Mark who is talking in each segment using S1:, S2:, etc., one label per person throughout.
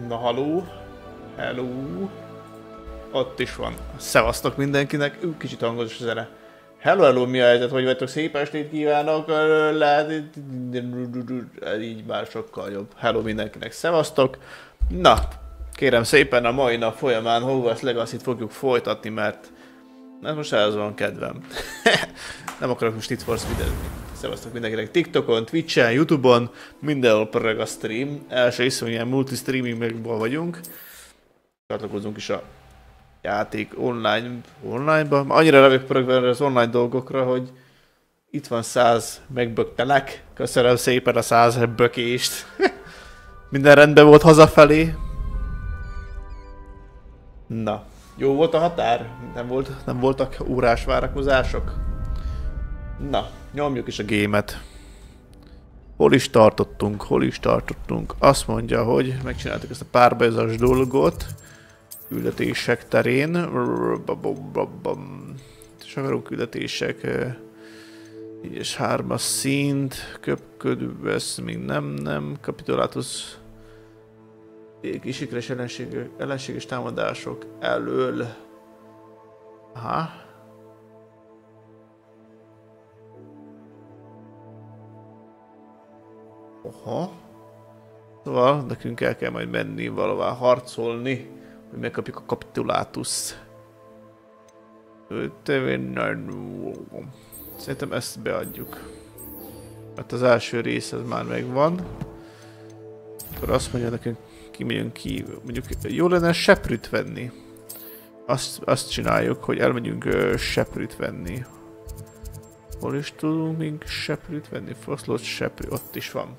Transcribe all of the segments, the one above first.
S1: Na haló. Hello. Ott is van. Szevasztok mindenkinek. Kicsit hangos a zene. Hello, hello, mi a helyzet? Hogy vagytok? Szép estét kívánok. Lehet... Így már sokkal jobb. Hello mindenkinek. Szevasztok. Na, kérem szépen a mai nap folyamán Hogwarts Legacy-t fogjuk folytatni, mert most ez van kedvem. Nem akarok most itt force videózni. Szevasztok mindenkinek TikTokon, Twitchen, Youtube-on, mindenhol pörög a stream. Első iszonyú ilyen multi-streamingben vagyunk. Csatlakozunk is a játék online-ba. Annyira rövök pörögve az online dolgokra, hogy itt van 100 megböktelek. Köszönöm szépen a 100 bökést. Minden rendben volt hazafelé. Na, jó volt a határ? Nem voltak órás várakozások? Na, nyomjuk is a gémet. Hol is tartottunk? Azt mondja, hogy megcsináltuk ezt a párbajozás dolgot. Küldetések terén. És akarunk küldetések. 4-es 3-as szint. Köpködő, ezt még nem. Kapitulátus. Kisikeres ellenséges támadások elől. Aha. Oha. Szóval nekünk el kell majd menni valahová harcolni, hogy megkapjuk a kapitulátuszt. Szerintem ezt beadjuk. Hát az első rész ez már megvan. Akkor azt mondja nekünk, kimegyünk ki. Mondjuk jó lenne seprűt venni. Azt csináljuk, hogy elmegyünk seprűt venni. Hol is tudunk még seprűt venni? Foszlott seprű, ott is van.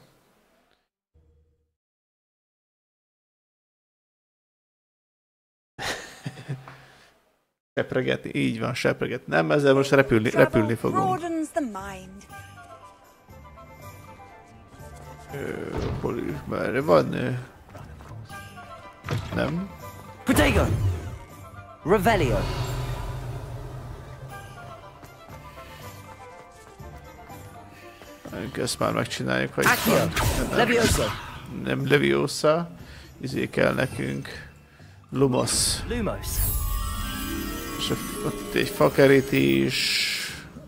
S1: Sepregetni, így van, sepregetni. Nem, ezzel most repülni fogunk. Hol is már van? Nem.
S2: Potato! Revelio!
S1: Ezt már megcsináljuk, hogy van.
S2: Leviosa!
S1: Nem Leviosa. Izé kell nekünk. Lumos. És ott egy fakerítés.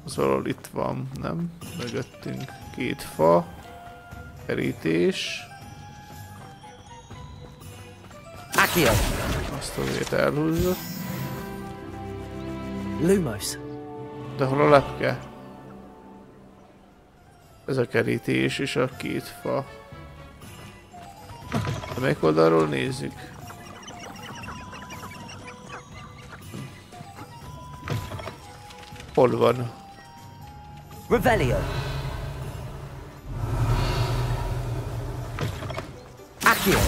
S1: Az valahol itt van, nem? Mögöttünk 2 fa. Kerítés.
S2: Accio!
S1: Azt azért elhúzott.
S2: Lumos!
S1: De hol a lepke? Ez a kerítés és a 2 fa. De melyik oldalról nézzük? Hol van?
S2: Revelio! Accio!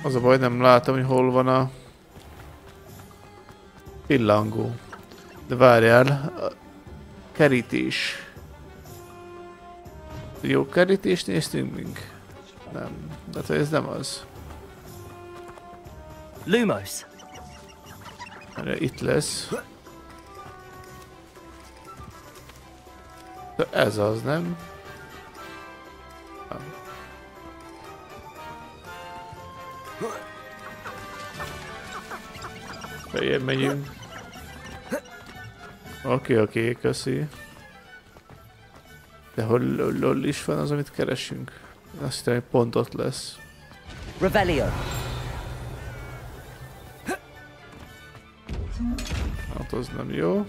S1: Az a baj, nem látom, hogy hol van a pillangó. De várjál, a kerítés. Jó kerítést néztünk még? Nem, de ez nem az.
S2: Lumos!
S1: Itt lesz. De ez az, nem? Nem. Feljebb megyünk. Oké, köszi. De hol is van az, amit keresünk? Azt hittem, hogy pont ott lesz.
S2: Revelio!
S1: Hát az nem jó.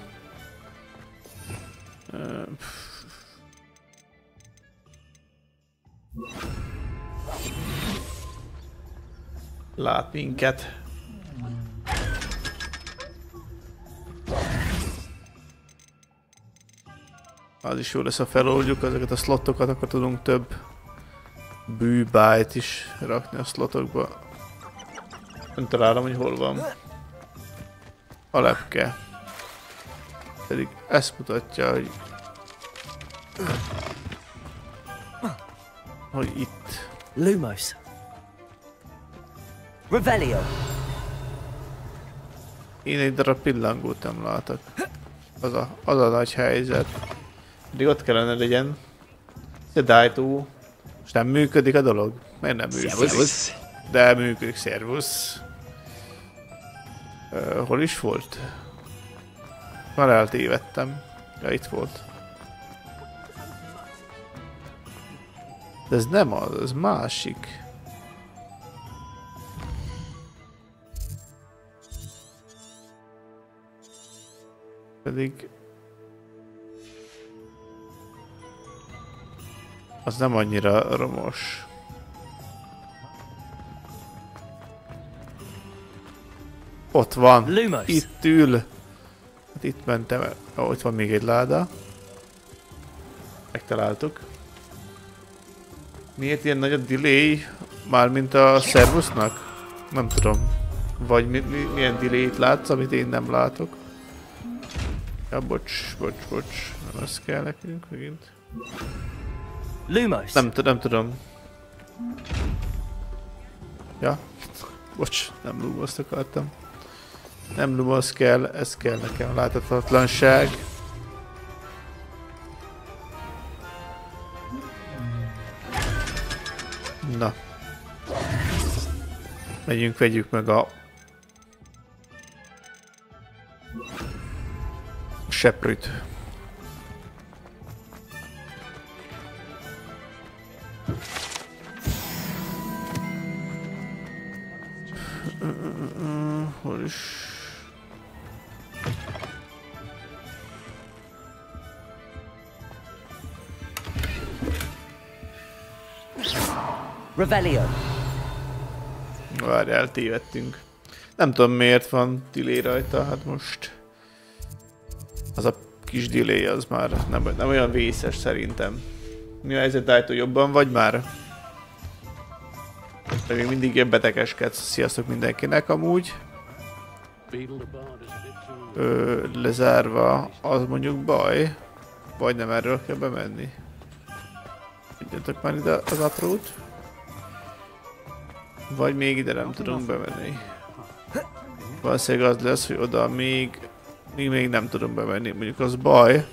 S1: Lát minket. Az is jó lesz, ha feloldjuk ezeket a slotokat, akkor tudunk több bűbájt is rakni a slotokba. Nem találom, hogy hol van a lepke. Pedig ezt mutatja, hogy itt.
S2: Lumos! Revelio!
S1: Én egy darab pillangót nem látok. Az a nagy helyzet. Pedig ott kellene legyen. De Daito. Most nem működik a dolog? Miért nem működik? De működik, szervusz. Hol is volt? Már eltévedtem. Ja, itt volt. De ez nem az, ez másik. Pedig... az nem annyira romos. Ott van.
S2: Lumos.
S1: Itt ül. Hát itt mentem el. Ó, itt van még egy láda. Megtaláltuk. Miért ilyen nagy a delay? Mármint a servusznak? Nem tudom. Vagy milyen delay-t látsz, amit én nem látok. Ja, bocs. Nem ez kell nekünk megint.
S2: Lumos.
S1: Nem tudom. Ja. Bocs, nem Lumoszt akartam. Nem Lumos kell, ez kell nekem, a láthatatlanság. Na. Vegyük meg a... seprűt. Hol is?
S2: Revelio.
S1: Várj, eltévedtünk. Nem tudom miért van delay rajta, hát most... az a kis delay az már nem olyan vészes szerintem. Mi a helyzet, Daito, jobban vagy már? De még mindig ilyen betegeskedsz. Sziasztok mindenkinek amúgy. Lezárva, az mondjuk baj. Vagy nem erről kell bemenni. Adjatok már ide az aprót. Vagy még ide nem tudunk bemenni. Valószínűleg az lesz, hogy oda még nem tudom bemenni. Mondjuk az baj.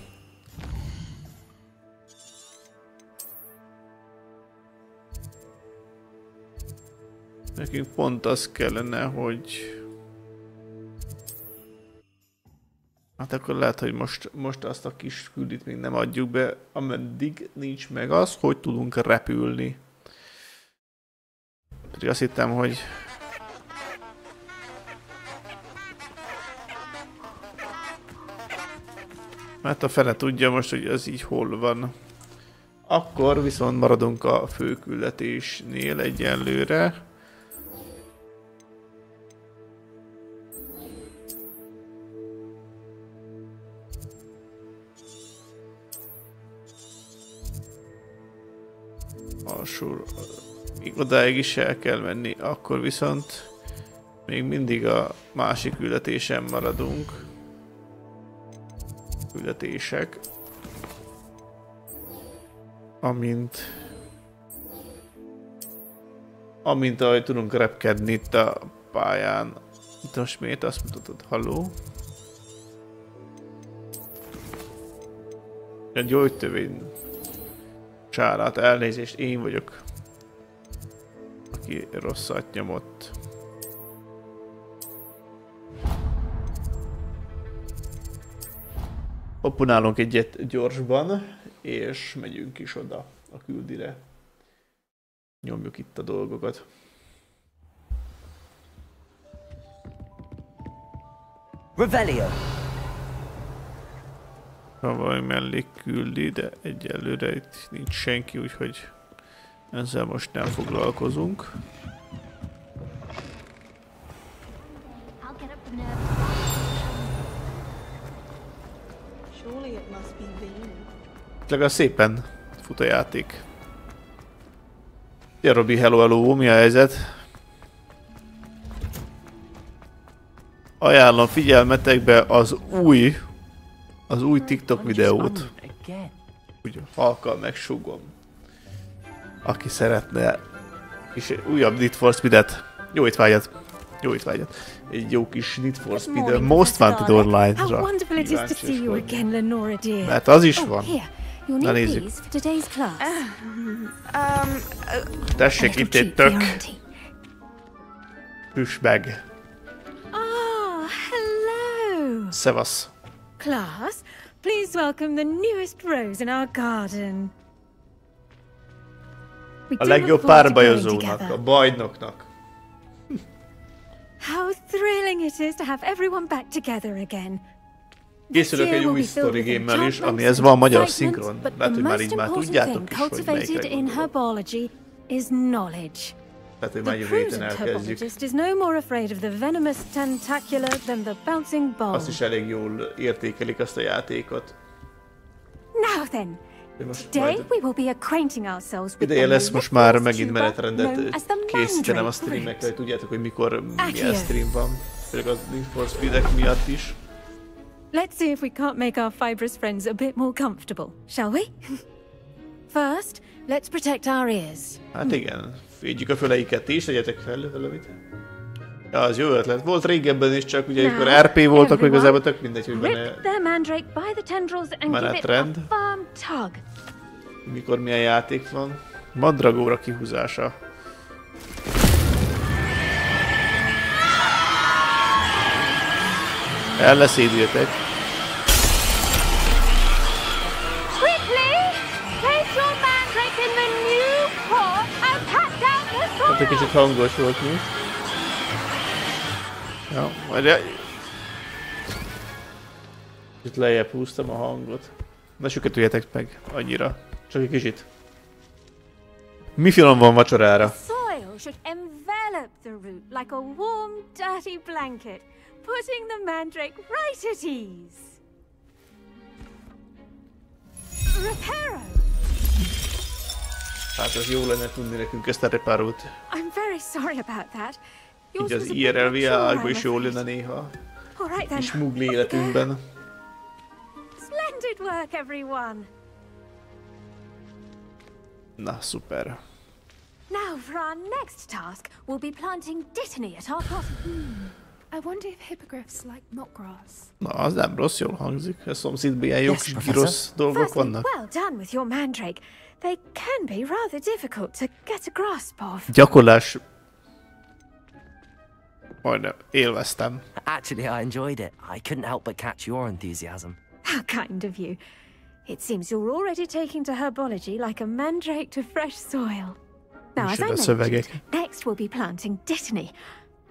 S1: Nekünk pont az kellene, hogy... hát akkor lehet, hogy most azt a kis küldit még nem adjuk be, ameddig nincs meg az, hogy tudunk repülni. Pedig azt hittem, hogy... mert a fene tudja most, hogy az így hol van. Akkor viszont maradunk a főküldetésnél egyenlőre. Alsó, odáig is el kell menni, akkor viszont még mindig a másik küldetésen maradunk. Küldetések. Amint ahogy tudunk repkedni itt a pályán. Itt most miért azt mutatod? Halló? A gyógytövény csárát, elnézést, én vagyok, aki rosszat nyomott. Opponálunk egyet gyorsban, és megyünk is oda a küldire. Nyomjuk itt a dolgokat.
S2: Revelio.
S1: Ha valami mellé küldi, de egyelőre itt nincs senki, úgyhogy ezzel most nem foglalkozunk. Legalább szépen fut a játék. Ja, Robi, hello, mi a helyzet? Ajánlom figyelmetekbe az új TikTok videót. Úgy halkan megsugom. Aki szeretne és újabb Need for Speed-et. Jó étvágyat! Jó étvágyat! Egy jó kis Need for Speed Most Wanted Online-ra. Mert az is van.
S3: You'll
S1: Na
S3: need
S1: nézzük.
S3: these for today's class.
S1: Tessék,
S3: A
S1: itt
S3: little
S1: egy
S3: treat for your
S1: tök.
S3: auntie.
S1: Püspeg.
S3: Ah, hello.
S1: Szevasz.
S3: Class, please welcome the newest rose in our garden. We
S1: A
S3: do
S1: legjobb
S3: look forward to growing
S1: párbajozónak,
S3: together.
S1: a bajnoknak.
S3: How thrilling it is to have everyone back together again.
S1: Készülök egy új story game-mel is, amihez van magyar szinkron. Lehet, hogy már így már tudjátok is, hogy melyikre
S3: in
S1: gondolok.
S3: herbology is knowledge.
S1: Tehát, hogy
S3: The
S1: már jövő héten
S3: prudent
S1: elkezdjük.
S3: herbologist is no more afraid of the venomous tentacular than the bouncing ball.
S1: Azt is elég jól értékelik azt a játékot.
S3: Now then,
S1: De most
S3: today
S1: majd
S3: we will be acquainting ourselves with
S1: ideje
S3: the
S1: lesz most már
S3: littlest
S1: megint
S3: tuber
S1: menetrendet
S3: known as the
S1: készítenem a
S3: mandrake
S1: streamekre, hogy
S3: root.
S1: tudjátok, hogy mikor milyen
S3: Akio.
S1: stream van. Főleg az Need for Speed-ek miatt is.
S3: Let's see if we can't make our fibrous friends a bit more comfortable, shall we? First, let's protect our ears.
S1: Hát igen, védjük a füleiket is, tegyetek fel valamit. Ja, az jó ötlet. Volt régebben is, csak ugye amikor
S3: Now,
S1: RP voltak, hogy
S3: everyone,
S1: igazából tök mindegy, hogy
S3: Grip
S1: benne
S3: their mandrake by the tendrils and give it a
S1: menetrend.
S3: firm tug.
S1: Mikor milyen játék van. Mandragóra kihúzása. Elleszédültek.
S3: Quickly, place your mandrake in the new pot and pat down the soil.
S1: Hát egy kicsit hangos volt mi. Ja, majd itt lejjebb húztam a hangot. Ne süketüljetek meg annyira. Csak egy kicsit. Mi finom van vacsorára?
S3: Soil should envelop the root like a warm, dirty blanket, putting the mandrake right at ease. Reparo!
S1: Hát ez jó lenne tudni nekünk ezt a reparót.
S3: I'm very sorry about that. Yours
S1: Így
S3: was
S1: az
S3: a bit
S1: IRL
S3: mature,
S1: világban
S3: I'm
S1: is jól lenne
S3: afraid.
S1: néha.
S3: All right then.
S1: És mugli
S3: Off we go.
S1: életünkben.
S3: Splendid work, everyone.
S1: Na, szuper.
S3: Now for our next task, we'll be planting dittany at our pot.
S4: I wonder if hippogriffs like knotgrass.
S1: Na, az nem rossz, jól hangzik. A szomszédban ilyen jó
S2: Yes,
S1: kis
S2: professor.
S1: rossz dolgok
S3: Firstly,
S1: vannak.
S3: well done with your mandrake. They can be rather difficult to get a grasp of.
S1: Gyakorlás... Majdnem, élveztem.
S2: Actually, I enjoyed it. I couldn't help but catch your enthusiasm.
S3: How kind of you. It seems you're already taking to herbology like a mandrake to fresh soil. Now, as I
S1: Micsoda
S3: mentioned,
S1: szövegek.
S3: next we'll be planting dittany.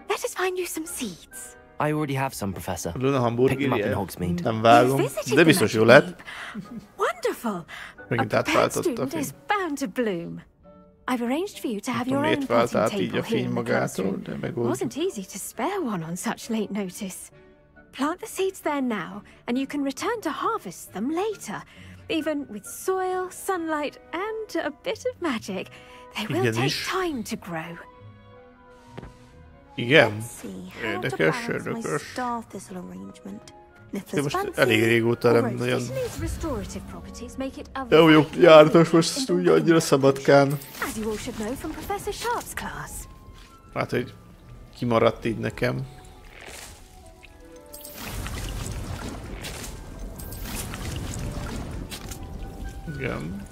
S3: Let us find you some seeds.
S2: I already have some, Professor.
S1: Luna
S2: Pick them up in
S1: hamburgerje?
S2: Hogsmeade.
S1: Nem
S3: You
S1: vágom.
S3: visited
S1: De
S3: the
S1: biztos jó
S3: magic
S1: lett.
S3: leap. Wonderful. A
S1: Megint
S3: prepared
S1: átváltott a
S3: student
S1: fény.
S3: is bound to bloom. I've arranged for you to have your
S1: Tudom,
S3: own
S1: miért vált
S3: potting
S1: át így
S3: table
S1: a
S3: here
S1: fény
S3: in the
S1: magától,
S3: classroom.
S1: de megoldjuk.
S3: Wasn't easy to spare one on such late notice. Plant the seeds there now, and you can return to harvest them later. Even with soil, sunlight, and a bit of magic, they will
S1: Igen
S3: take
S1: is.
S3: time to grow.
S1: Igen?
S5: Let's see how to
S1: Érdekes,
S5: balance my
S1: érdekes.
S5: star thistle arrangement. And if
S1: De
S5: there's
S1: most
S5: fancy,
S1: elég régóta nem nagyon...
S3: Dittany's restorative properties make it a
S1: Jó, jó,
S3: vital
S1: jártas
S3: ingredient
S1: most
S3: in the
S1: tudja annyira
S3: wellness
S1: szabadkán.
S3: As you all should know from Professor Sharp's class.
S1: Hát, hogy kimaradt így nekem. Igen.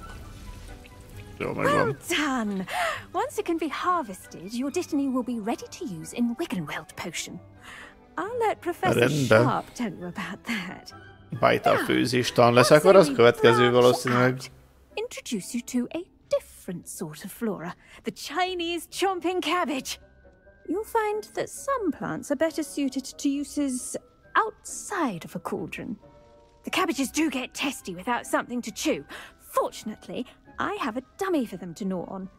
S1: Jó,
S3: Well
S1: megvan.
S3: done! Once it can be harvested, your dittany will be ready to use in Wiggenweld potion. I'll let Professor
S1: Rendben.
S3: Sharp tell you about that.
S1: Bajtál főzéstan lesz, akkor az következő valószínűleg.
S3: Introduce you to a different sort of flora, the Chinese chomping cabbage. You'll find that some plants are better suited to uses outside of a cauldron. The cabbages do get testy without something to chew. Fortunately, I have a dummy for them to gnaw on.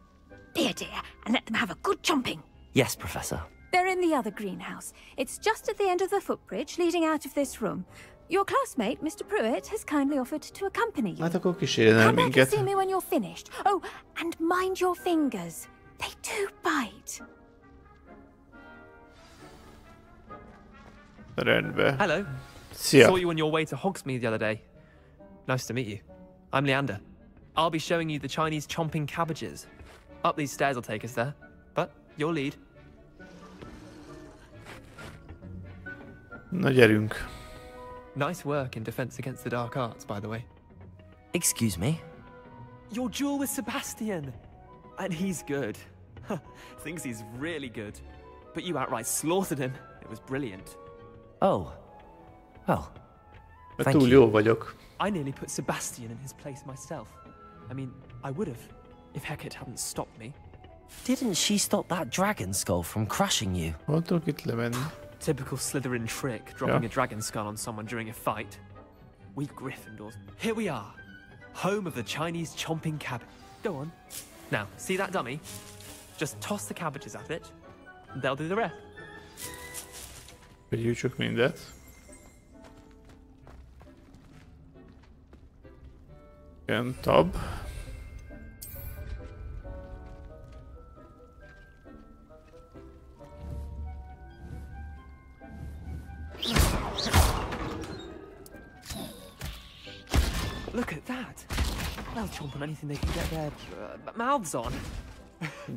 S3: Be a dear and let them have a good chomping.
S2: Yes, Professor.
S3: They're in the other greenhouse. It's just at the end of the footbridge leading out of this room. Your classmate, Mr. Pruitt, has kindly offered to accompany you.
S1: Hát akkor kísérjen el
S3: Come back and
S1: minket.
S3: see me when you're finished. Oh, and mind your fingers. They do bite.
S1: Rendben.
S6: Hello.
S1: Szia.
S6: Saw you on your way to Hogsmeade the other day. Nice to meet you. I'm Leander. I'll be showing you the Chinese chomping cabbages. Up these stairs will take us there. But your lead.
S1: Na gyerünk.
S6: Nice work in Defense Against the Dark Arts, by the way.
S2: Excuse me?
S6: Your duel with Sebastian! And he's good. Thinks he's really good. But you outright slaughtered him. It was brilliant.
S2: Oh. Well.
S1: Mert
S2: Thank
S1: túl
S2: you.
S1: jó vagyok.
S6: I nearly put Sebastian in his place myself. I mean, I would have, if Hecate hadn't stopped me.
S2: Didn't she stop that dragon skull from crushing you?
S1: Hol tudok itt lemenni?
S6: Typical Slytherin trick, dropping a dragon skull on someone during a fight. We Gryffindors. Here we are. Home of the Chinese chomping cabbage. Go on. Now, see that dummy? Just toss the cabbages at it, and they'll do the rest.
S1: Vegyük csak mindet. Igen, tab.
S6: Look at that. They'll chomp on anything they can get their mouths on.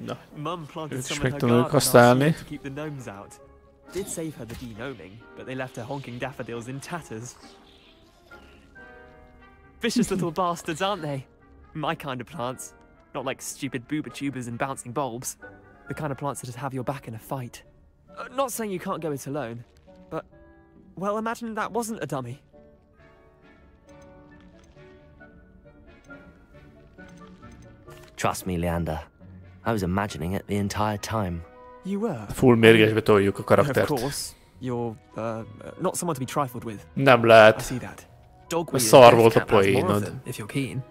S1: Na,
S6: Mum planted
S1: ők is
S6: some in her
S1: megtanuljuk
S6: garden last
S1: használni.
S6: year to keep the gnomes out. Did save her the de-gnoming, but they left her honking daffodils in tatters. Vicious little bastards, aren't they? My kind of plants. Not like stupid booba tubers and bouncing bulbs. The kind of plants that'd have your back in a fight. Not saying you can't go it alone, but... Well, imagine that wasn't a dummy.
S2: Trust me, Leander. I was imagining it the entire time.
S6: You were?
S1: Full mérgesbe toljuk a
S6: Of
S1: karaktert.
S6: course. You're, not someone to be trifled with.
S1: Nem
S6: I
S1: lehet.
S6: see that. Dogweed
S1: szar
S6: and
S1: volt a
S6: death cap has more of
S1: poénod.
S6: them, if you're keen.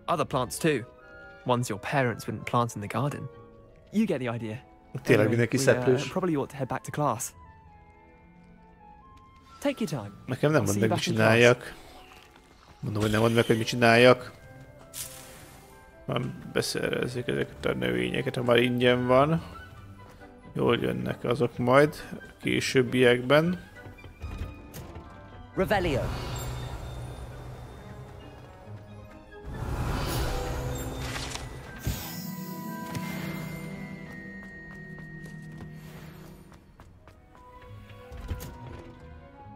S6: Other plants too. Ones your parents wouldn't plant in the garden. You get the idea.
S1: Tényleg mindenki
S6: we,
S1: szeplős.
S6: probably ought to head back to class. Take your time.
S1: Nekem nem
S6: I'll
S1: mondd
S6: see
S1: meg,
S6: you
S1: mit
S6: back in
S1: csináljak. Mondom, hogy nem mondd meg, hogy mit csináljak. Már beszerezzük ezeket a növényeket, ha már ingyen van. Jól jönnek azok majd későbbiekben.
S2: Revelio.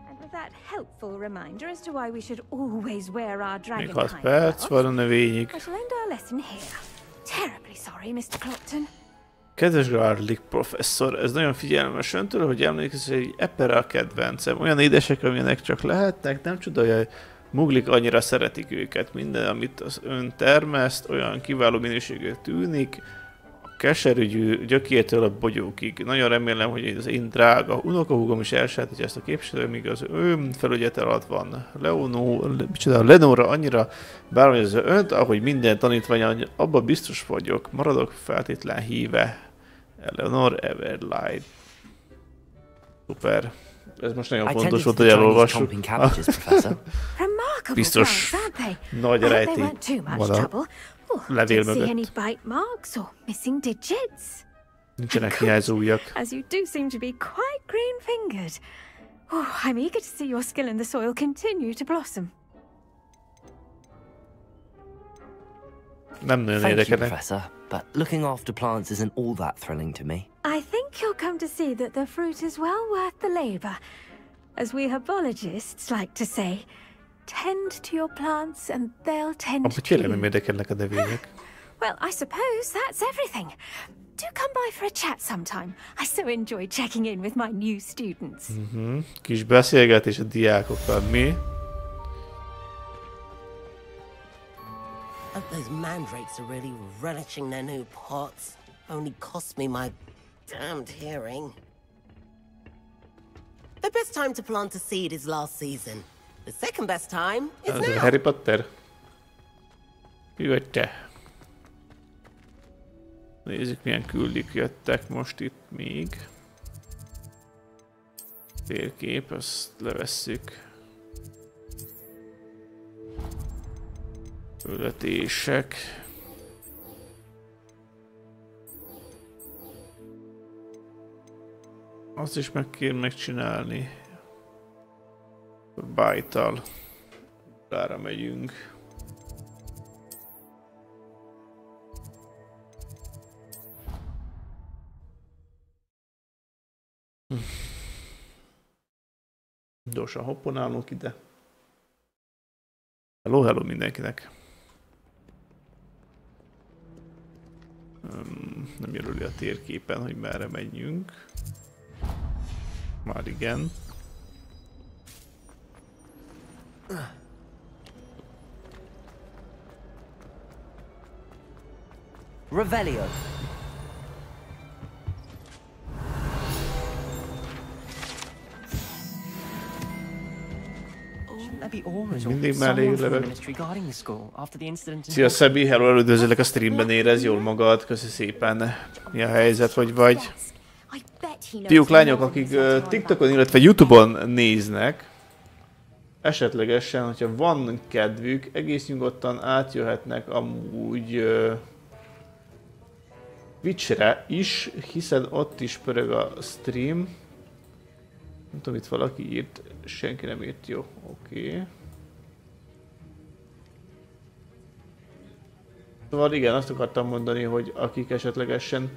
S3: And with that helpful reminder as to why we should always wear our
S1: Még
S3: dragon
S1: 6 perc van a növényig.
S3: I shall end our lesson here. Terribly sorry, Mr. Clopton.
S1: Kedves Garlic professzor, ez nagyon figyelmes öntől, hogy emlékszik, hogy Epera a kedvencem. Olyan édesek, amilyenek csak lehetnek, nem csoda, hogy a muglik annyira szeretik őket. Minden, amit az ön termeszt, olyan kiváló minőségű tűnik, a keserű gyökértől a bogyókig. Nagyon remélem, hogy az én drága unokahúgom is elsajátítja ezt a képviselő, míg az ő felügyete alatt van. Lenóra annyira bárhogy az önt, ahogy minden tanítvány, abban biztos vagyok. Maradok feltétlen híve. Eleanor Everlight. Szuper. Ez most nagyon
S2: I
S1: fontos
S2: tended
S1: volt,
S2: to
S1: hogy
S2: the Chinese
S1: elolvassuk.
S2: chomping cabbages, Professor.
S3: Remarkable
S1: Biztos
S3: plants, aren't they?
S1: nagy
S3: I hope they
S1: rejtély
S3: weren't too much
S1: van a
S3: trouble. Oh, I
S1: levél
S3: didn't see any
S1: mögött.
S3: bite marks or missing digits.
S1: Nincsenek hiányzó ujjak.
S3: As you do seem to be quite green-fingered. Oh, I'm eager to see your skill in the soil continue to blossom.
S2: Thank
S1: Nem nagyon
S2: you,
S1: érdekelnek.
S2: Professor, but looking after plants isn't all that thrilling to me.
S3: I think you'll come to see that the fruit is well worth the labor. As we herbologists like to say, tend to your plants and they'll tend
S1: Amúgy
S3: to
S1: tényleg nem
S3: you.
S1: érdekelnek a növények.
S3: Well, I suppose that's everything. Do come by for a chat sometime. I so enjoy checking in with my new students.
S1: Kis beszélgetés a diákokkal. Mi?
S7: Hope those mandrakes are really relishing their new pots. Only cost me my damned hearing. The best time to plant a seed is last season. The second best time is
S1: Ez a
S7: now.
S1: Harry Potter? Ki vagy te? Nézzük, milyen küldik jöttek most itt még. Térkép, azt levesszük. Küldetések. Azt is meg kér megcsinálni. Bájtal. Rára megyünk. Gyorsan hopponálunk ide. Hello, hello mindenkinek. Nem jelöli a térképen, hogy merre menjünk. Már igen.
S2: Revelio.
S1: Mindig mellé lövök. Szia Szebi, hello, üdvözöllek a streamben, érez jól magad, köszi szépen. Mi a helyzet, hogy vagy? Fiúk, lányok, akik TikTokon, illetve YouTube-on néznek, esetlegesen, hogyha van kedvük, egész nyugodtan átjöhetnek amúgy Twitchre is, hiszen ott is pörög a stream. Nem tudom, itt valaki írt, senki nem írt, jó, oké. Szóval igen, azt akartam mondani, hogy akik esetlegesen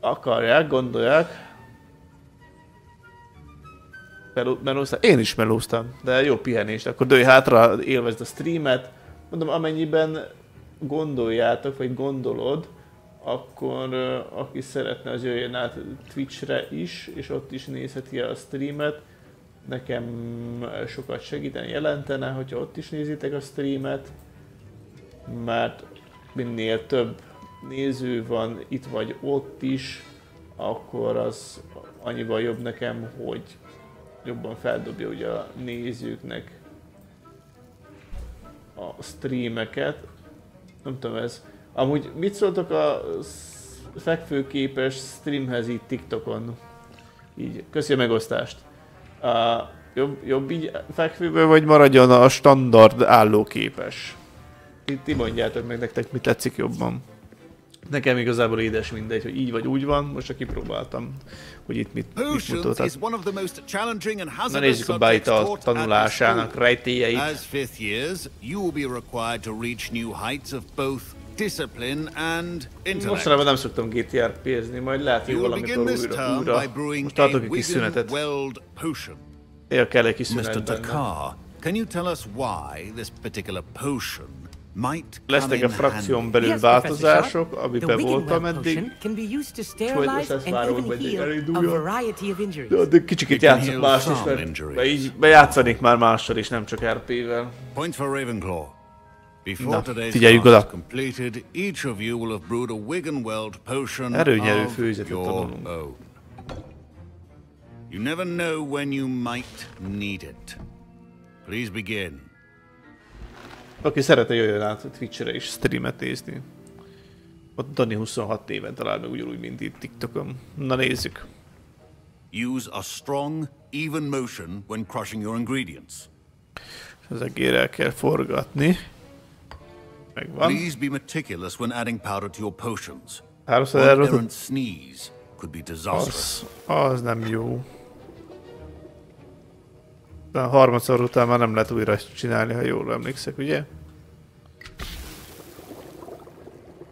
S1: akarják, gondolják. Melóztam. Én is melóztam, de jó pihenést. Akkor dőj hátra, élvezd a streamet. Mondom, amennyiben gondoljátok, vagy gondolod, akkor aki szeretne, az jöjjön át Twitchre is, és ott is nézheti a streamet. Nekem sokat segíteni jelentene, hogyha ott is nézitek a streamet, mert minél több néző van itt vagy ott is, akkor az annyival jobb nekem, hogy jobban feldobja ugye a nézőknek a streameket. Nem tudom ez. Amúgy mit szóltok a fekvőképes streamhez így TikTokon? Így, köszi a megosztást. Jobb így fekvőből, vagy maradjon a standard állóképes? Ti mondjátok meg nektek, mit tetszik jobban. Nekem igazából édes mindegy, hogy így vagy úgy van, most csak kipróbáltam, hogy itt mit mutathat. Na nézzük a Baita tanulásának rejtélyeit. Mostanában nem szoktam GTRP-zni, majd lehet, hogy valamikor újra. Most tartok egy kis szünetet. Él kell egy kis szünet benne. Lesznek a frakción belül változások, amiben voltam eddig, és majd most ezt várom, hogy elinduljon. De kicsikét játszok mást is, mert így bejátszanék már mással is, nem csak RP-vel. Na, figyeljük oda! Erőnyerő főzetet tanulunk.
S8: You never know when you might need it. Please begin.
S1: Aki szeretne, jöjjön át Twitchre is streamet nézni. Ott Dani 26 éven talál meg ugyanúgy, mint itt TikTokon. Na nézzük.
S8: Use a strong, even motion when crushing your ingredients.
S1: Az egérrel kell forgatni. Megvan.
S8: Please be meticulous when adding powder to your potions.
S1: Háromszor
S8: One
S1: elrontod.
S8: errant sneeze could be disastrous.
S1: Az nem jó. De a harmadszor után már nem lehet újra csinálni, ha jól emlékszek, ugye?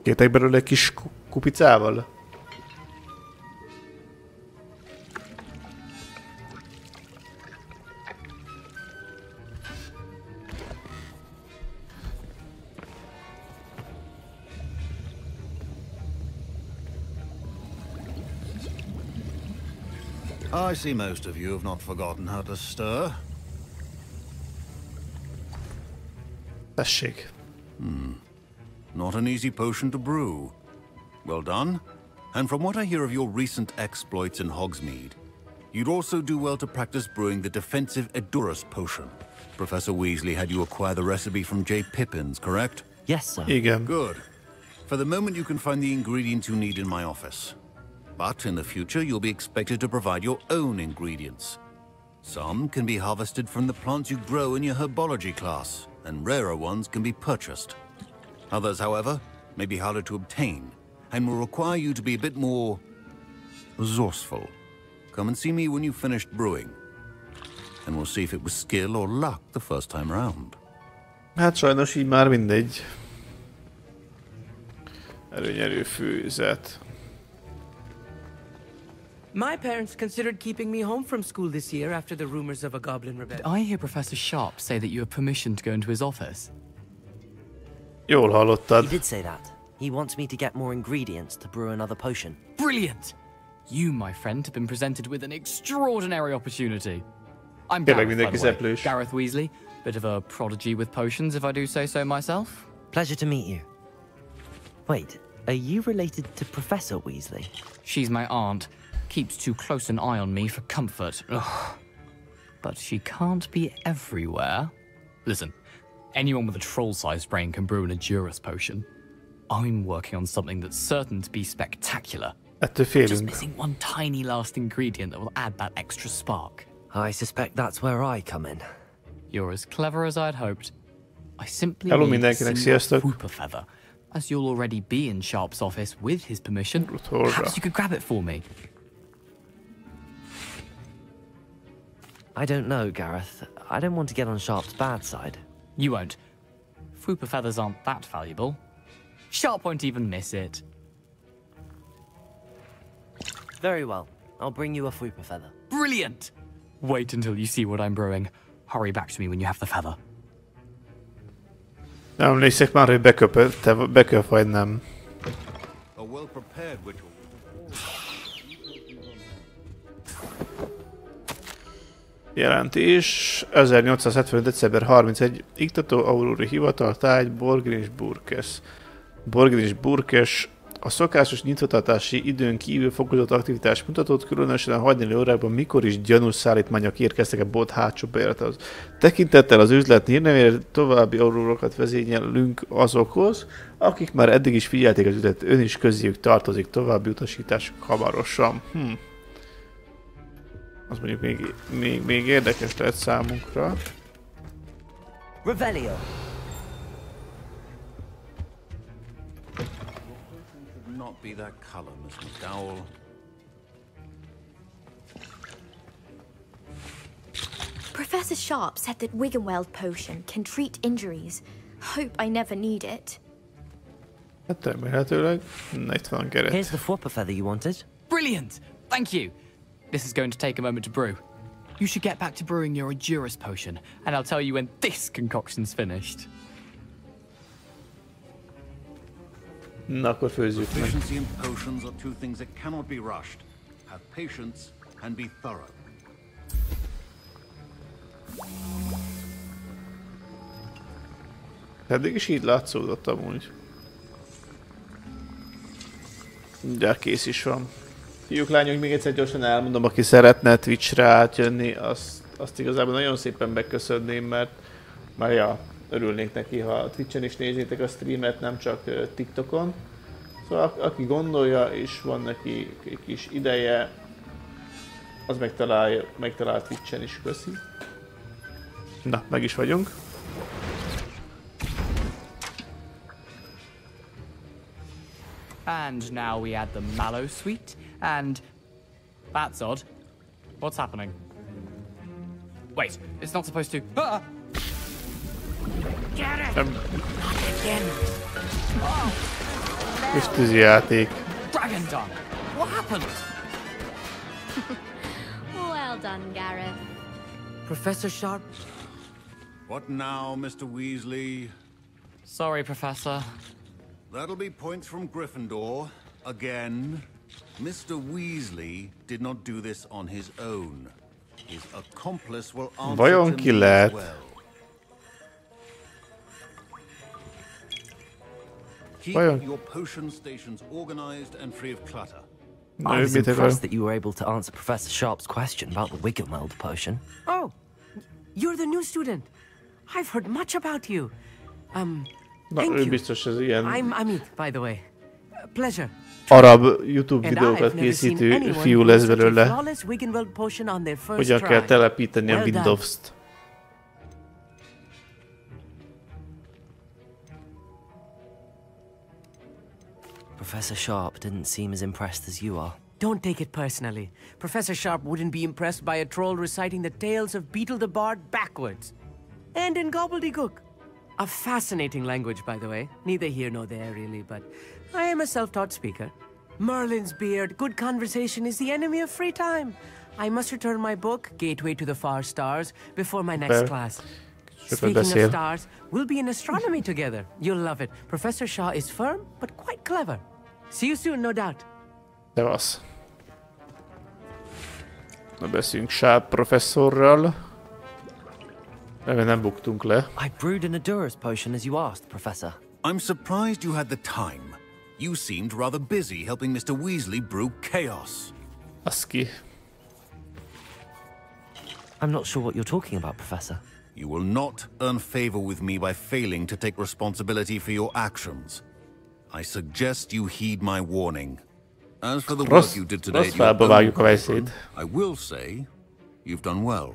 S1: Kértek belőle egy kis kupicával?
S8: I see most of you have not forgotten how to stir.
S1: Tessék.
S8: Not an easy potion to brew. Well done. And from what I hear of your recent exploits in Hogsmeade, you'd also do well to practice brewing the defensive Edurus potion. Professor Weasley had you acquire the recipe from J. Pippin's, correct?
S2: Yes, sir.
S1: Igen.
S8: Good. For the moment you can find the ingredients you need in my office. But in the future you'll be expected to provide your own ingredients. Some can be harvested from the plants you grow in your herbology class, and rarer ones can be purchased. Others, however, may be harder to obtain, and will require you to be a bit more resourceful. Come and see me when you've finished brewing, and we'll see if it was skill or luck the first time round.
S1: Hát sajnos így már mindegy. Erőnyerő főzet.
S9: My parents considered keeping me home from school this year after the rumors of a goblin rebellion.
S10: Did I hear Professor Sharp say that you have permission to go into his office?
S1: Jól hallottad.
S2: He did say that. He wants me to get more ingredients to brew another potion.
S10: Brilliant! You, my friend, have been presented with an extraordinary opportunity. I'm
S1: Tényleg
S10: Gareth, by
S1: mindenki
S10: the way.
S1: szeplős.
S10: Gareth Weasley. Bit of a prodigy with potions, if I do say so myself.
S2: Pleasure to meet you. Wait, are you related to Professor Weasley?
S10: She's my aunt. Keeps too close an eye on me for comfort. Ugh. But she can't be everywhere. Listen, anyone with a troll-sized brain can brew an Edurus potion. I'm working on something that's certain to be spectacular.
S1: Ettől
S10: Just
S1: félünk.
S10: missing one tiny last ingredient that will add that extra spark.
S2: I suspect that's where I come in.
S10: You're as clever as I'd hoped. I simply
S1: Hello
S10: need a
S1: mindenkinek,
S10: single
S1: sziasztok!
S10: Whooper feather. As you'll already be in Sharp's office with his permission,
S1: Utolsó.
S10: perhaps you could grab it for me.
S2: I don't know, Gareth. I don't want to get on Sharp's bad side.
S10: You won't. Whooper feathers aren't that valuable. Sharp won't even miss it.
S2: Very well. I'll bring you a Whooper feather.
S10: Brilliant! Wait until you see what I'm brewing. Hurry back to me when you have the feather.
S1: Nem emlékszek már, hogy beköp vagy nem.
S8: A well-prepared ritual.
S1: Jelentés 1875. december 31. Iktató Aurori Hivatal, táj Borgrin Burkes. Borgrin Burkes a szokásos nyitvatartási időn kívül fokozott aktivitás mutatott, különösen a hajnali órákban, mikor is gyanús szállítmányok érkeztek a bolt hátsó bejáratához. Tekintettel az üzlet hírnevére további aurórokat vezényelünk azokhoz, akik már eddig is figyelték az üzletet, ön is közéjük tartozik, további utasítások hamarosan. Az mondjuk még érdekes lehet számunkra.
S2: Revelio.
S8: Not be that color, Miss McDowell.
S5: Professor Sharp said that Wiggenweld potion can treat injuries. Hope I never need it.
S1: Hát remélhetőleg. Na, itt van a keret.
S2: Here's the Whooper feather you wanted.
S10: Brilliant! Thank you! This is going to take a moment to brew. You should get back to brewing your Edurus potion, and I'll tell you when this concoction's finished.
S1: Na, akkor főzzük meg.
S8: Efficiency and potions are two things that cannot be rushed. Have patience and be thorough.
S1: Eddig is így látszódott amúgy. De kész is van. Fiúk, lányok, még egyszer gyorsan elmondom, aki szeretne Twitchre átjönni, azt igazából nagyon szépen megköszönném, mert már ja, örülnék neki, ha Twitchen is nézzétek a streamet, nem csak TikTokon. Szóval aki gondolja és van neki egy kis ideje, az megtalál Twitchen is, köszi. Na, meg is vagyunk.
S10: And now we add the mallow sweet, and... That's odd. What's happening? Wait, it's not supposed to... Ah!
S4: Get it! Not again!
S1: Kis tűzijáték.
S10: Dragon dung! What happened?
S5: Well done, Gareth.
S9: Professor Sharp?
S8: What now, Mr. Weasley?
S10: Sorry, Professor.
S8: That'll be points from Gryffindor. Again. Mr. Weasley did not do this on his own. His accomplice will answer
S1: Vajon
S8: to
S1: ki
S8: me
S1: lehet?
S8: as well. Keep your potion stations organized and free of clutter.
S2: I was impressed that you were able to answer Professor Sharp's question about the Wiggenweld potion.
S9: Oh, you're the new student. I've heard much about you.
S1: Na, ő biztos ez ilyen
S9: I'm Amit, by the way. Pleasure.
S1: arab YouTube videókat készítő fiú lesz belőle. Hogyan kell telepíteni a Windows-t.
S2: Professor Sharp didn't seem as impressed as you are.
S9: Don't take it personally. Professor Sharp wouldn't be impressed by a troll reciting the tales of Beetle the Bard backwards. And in gobbledygook. A fascinating language, by the way. Neither here nor there, really, but I am a self-taught speaker. Merlin's beard, good conversation is the enemy of free time. I must return my book, Gateway to the Far Stars, before my next class. Speaking of stars, we'll be in astronomy together. You'll love it. Professor Shaw is firm, but quite clever. See you soon, no doubt.
S1: Szevasz. Na beszéljünk Sharp professzorral. Nem buktunk le.
S2: I brewed an Adura's potion as you asked, Professor.
S8: I'm surprised you had the time. You seemed rather busy helping Mr. Weasley brew chaos.
S1: Aszki.
S2: I'm not sure what you're talking about, Professor.
S8: You will not earn favor with me by failing to take responsibility for your actions. I suggest you heed my warning. As for the work you did today, I will say you've done well.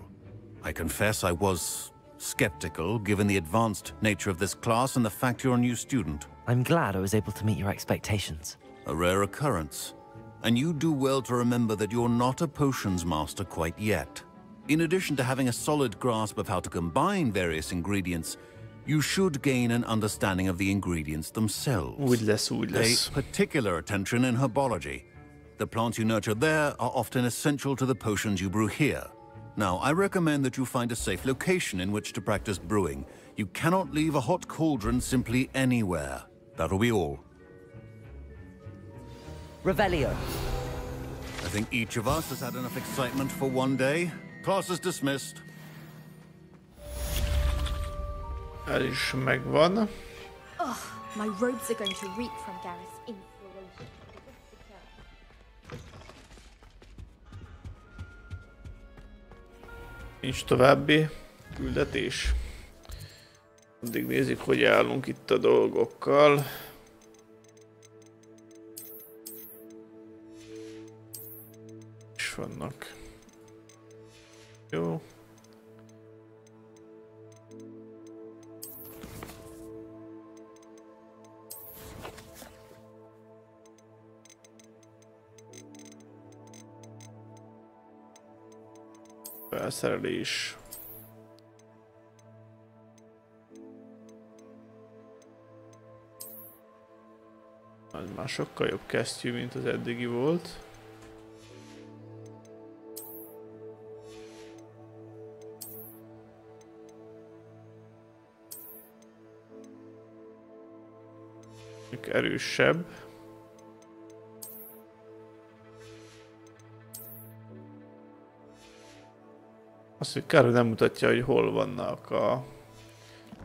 S8: I confess I was skeptical, given the advanced nature of this class and the fact you're a new student.
S2: I'm glad I was able to meet your expectations.
S8: A rare occurrence. And you do well to remember that you're not a potions master quite yet. In addition to having a solid grasp of how to combine various ingredients, you should gain an understanding of the ingredients themselves. Pay particular attention in herbology. The plants you nurture there are often essential to the potions you brew here. Now, I recommend that you find a safe location in which to practice brewing. You cannot leave a hot cauldron simply anywhere. That'll be all.
S2: Revelio.
S8: I think each of us has had enough excitement for one day. Class is dismissed.
S1: Ez is megvan.
S5: Ugh, my robes are going to reek from Gareth's influence.
S1: Nincs további küldetés. Addig nézzük, hogy állunk itt a dolgokkal. És vannak. Jó. Felszerelés. Az már sokkal jobb kesztyű, mint az eddigi volt. Erősebb. Azt, hogy kár, hogy nem mutatja, hogy hol vannak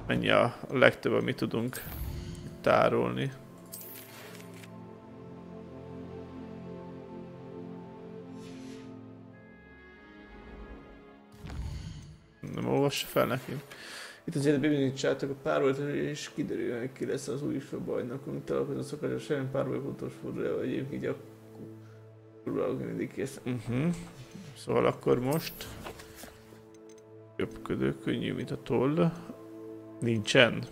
S1: mennyi a legtöbb, amit tudunk tárolni. Nem olvassa fel nekünk. Itt azért bebizonyítsátok a párbajt, és kiderül, hogy ki lesz az új bajnokunk. Találkozni a szokásos ellen párbajpontos fordulja, vagy egyébként így akkor mindig kész. Szóval akkor most jobbködő, könnyű, mint a toll. Nincsen.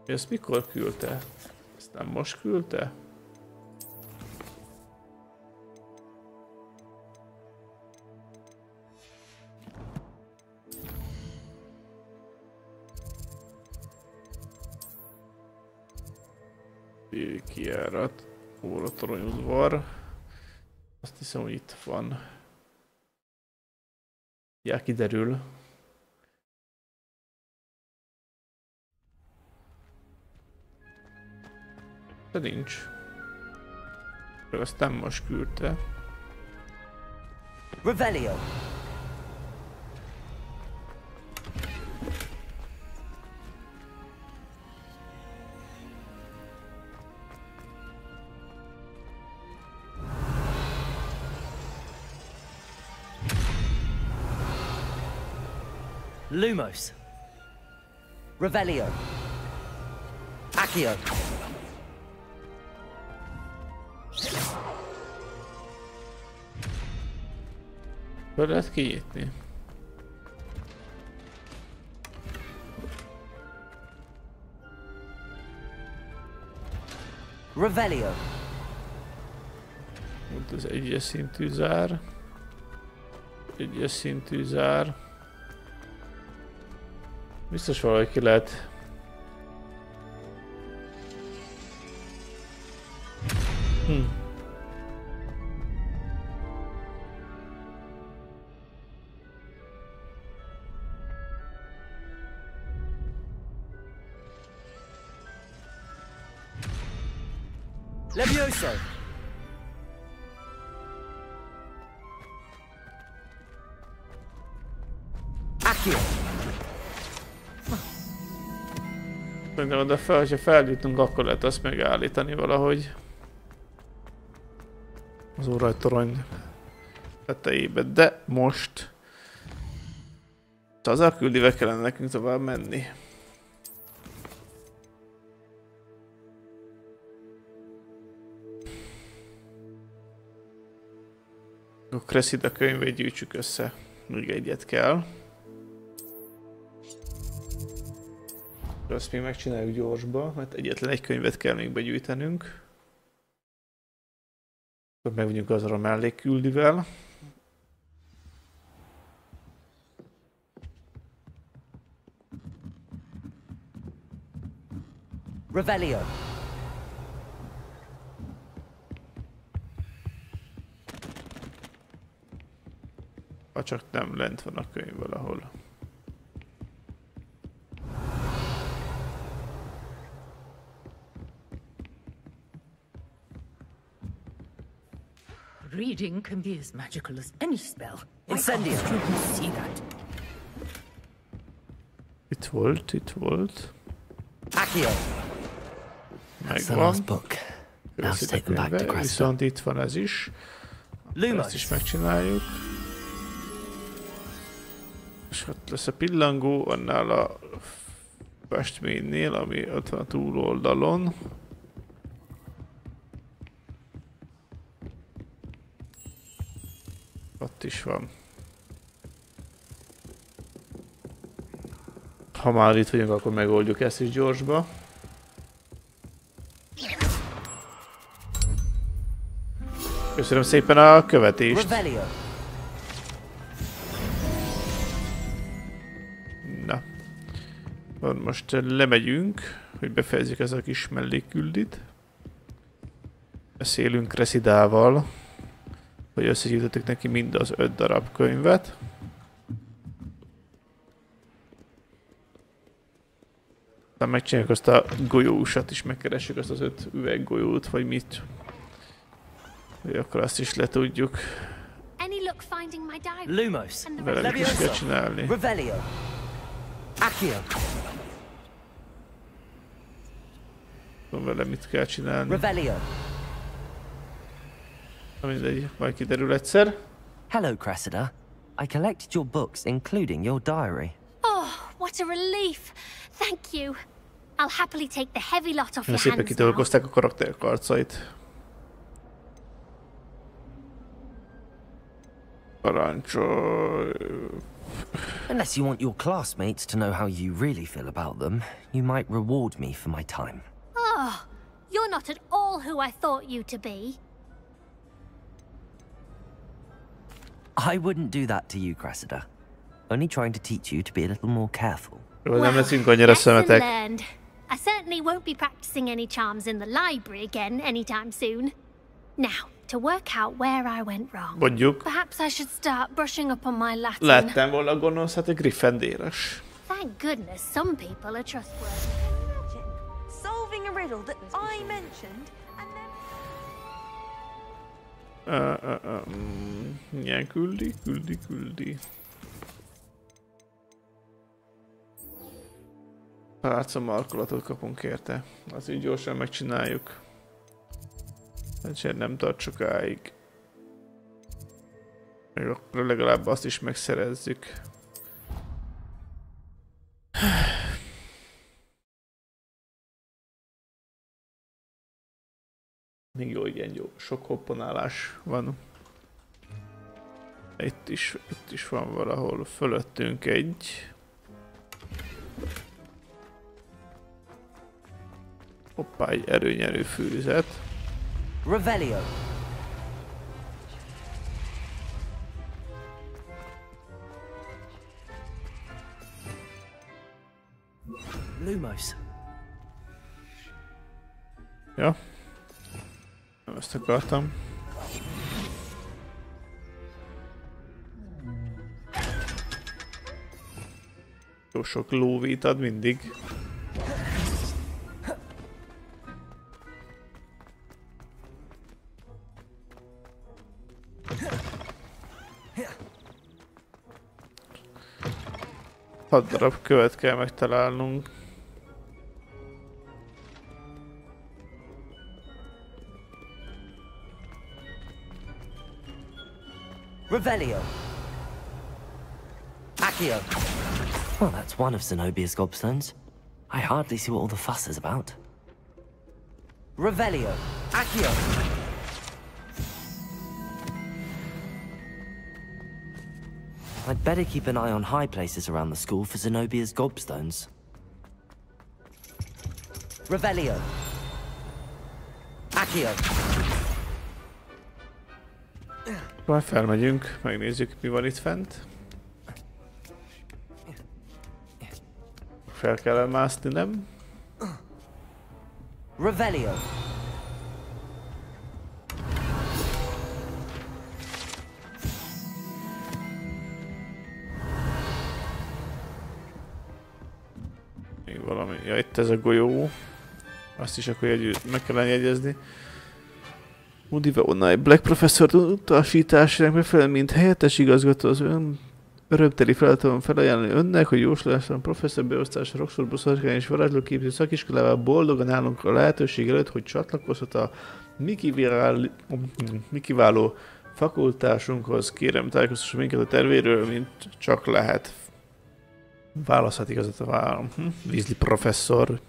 S1: Ezt mikor küldte? Ezt nem most küldte? Kijárat, óratoronyudvar. Azt hiszem, hogy itt van. Ja, kiderül. De nincs. Azt nem most küldte.
S2: Revelio. Lumos. Revelio. Accio.
S1: Hogy lehet kinyitni?
S2: Revelio.
S1: Ott az egyes szintű zár. Egyes szintű zár. Biztos valahogy ki lehet.
S9: Levioso! Accio!
S1: Szerintem oda fel, hogyha feljutunk, akkor lehet azt megállítani valahogy. Az órajtorony tetejébe, de most az a küldivel kellene nekünk tovább menni. A Cressida könyvét gyűjtsük össze, még egyet kell. Azt még megcsináljuk gyorsba, mert egyetlen egy könyvet kell még begyűjtenünk. Akkor megvegyünk azzal a mellékküldivel.
S9: Revelio.
S1: Ha csak nem lent van a könyv valahol.
S11: Reading can be as magical as any spell.
S9: Incendio.
S11: You can see that.
S1: Itt volt.
S9: Accio.
S1: Megvan.
S2: Könyve,
S1: viszont itt van ez is. Ezt is megcsináljuk. És ott lesz a pillangó annál a festménynél, ami ott van a túloldalon. Ott is van. Ha már itt vagyunk, akkor megoldjuk ezt is gyorsba. Köszönöm szépen a követést! Na. Most lemegyünk, hogy befejezzük ezt a kis mellékküldit. Beszélünk Cressidával, hogy összegyűjtöttük neki mind az 5 darab könyvet. Aztán megcsináljuk azt a golyósat is, megkeressük azt az 5 üveggolyót, vagy mit. Hogy akkor azt is letudjuk.
S9: Lumos.
S1: Velem is kell csinálni.
S9: Revelio. Accio.
S1: Velem mit kell csinálni.
S9: Revelio.
S1: Mindegy, majd kiderül egyszer.
S2: Hello, Cressida. I collected your books, including your diary.
S5: Oh, what a relief! Thank you. I'll happily take the heavy lot off your
S1: Szépen
S5: hands now.
S1: kidolgozták a karakterkarcait. Parancsolj.
S2: Unless you want your classmates to know how you really feel about them, you might reward me for my time.
S5: Oh, you're not at all who I thought you to be.
S2: I wouldn't do that to you, Cressida. Only trying to teach you to be a little more careful.
S1: Nem leszünk annyira szemetek.
S5: I certainly won't be practicing any charms in the library again anytime soon. Now, to work out where I went wrong.
S1: Mondjuk.
S5: Perhaps I should start brushing up on my Latin.
S1: Lettem volna gonosz, hát egy Gryffindéres.
S5: Thank goodness some people are trustworthy.
S12: Imagine solving a riddle that I mentioned and then...
S1: Igen, küldi. Pálca markolatot kapunk érte. Azt így gyorsan megcsináljuk. Egyszerűen nem tart sokáig. Még akkor legalább azt is megszerezzük. Még jó, igen, jó. Sok hoppanálás van. Itt is van valahol fölöttünk egy. Hoppá, egy erőnyerő fűzet.
S9: Revelio. Lumos.
S1: Ja. Nem ezt akartam. Jó sok lóvét ad mindig. 6 darab követ kell megtalálnunk.
S2: Revelio. Accio. Well, that's one of Zenobia's gobstones. I hardly see what all the fuss is about. Revelio. Accio. I'd better keep an eye on high places around the school for Zenobia's gobstones. Revelio. Accio.
S1: Már felmegyünk, megnézzük, mi van itt fent. Fel kell mászni, nem?
S2: Revelio.
S1: Még valami. Ja, itt ez a golyó. Azt is akkor meg kellene jegyezni. Moody Vaughan, Black Professor utasításának megfelelően, mint helyettes igazgató az örömteli feladatom felajánlani önnek, hogy jóslásan professzor beosztása Roxford boszorkány és varázslóképző szakiskolával boldogan állunk a lehetőség előtt, hogy csatlakozhat a mi kiváló fakultásunkhoz. Kérem, tájékoztasson minket a tervéről, mint csak lehet. Választhat igazat a vállom. Weasley professzor.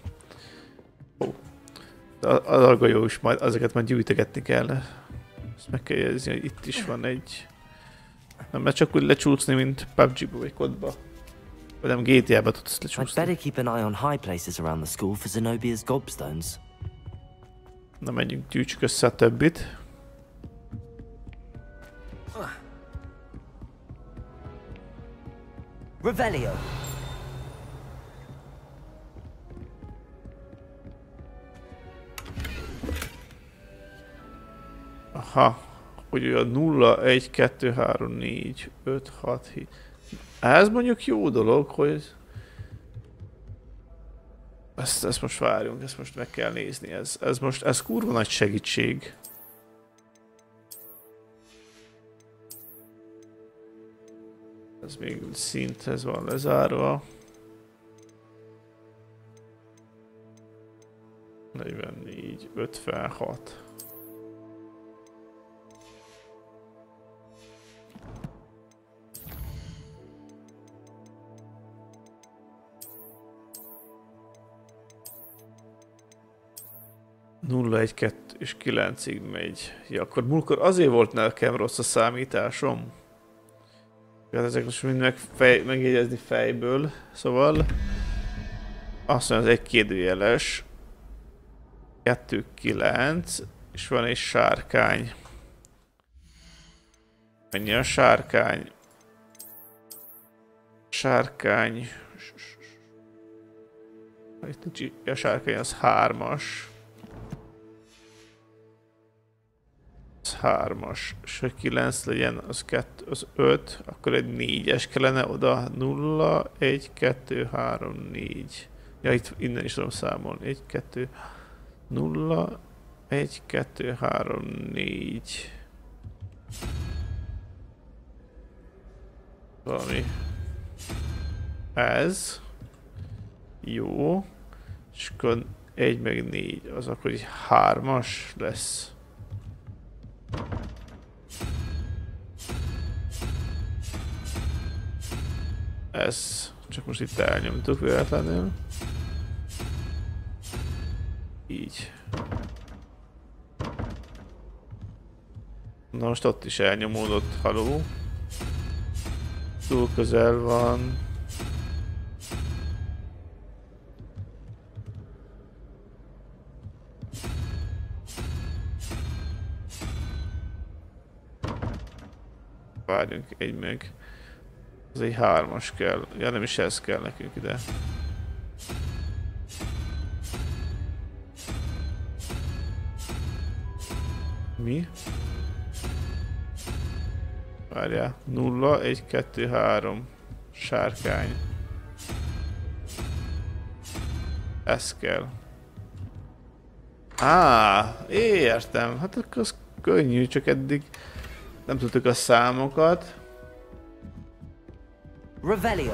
S1: Az algolyó is majd, ezeket majd gyűjtögetni kell. Ezt meg kell jegyezni, hogy itt is van egy... Nem lehet csak úgy lecsúszni, mint PUBG-ba vagy COD-ba. Vagy nem, GTA-ba tudsz lecsúszni.
S2: I'd better keep an eye on high places around the school for Zenobia's gobstones.
S1: Na menjünk, gyűjtsük össze a többit.
S2: Revelio.
S1: Aha, hogy olyan 0, 1, 2, 3, 4, 5, 6, 7. Ez mondjuk jó dolog, hogy... Ezt most várjunk, ezt most meg kell nézni. Ez kurva nagy segítség. Ez még szinthez van lezárva. 44, 56. Nulla, 1, 2 és 9-ig megy. Ja, akkor múltkor azért volt nekem rossz a számításom. Hát ezek most mind megjegyezni fejből. Szóval azt mondja, az egy kérdőjeles. 2, 9 és van egy sárkány. Mennyi a sárkány? Sárkány. Itt nincs, a sárkány az 3-as. 3-as, és hogy 9 legyen, az 2, az 5, akkor egy 4-es kellene oda, 0, 1, 2, 3, 4. Ja, itt innen is tudom számolni, 1, 2, 0, 1, 2, 3, 4. Valami. Ez. Jó. És akkor 1 meg 4, az akkor egy 3-as lesz. Ez csak most itt elnyomtuk véletlenül. Így. Na most ott is elnyomódott, haló. Túl közel van. Várjunk egy meg. Az egy 3-as kell. Ja, nem is ez kell nekünk ide. Mi? Várjál. 0, 1, 2, 3. Sárkány. Ez kell. Értem. Hát akkor az könnyű, csak eddig nem tudtuk a számokat.
S2: Revelio.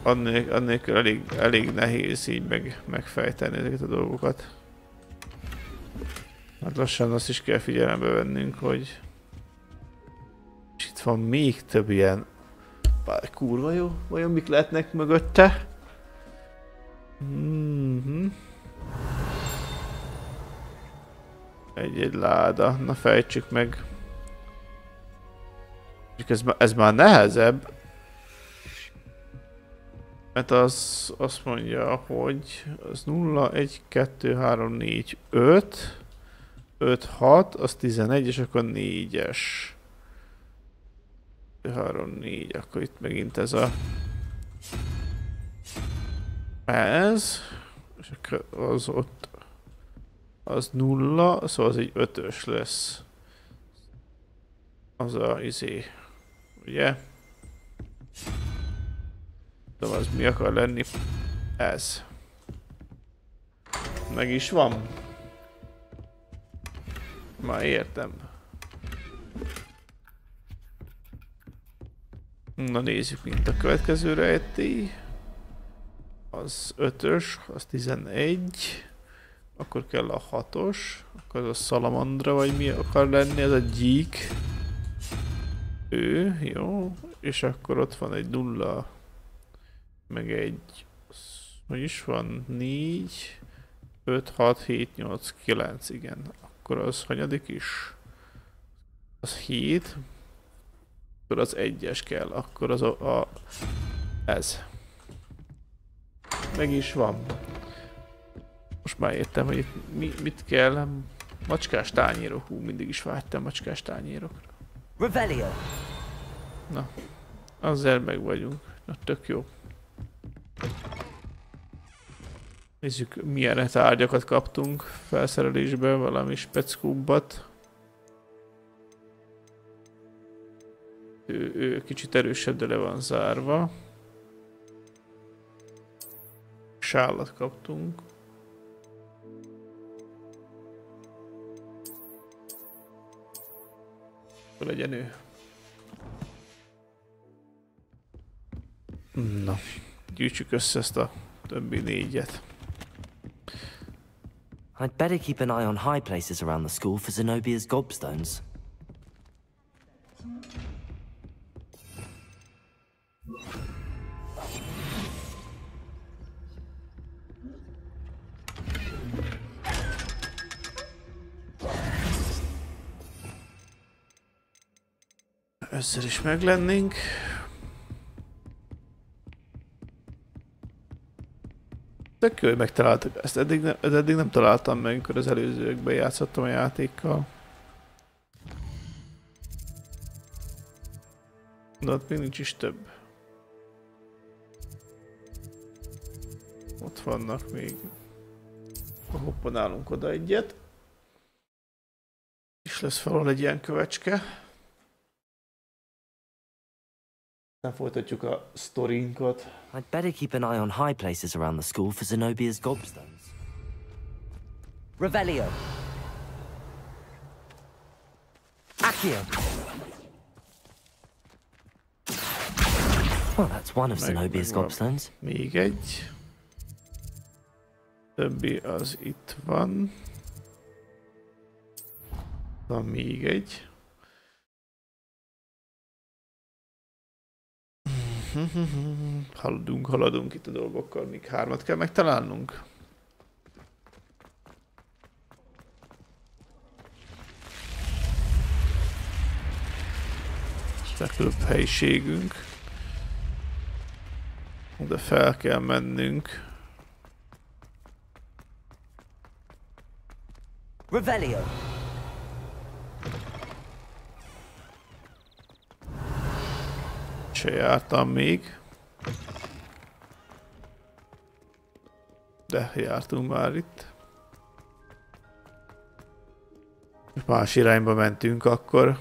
S1: annélkül elég nehéz így megfejteni ezeket a dolgokat. Hát lassan azt is kell figyelembe vennünk, hogy itt van még több ilyen kurva jó, vajon mik lehetnek mögötte? Egy láda, na fejtsük meg. Ez már nehezebb. Mert az azt mondja, hogy az 0, 1, 2, 3, 4, 5. 5, 6, az 11, és akkor 4-es. 3, 4, akkor itt megint ez a... Ez. És akkor az ott... Az 0, szóval az egy 5-ös lesz. Az a izé... Ugye? De az mi akar lenni? Ez. Meg is van. Már értem. Na nézzük, mint a következő rejtély. Az 5-ös, az 11. Akkor kell a 6-os. Akkor az a szalamandra, vagy mi akar lenni, ez a gyík. Ő, jó. És akkor ott van egy 0. Meg egy... Hogy is van? 4, 5, 6, 7, 8, 9, igen. Akkor az hanyadik is? Az 7. Akkor az 1-es kell, akkor az ez. Meg is van. Most már értem, hogy itt mit kell. Macskás tányérok. Hú, mindig is vágytam macskás tányérokra.
S7: Revelio.
S1: Na, azzal meg vagyunk. Na, tök jó. Nézzük, milyen tárgyakat kaptunk felszerelésben, valami speckóbbat. Ő kicsit erősebb, de le van zárva. Sállat kaptunk. Legyen ő. Na, gyűjtsük össze ezt a többi 4-et.
S2: I'd better keep an eye on high places around the school for Zenobia's gobstones.
S1: Ezzel is meglennénk. Tök jó, hogy megtaláltak. Ezt eddig nem találtam meg, amikor az előzőkben játszottam a játékkal. De ott még nincs is több. Ott vannak még. Hoppanálunk oda egyet. És lesz valahol egy ilyen kövecske. Nem folytatjuk a sztorinkat.
S2: I'd better keep an eye on high places around the school for Zenobia's gobstones.
S7: Revelio. Accio.
S2: Well, that's one of Zenobia's gobstones.
S1: Még egy. Többi az itt van. Van még egy. Haladunk itt a dolgokkal, még 3-at kell megtalálnunk. Több helyiségünk. De fel kell mennünk.
S7: Revelio.
S1: Se jártam még. De jártunk már itt. Más irányba mentünk akkor.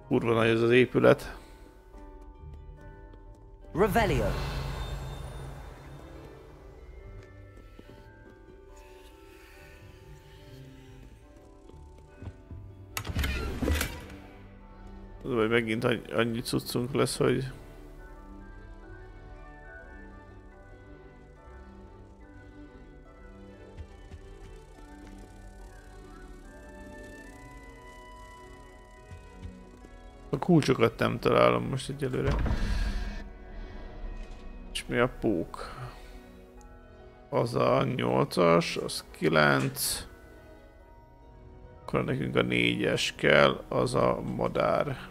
S1: Kurva nagy ez az épület.
S7: Revelio.
S1: Vagy megint annyi cuccunk lesz, hogy... A kulcsokat nem találom most egyelőre. És mi a pók? Az a 8-as, az 9. Akkor nekünk a 4-es kell, az a madár.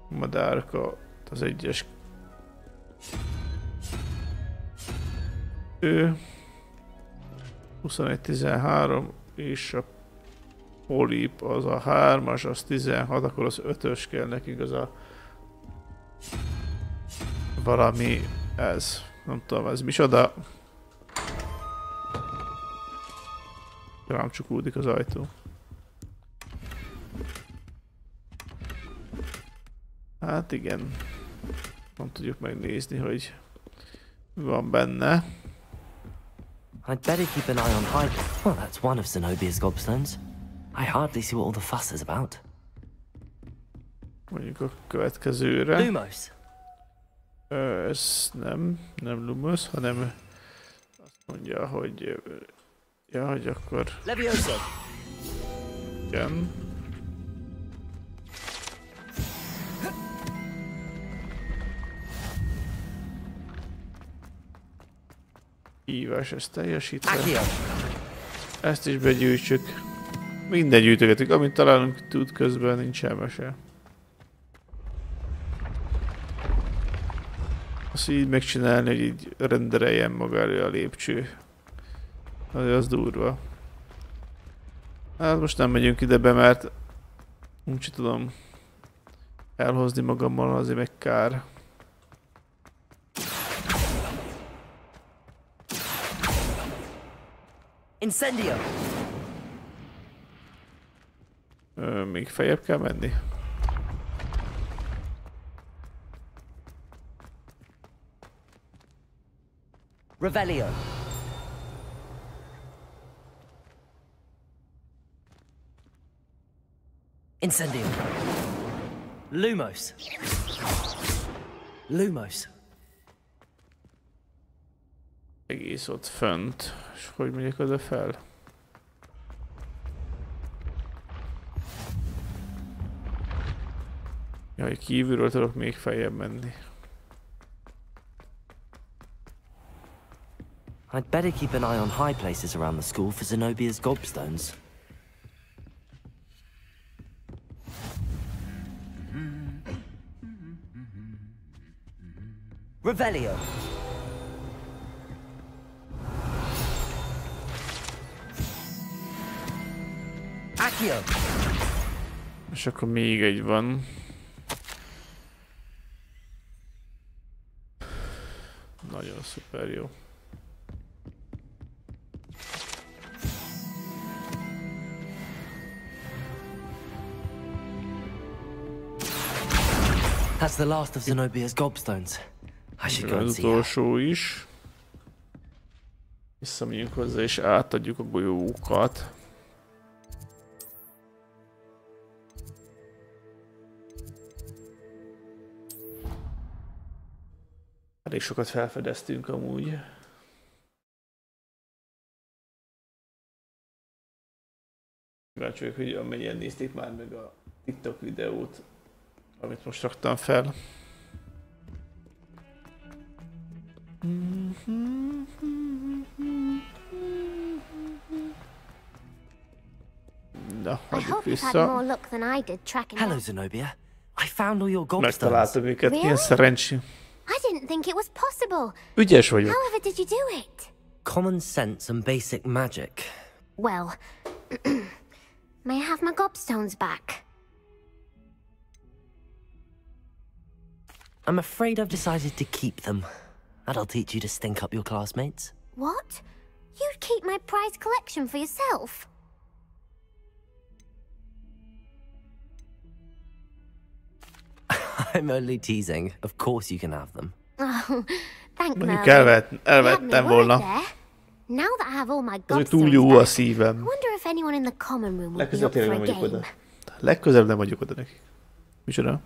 S1: Madárka, az 1-es. Ő. 21-13, és a polip az a 3-as, az 16, akkor az 5-ös kell nekünk, az a... valami ez. Nem tudom, ez micsoda. Rám csukódik az ajtó. Hát igen. Nem tudjuk megnézni, hogy mi van benne.
S2: I'd better keep an eye on Hyde. Well, that's one of Zenobia's gobstones. I hardly see what all the fuss is about.
S1: Mondjuk a következőre.
S2: Lumos.
S1: Ez nem Lumos, hanem azt mondja, hogy ja, hogy akkor...
S2: Leviosa.
S1: Igen. Hívás, ezt teljesítve. Ezt is begyűjtsük. Minden gyűjtögetünk, amit találunk tud közben, nincs elmese. Azt így megcsinálni, hogy így rendereljen maga elő a lépcső. Az durva. Hát most nem megyünk ide be, mert úgy tudom elhozni magammal, azért meg kár.
S2: Incendio.
S1: Még feljebb kell menni.
S2: Revelio. Incendio. Lumos. Lumos.
S1: Egész ott fönt. És hogy megyek oda fel? Jaj, kívülről tudok még feljebb menni.
S2: I'd better keep an eye on high places around the school for Zenobia's gobstones. Revelio. Accio.
S1: És akkor még egy van. Nagyon szuper jó.
S2: That's the last of Zenobia's gobstones. I should go and
S1: Az
S2: see her.
S1: utolsó is. Visszamegyünk hozzá és átadjuk a golyókat. Elég sokat felfedeztünk amúgy. Kíváncsi vagyok, hogy amennyien nézték már meg a TikTok videót, amit most raktam fel. Na, hagyjuk vissza.
S2: Hello, Zenobia. I found all your gobstones.
S1: Megtaláltam őket, milyen szerencsé.
S5: I didn't think it was possible.
S1: Ügyes vagyok.
S5: However did you do it?
S2: Common sense and basic magic.
S5: Well, may I have my gobstones back?
S2: I'm afraid I've decided to keep them. And I'll teach you to stink up your classmates.
S5: What? You'd keep my prized collection for yourself?
S2: I'm only teasing. Of course you can have them.
S5: Oh, thank
S1: Mondjuk
S5: Merlin.
S1: elvettem volna.
S5: Now that I have all my
S1: Azért túl
S5: gobstones
S1: jó a
S5: back, I
S1: szívem.
S5: wonder if anyone in the common room would be
S1: Legközelebb
S5: up for
S1: tényleg
S5: a
S1: nem vagyok
S5: game.
S1: oda. Legközelebb nem vagyok oda nekik. Micsoda?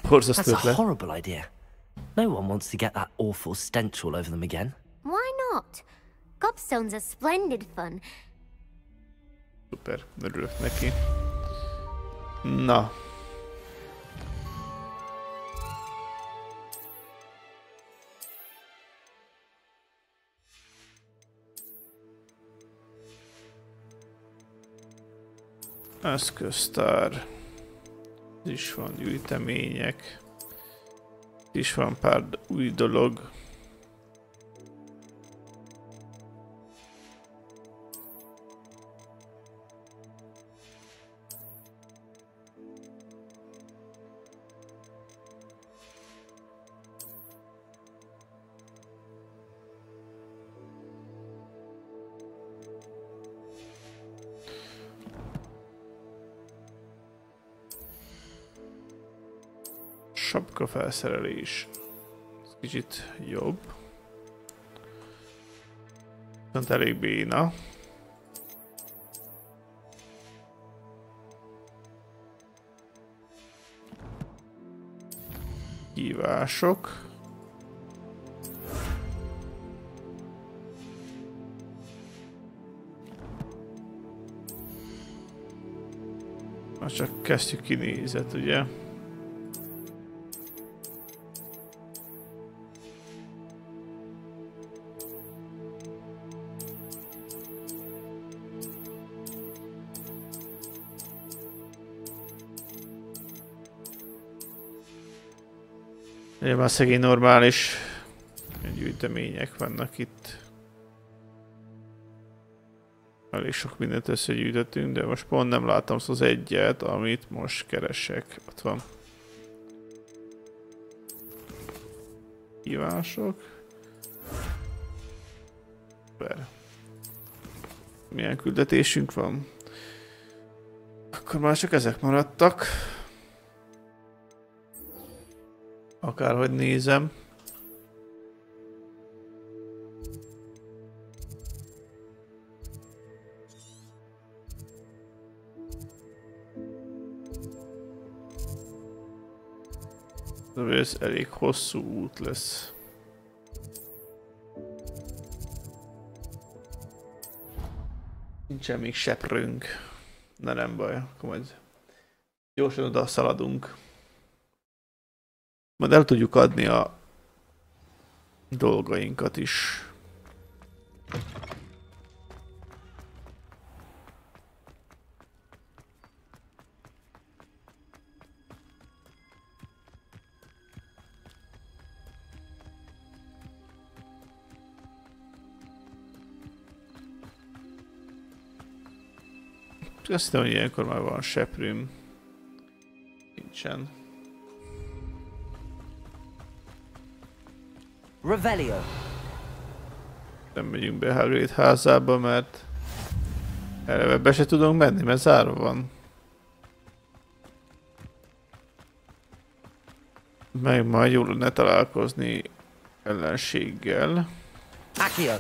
S1: Borzasztó
S2: That's a
S1: ötlet.
S2: horrible idea. No one wants to get that awful stench all over them again.
S5: Why not? Gobstones are splendid fun.
S1: Szuper, örülök neki. Na. Eszköztár. Ez is van, gyűjtemények. Itt is van pár új dolog. Sapka felszerelés. Ez kicsit jobb. Viszont elég béna. Hívások. Már csak kezdjük kinézet, ugye? Ugye már szegény normális gyűjtemények vannak itt. Elég sok mindent összegyűjtöttünk, de most pont nem látom az egyet, amit most keresek. Ott van. Hívások. Szuper. Milyen küldetésünk van? Akkor már csak ezek maradtak. Akárhogy nézem. Ez elég hosszú út lesz. Nincsen még seprőnk. De nem baj, akkor majd gyorsan oda szaladunk. Majd el tudjuk adni a dolgainkat is. Azt hiszem, hogy ilyenkor már van seprőm. Nincsen.
S9: Revelio.
S1: Nem megyünk be Hagrid házába, mert eleve be se tudunk menni, mert zárva van. Meg majd jól lenne találkozni ellenséggel.
S9: Accio.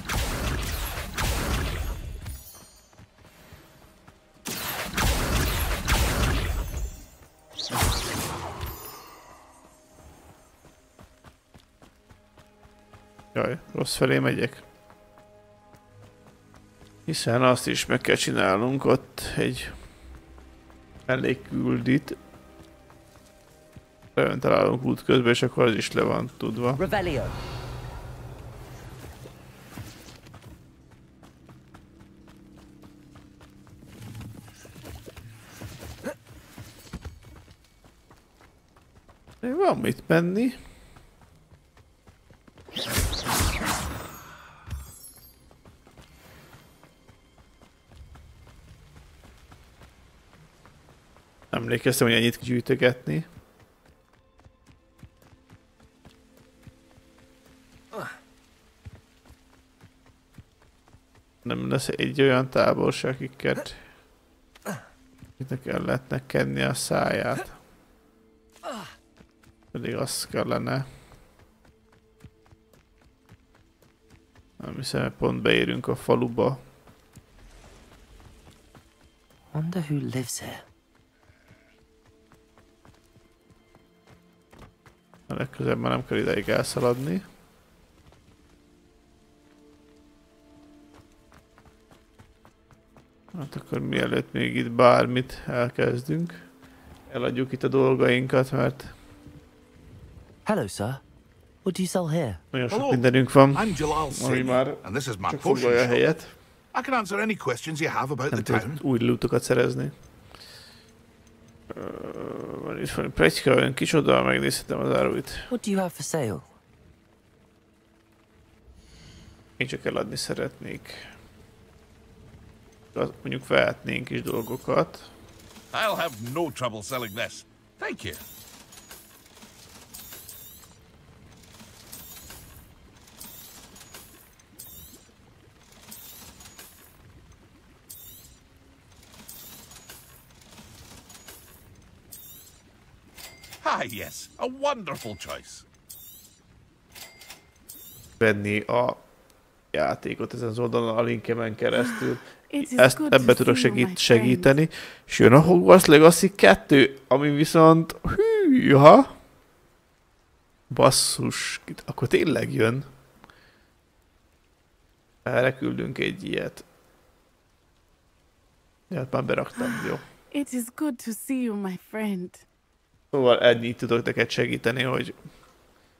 S1: Jaj, rossz felé megyek. Hiszen azt is meg kell csinálnunk ott egy mellékküldit. Olyan találunk út közben, és akkor az is le van tudva.
S9: Revelio.
S1: Van mit menni. Emlékeztem, hogy ennyit gyűjtögetni. Nem lesz egy olyan távolság, akiket el lehetne kenni a száját. Pedig az kellene. Nem hiszem, hogy pont beérünk a faluba.
S2: Wonder who lives here.
S1: A legközelebb már nem kell ideig elszaladni. Hát akkor mielőtt még itt bármit elkezdünk, eladjuk itt a dolgainkat, mert...
S2: Hello, sir. What do you sell here?
S1: Nagyon sok mindenünk van, ami már
S13: and this is my
S1: csak foglalja a helyet.
S13: I can answer any questions you have about the town.
S1: Új lootokat szerezni. Van itt valami pletyka, olyan kicsoda, megnézhetem az áruit.
S2: What do you have for sale?
S1: Én csak eladni szeretnék. Mondjuk vehetnénk is dolgokat.
S13: I'll have no trouble selling this. Thank you. Ah, yes, a wonderful choice.
S1: Venni a játékot ezen az oldalon a linkemen keresztül. Ebbe tudok segíteni. És jön a Hogwarts Legacy 2, ami viszont... Hűha! Basszus, akkor tényleg jön. Erre küldünk egy ilyet. Ja, már beraktam, jó.
S14: It is good to see you, my friend.
S1: Szóval ennyit tudok neked segíteni, hogy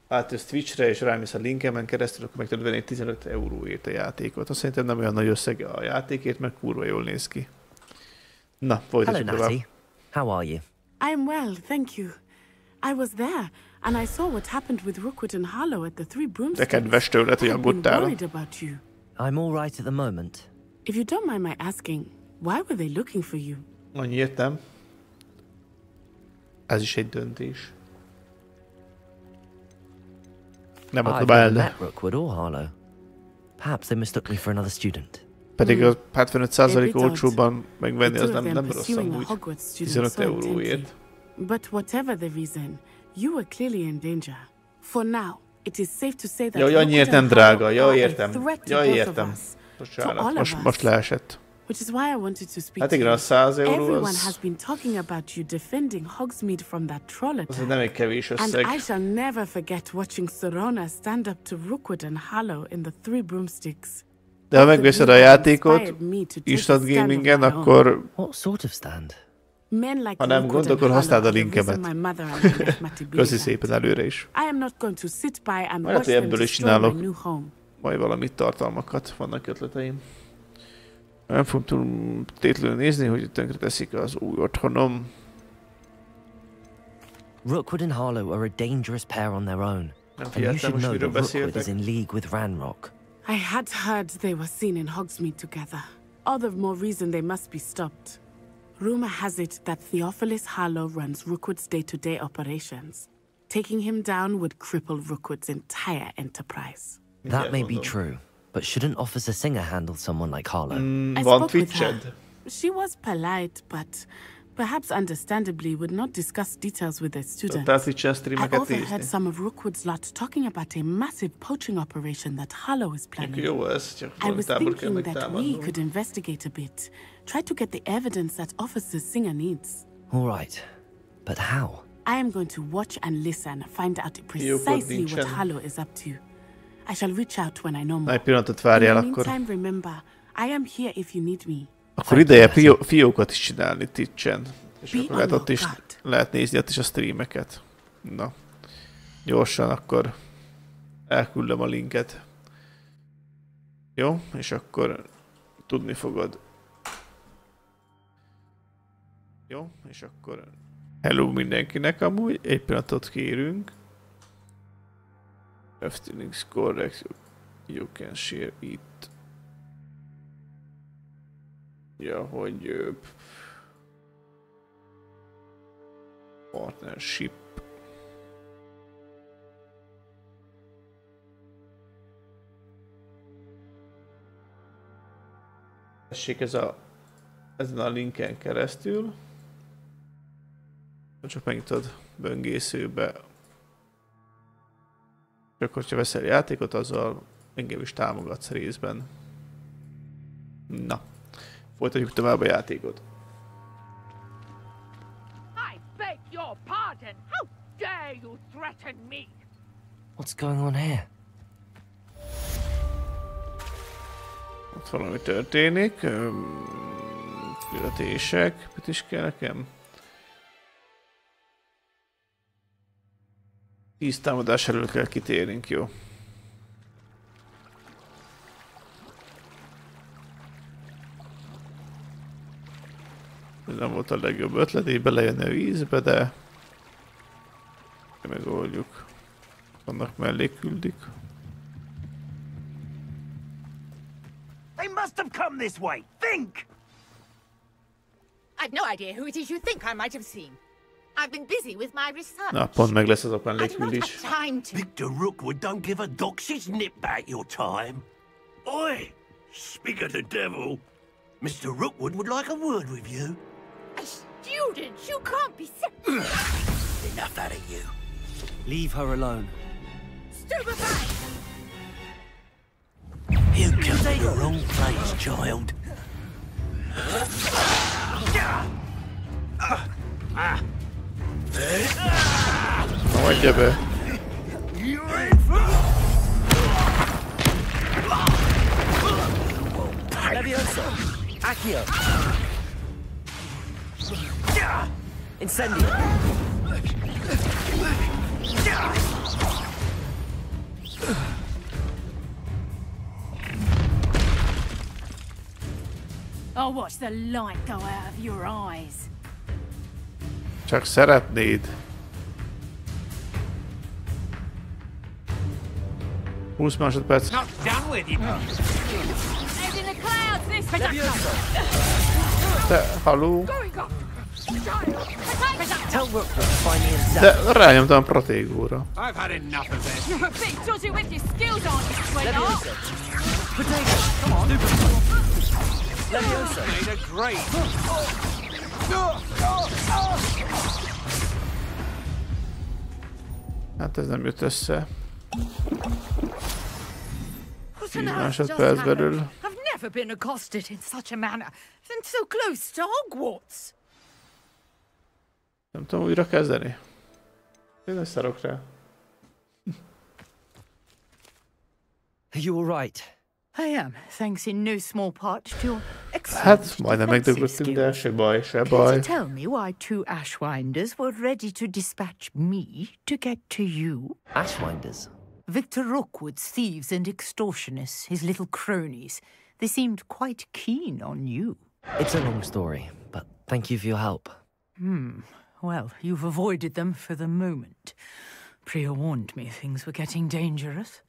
S1: átjössz Twitchre és rámész a linkemen keresztül, akkor meg tudod venni 15 euróért a játékot. Azt szerintem nem olyan nagy összege a játékért, meg kurva jól néz ki. Na, folytassuk tovább.
S2: Hello, Natty. How are you?
S14: I'm well, thank you. I was there, and I saw what happened with Rookwood and Harlow at the Three Broomsticks.
S1: De kedves tőled, hogy aggódtál.
S2: I'm all right at the moment.
S14: If you don't mind my asking, why were they looking for you?
S1: Annyi értem. Ez is egy döntés. Nem adom el, de...
S2: Rookwood or Harlow. Perhaps they mistook me for another student.
S1: Pedig a 75% olcsóban megvenni az nem rossz amúgy. 15 euróért.
S14: But whatever the reason, you were clearly in danger. For now, it is safe to say that...
S1: Jaj, annyiért nem drága. Jaj, értem. Jaj, értem. Most leesett.
S14: Which is why I wanted to speak
S1: hát igen, a 100 euró
S14: Everyone
S1: az...
S14: has been talking about you defending Hogsmeade from that troll attack.
S1: Az nem egy kevés összeg.
S14: And I shall never forget watching Serona stand up to Rookwood and Harlow in the Three Broomsticks.
S1: De ha megveszed a játékot Instant Gamingen, akkor...
S2: What sort of stand?
S1: Ha nem gond, akkor használd a linkemet. Köszi szépen előre is. Majd hogy ebből is csinálok majd valamit tartalmakat, vannak ötleteim. Nem fogom tétlenül nézni, hogy tönkre teszik az új otthonom.
S2: Rookwood and Harlow are a dangerous pair on their own. And you should know that Rookwood is in league with Ranrock.
S14: I had heard they were seen in Hogsmeade together. All the more reason they must be stopped. Rumor has it that Theophilus Harlow runs Rookwood's day-to-day operations. Taking him down would cripple Rookwood's entire enterprise.
S2: That may be true, but shouldn't Officer Singer handle someone like Harlow?
S14: I spoke with her. She was polite, but perhaps understandably would not discuss details with the students. I overheard some of Rookwood's lot talking about a massive poaching operation that Harlow is planning. I was thinking that we could investigate a bit. Try to get the evidence that Officer Singer needs.
S2: All right, but how?
S14: I am going to watch and listen, find out precisely what Harlow is up to. I shall reach out when I know more. In the meantime, remember, I am here if you need me.
S1: Akkor ideje fiókat is csinálni Twitchen. És akkor lehet ott is lehet nézni ott is a streameket. Na. Gyorsan akkor elküldöm a linket. Jó? És akkor tudni fogod. Jó? És akkor hello mindenkinek amúgy. Egy pillanatot kérünk. Everything is correct. You can share it. Ja, hogy partnership. Tessék ezen a linken keresztül. Csak megnyitod böngészőbe. Csak hogyha veszel játékot, azzal engem is támogatsz részben. Na. Folytatjuk tovább a játékot.
S11: Merlin! How dare you threaten me?
S2: What's going on here?
S1: Ott valami történik. Küldetések. Mit is kell nekem? 10 támadás elől kell kitérnünk, jó. Ez nem volt a legjobb ötlet, így belejönne a vízbe, de megoldjuk. Annak mellé küldik.
S15: They must have come this way. Think!
S11: I've no idea who it is you think I might have seen. I've been busy with my research.
S1: Na, pont meg lesz az a mellékküldés.
S15: Victor Rookwood don't give a doxy's nip back your time. Oi! Speak of the devil. Mr. Rookwood would like a word with you.
S11: A student? You can't be
S15: Enough out of you.
S2: Leave her alone.
S11: Stupefy!
S15: You come to the wrong place, child.
S1: Na, adja be.
S2: Levioso! Accio! Incendio!
S11: I'll watch the light go out of your eyes.
S1: Csak szeretnéd. 20 másodperc.
S11: Not done with you. Head in the clouds, this
S1: Te, haló?
S2: Tell Rookwood to find me in
S1: De rányomtam Protégóra.
S11: I've had enough of this. You're a bit dodgy with your skills, aren't you, sweetheart?
S2: Potato, come on. Levioso.
S11: Made a great.
S1: Hát ez nem jött össze. 10 másodperc belül.
S11: I've never been accosted in such a manner, and so close to Hogwarts.
S1: Nem tudom újra kezdeni. Én szarok rá.
S2: Are you all right?
S11: I am, thanks in no small part to your
S1: Hát majdnem megdöglöttünk, de se baj, se baj.
S11: Can you tell me why 2 Ashwinders were ready to dispatch me to get to you?
S2: Ashwinders?
S11: Victor Rookwood's thieves and extortionists, his little cronies. They seemed quite keen on you.
S2: It's a long story, but thank you for your help.
S11: Well, you've avoided them for the moment. Priya warned me things were getting dangerous.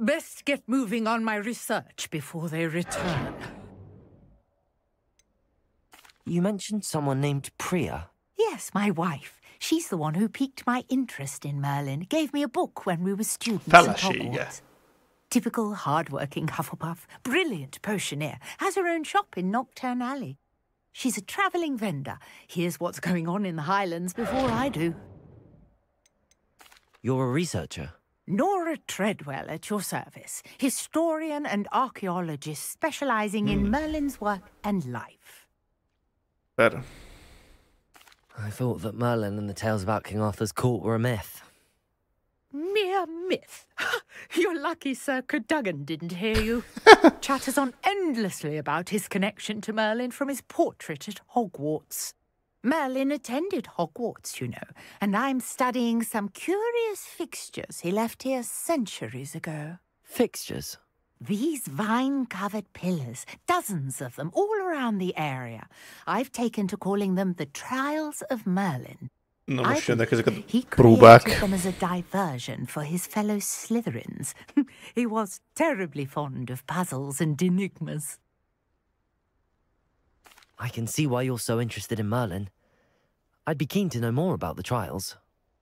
S11: Best get moving on my research before they return.
S2: You mentioned someone named Priya.
S11: Yes, my wife. She's the one who piqued my interest in Merlin. Gave me a book when we were students at Hogwarts. Typical hard-working Hufflepuff. Brilliant potioneer. Has her own shop in Nocturne Alley. She's a travelling vendor. Hears what's going on in the Highlands before I do.
S2: You're a researcher?
S11: Nora Treadwell at your service. Historian and archaeologist specialising in Merlin's work and life.
S1: Better.
S2: I thought that Merlin and the tales about King Arthur's court were a myth.
S11: Mere myth. You're lucky Sir Cadogan didn't hear you. Chatters on endlessly about his connection to Merlin from his portrait at Hogwarts. Merlin attended Hogwarts, you know, and I'm studying some curious fixtures he left here centuries ago.
S2: Fixtures?
S11: These vine-covered pillars, dozens of them, all around the area. I've taken to calling them the Trials of Merlin.
S1: Na most jönnek ezek a
S11: He
S1: próbák.
S11: created them as a diversion for his fellow Slytherins. He was terribly fond of puzzles and enigmas.
S2: I can see why you're so interested in Merlin. I'd be keen to know more about the trials.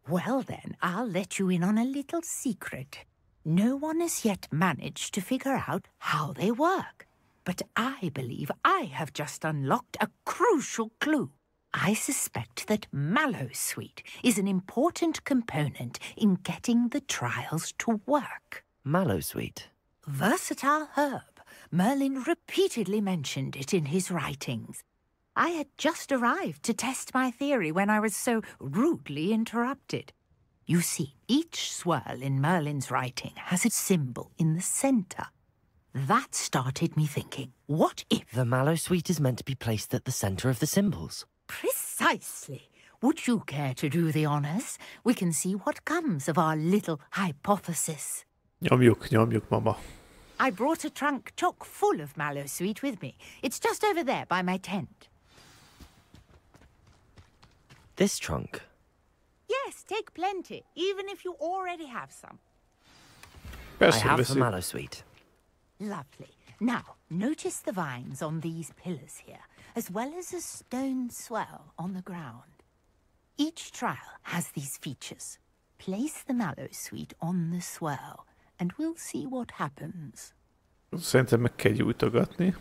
S11: Well then, I'll let you in on a little secret. No one has yet managed to figure out how they work. But I believe I have just unlocked a crucial clue. I suspect that Mallowsweet is an important component in getting the trials to work.
S2: Mallowsweet?
S11: Versatile herb. Merlin repeatedly mentioned it in his writings. I had just arrived to test my theory when I was so rudely interrupted. You see, each swirl in Merlin's writing has a symbol in the center. That started me thinking, what if...
S2: The mallow sweet is meant to be placed at the center of the symbols.
S11: Precisely. Would you care to do the honors? We can see what comes of our little hypothesis.
S1: Nyomjuk, mama.
S11: I brought a trunk chock full of mallow sweet with me. It's just over there by my tent.
S2: This trunk?
S11: Yes, take plenty, even if you already have some.
S2: I have the mallow sweet.
S11: Lovely. Now, notice the vines on these pillars here, as well as a stone swell on the ground. Each trial has these features. Place the mallow sweet on the swell, and we'll see what happens.
S1: Szerintem meg kell gyújtogatni.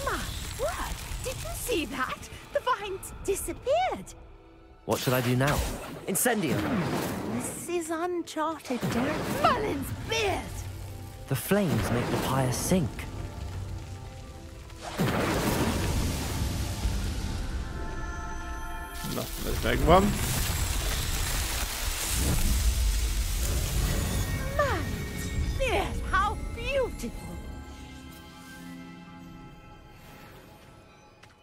S11: My word! Did you see that? The vines disappeared.
S2: What should I do now? Incendio!
S11: This is uncharted territory. Merlin's beard!
S2: The flames make the pyre sink.
S1: Na, ez megvan.
S11: Merlin's beard! How beautiful!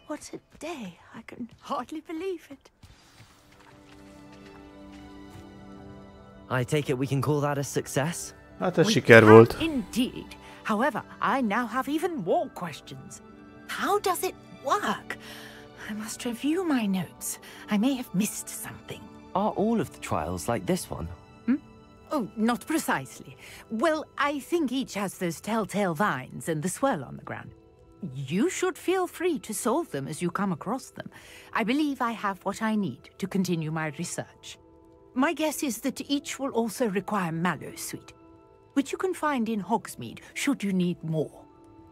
S11: What a day! I can hardly believe it.
S2: I take it we can call that a success?
S1: Hát ez siker volt.
S11: Indeed. However, I now have even more questions. How does it work? I must review my notes. I may have missed something.
S2: Are all of the trials like this one?
S11: Oh, not precisely. Well, I think each has those telltale vines and the swirl on the ground. You should feel free to solve them as you come across them. I believe I have what I need to continue my research. My guess is that each will also require mallow sweet, which you can find in Hogsmeade should you need more.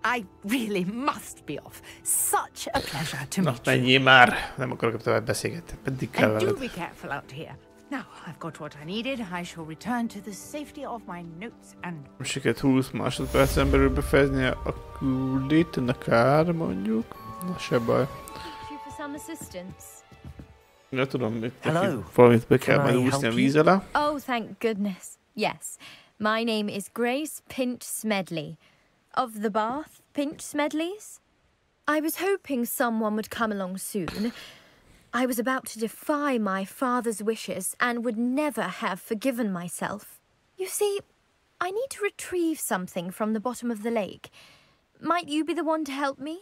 S11: I really must be off. Such a pleasure to meet you.
S1: Menjél már! Nem akarok tovább beszélgetni. Pedig kell
S11: And do
S1: veled.
S11: be careful out here. Now, I've got what I needed. I shall return to the safety of my notes and...
S1: Sikerült 20 másodpercen belül befejezni a küldét, akár mondjuk. Na, se baj. Ja, tudom, itt valamit be kell majd úszni a víz alá.
S16: Oh, thank goodness. Yes. My name is Grace Pinch Smedley. Of the Bath Pinch Smedleys. I was hoping someone would come along soon. I was about to defy my father's wishes and would never have forgiven myself. You see, I need to retrieve something from the bottom of the lake. Might you be the one to help me?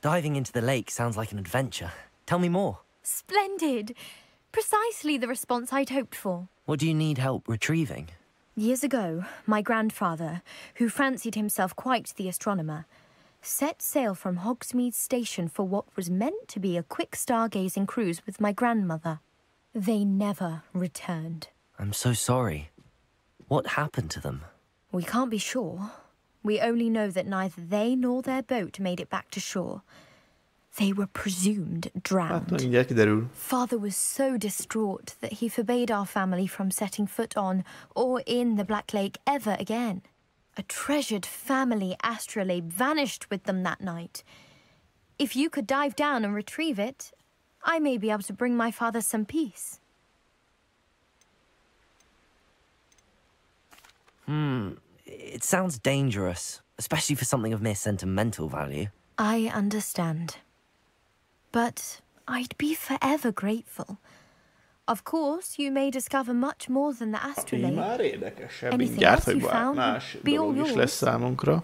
S2: Diving into the lake sounds like an adventure. Tell me more.
S16: Splendid! Precisely the response I'd hoped for.
S2: What do you need help retrieving?
S16: Years ago, my grandfather, who fancied himself quite the astronomer, set sail from Hogsmeade Station for what was meant to be a quick stargazing cruise with my grandmother. They never returned.
S2: I'm so sorry. What happened to them?
S16: We can't be sure. We only know that neither they nor their boat made it back to shore. They were presumed drowned. Father was so distraught that he forbade our family from setting foot on or in the Black Lake ever again. A treasured family astrolabe vanished with them that night. If you could dive down and retrieve it, I may be able to bring my father some peace.
S2: It sounds dangerous, especially for something of mere sentimental value.
S16: I understand. But I'd be forever grateful. Of course, you may discover much more than the astrolabe. Anything else you found would be all yours.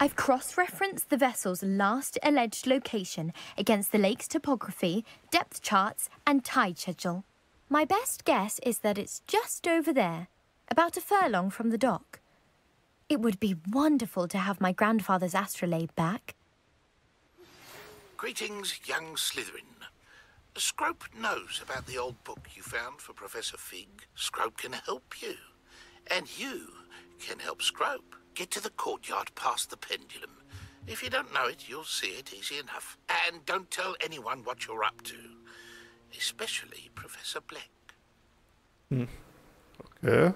S16: I've cross-referenced the vessel's last alleged location against the lake's topography, depth charts, and tide schedule. My best guess is that it's just over there, about a furlong from the dock. It would be wonderful to have my grandfather's astrolabe back.
S17: Greetings, young Slytherin. Scrope knows about the old book you found for Professor Fig. Scrope can help you. And you can help Scrope. Get to the courtyard past the pendulum. If you don't know it, you'll see it easy enough. And don't tell anyone what you're up to. Especially Professor Black.
S1: Okay.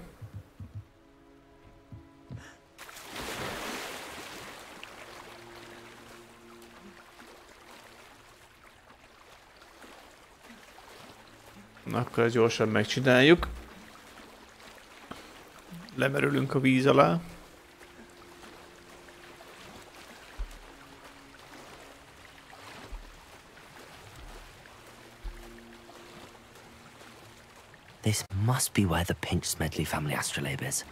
S1: Na, akkor ezt gyorsan megcsináljuk. Lemerülünk a víz alá.
S2: This must be where the Pinch Smedley family astrolabe is.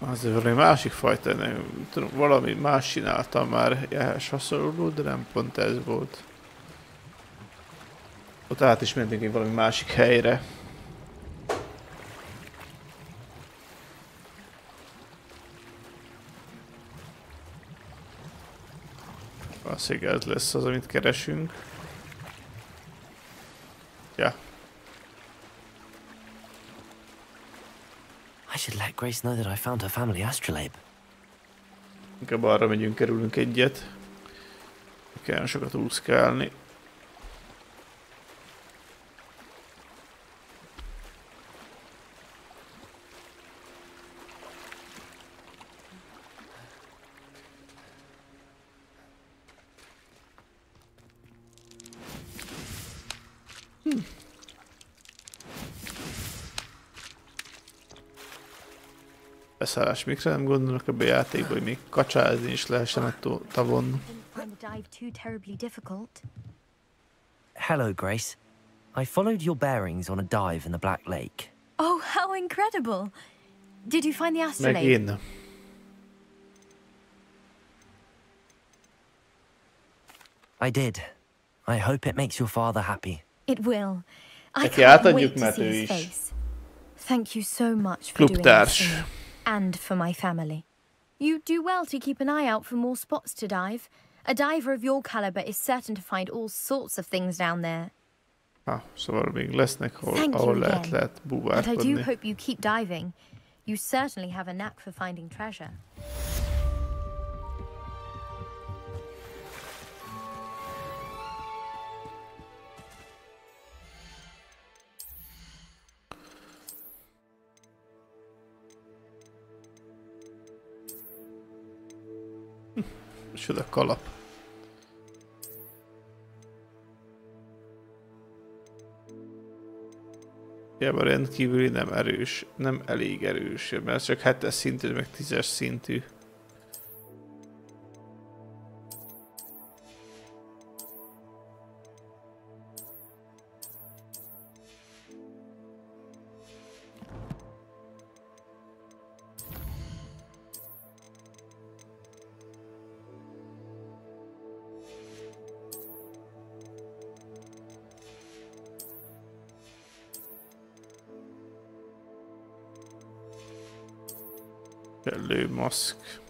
S1: Azért valami másik fajta, nem tudom, valami más csináltam már ehhez hasonló, de nem pont ez volt. Ott át is mentünk egy valami másik helyre. Valószínűleg ez lesz az, amit keresünk. Ja.
S2: I should let Grace know that I found her family astrolabe.
S1: Inkább arra megyünk, kerülünk egyet. Kell sokat úszkálni. Beszállás mikre nem gondolok ebbe a játékba, hogy még kacsázni is lehessen a tavon.
S2: Hello, Grace. I followed your bearings on a dive in the Black Lake.
S16: Oh, how incredible! Did you find the astrolabe?
S1: Meg én.
S2: I did. I hope it makes your father happy.
S16: It will. I
S1: Neki
S16: can't
S1: átadjuk,
S16: wait to
S1: mert
S16: see
S1: ő
S16: his
S1: is
S16: face. Thank you so much for doing this for me, and for my family. You do well to keep an eye out for more spots to dive. A diver of your caliber is certain to find all sorts of things down there.
S1: Szóval még lesznek, ahol lehet búvárkodni.
S16: And I do hope you keep diving. You certainly have a knack for finding treasure.
S1: Micsoda kalap. Hiába rendkívüli, nem erős, nem elég erős, mert csak 7-es szintű, meg 10-es szintű. Kellő maszk.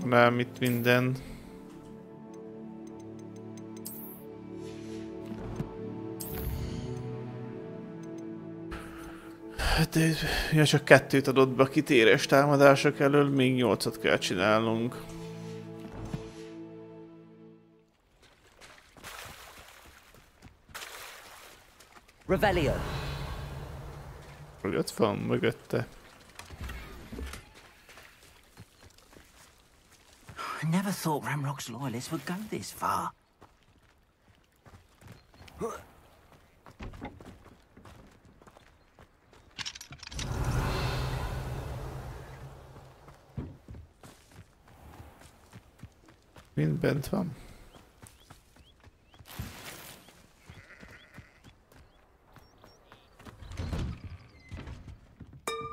S1: Van itt minden. De ja, csak 2 adott be a kitérés támadások elől, még 8-at kell csinálnunk.
S2: Revelio.
S1: Hogy ott van mögötte.
S15: I never thought Ramrock's loyalists would go this far.
S1: Mind bent van.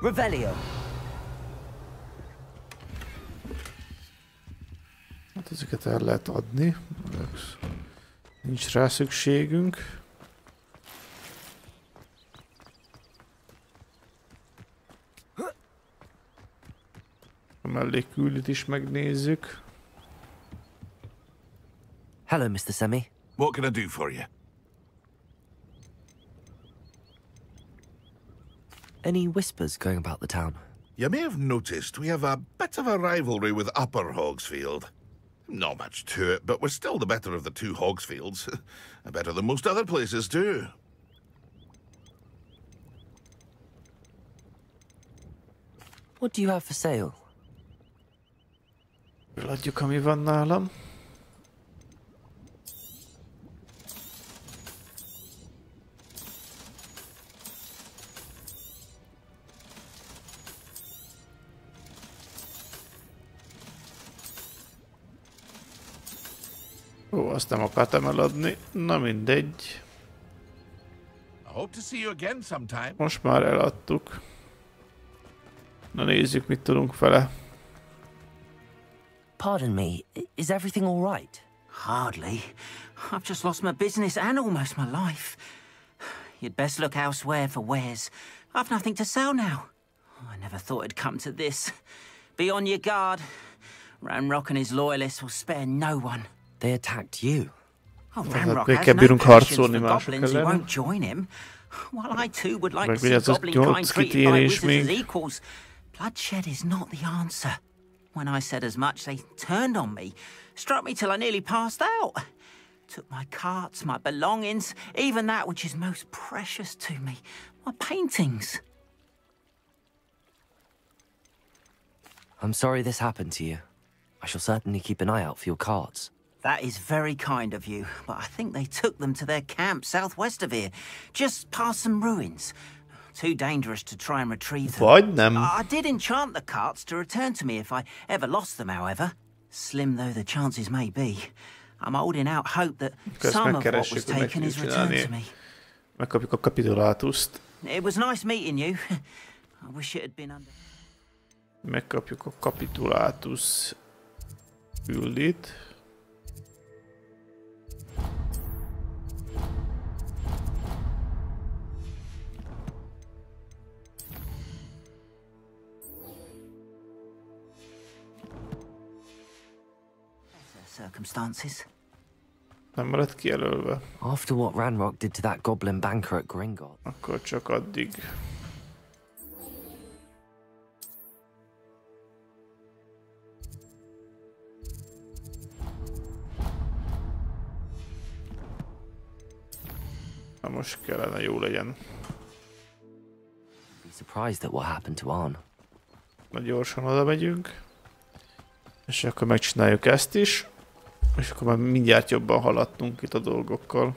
S2: Revelio.
S1: Hát ezeket el lehet adni. Nincs rá szükségünk. mellékküldit is megnézzük.
S2: Hello, Mr. Semi.
S13: What can I do for you?
S2: Any whispers going about the town?
S13: You may have noticed we have a bit of a rivalry with Upper Hogsfield. Not much to it, but we're still the better of the two Hogsfields. Better than most other places, too.
S2: What do you have for sale?
S1: Adjuk, ami van nálam. Ó, azt nem akartam eladni. Na mindegy. Most már eladtuk. Na nézzük, mit tudunk vele.
S18: Pardon me, is everything all right? Hardly. I've just lost my business and almost my life. You'd best look elsewhere for wares. I've nothing to sell now. I never thought it'd come to this. Be on your guard. Ranrock and his loyalists will spare no one.
S2: They attacked you.
S18: Oh, Ranrock has no patience for goblins who won't join him. While I too would like to see goblin kind treated by wizards as equals, bloodshed is not the answer. When I said as much, they turned on me, struck me till I nearly passed out. Took my carts, my belongings, even that which is most precious to me, my paintings.
S2: I'm sorry this happened to you. I shall certainly keep an eye out for your carts.
S18: That is very kind of you, but I think they took them to their camp southwest of here, just past some ruins. Too dangerous to try and retrieve them. I did enchant the carts to return to me if I ever lost them, however. Slim though the chances may be, I'm holding out hope that some of what was taken is returned to me.
S1: Megkapjuk a kapitulátust.
S18: It was nice meeting you. I wish it had been under.
S1: Megkapjuk a kapitulátus küldit.
S18: Circumstances.
S1: Nem maradt kijelölve.
S2: After what Ranrock did to that goblin banker at Gringotts.
S1: Akkor csak addig. Na most kellene jó legyen.
S2: Be surprised at what happened to Arn.
S1: Na gyorsan oda megyünk. És akkor megcsináljuk ezt is. És akkor már mindjárt jobban haladtunk itt a dolgokkal.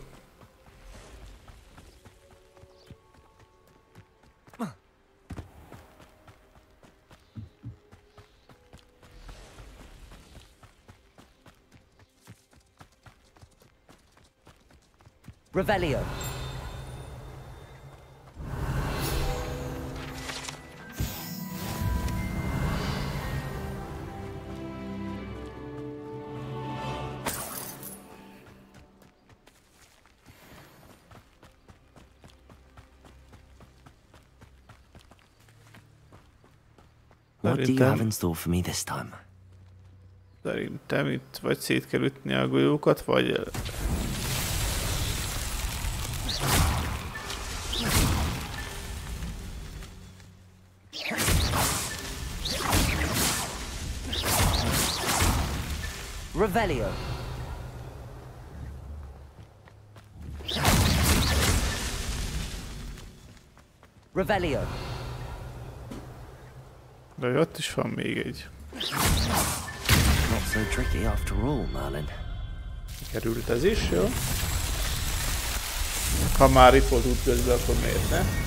S18: Revelio.
S2: What do you have in store for me this time?
S1: Szerintem itt vagy szét kell ütni a golyókat, vagy...
S18: Revelio. Revelio.
S1: De ott is van még egy.
S2: Not so tricky after all, Merlin.
S1: Került ez is, jó? Ha már itt volt útközben, akkor miért ne?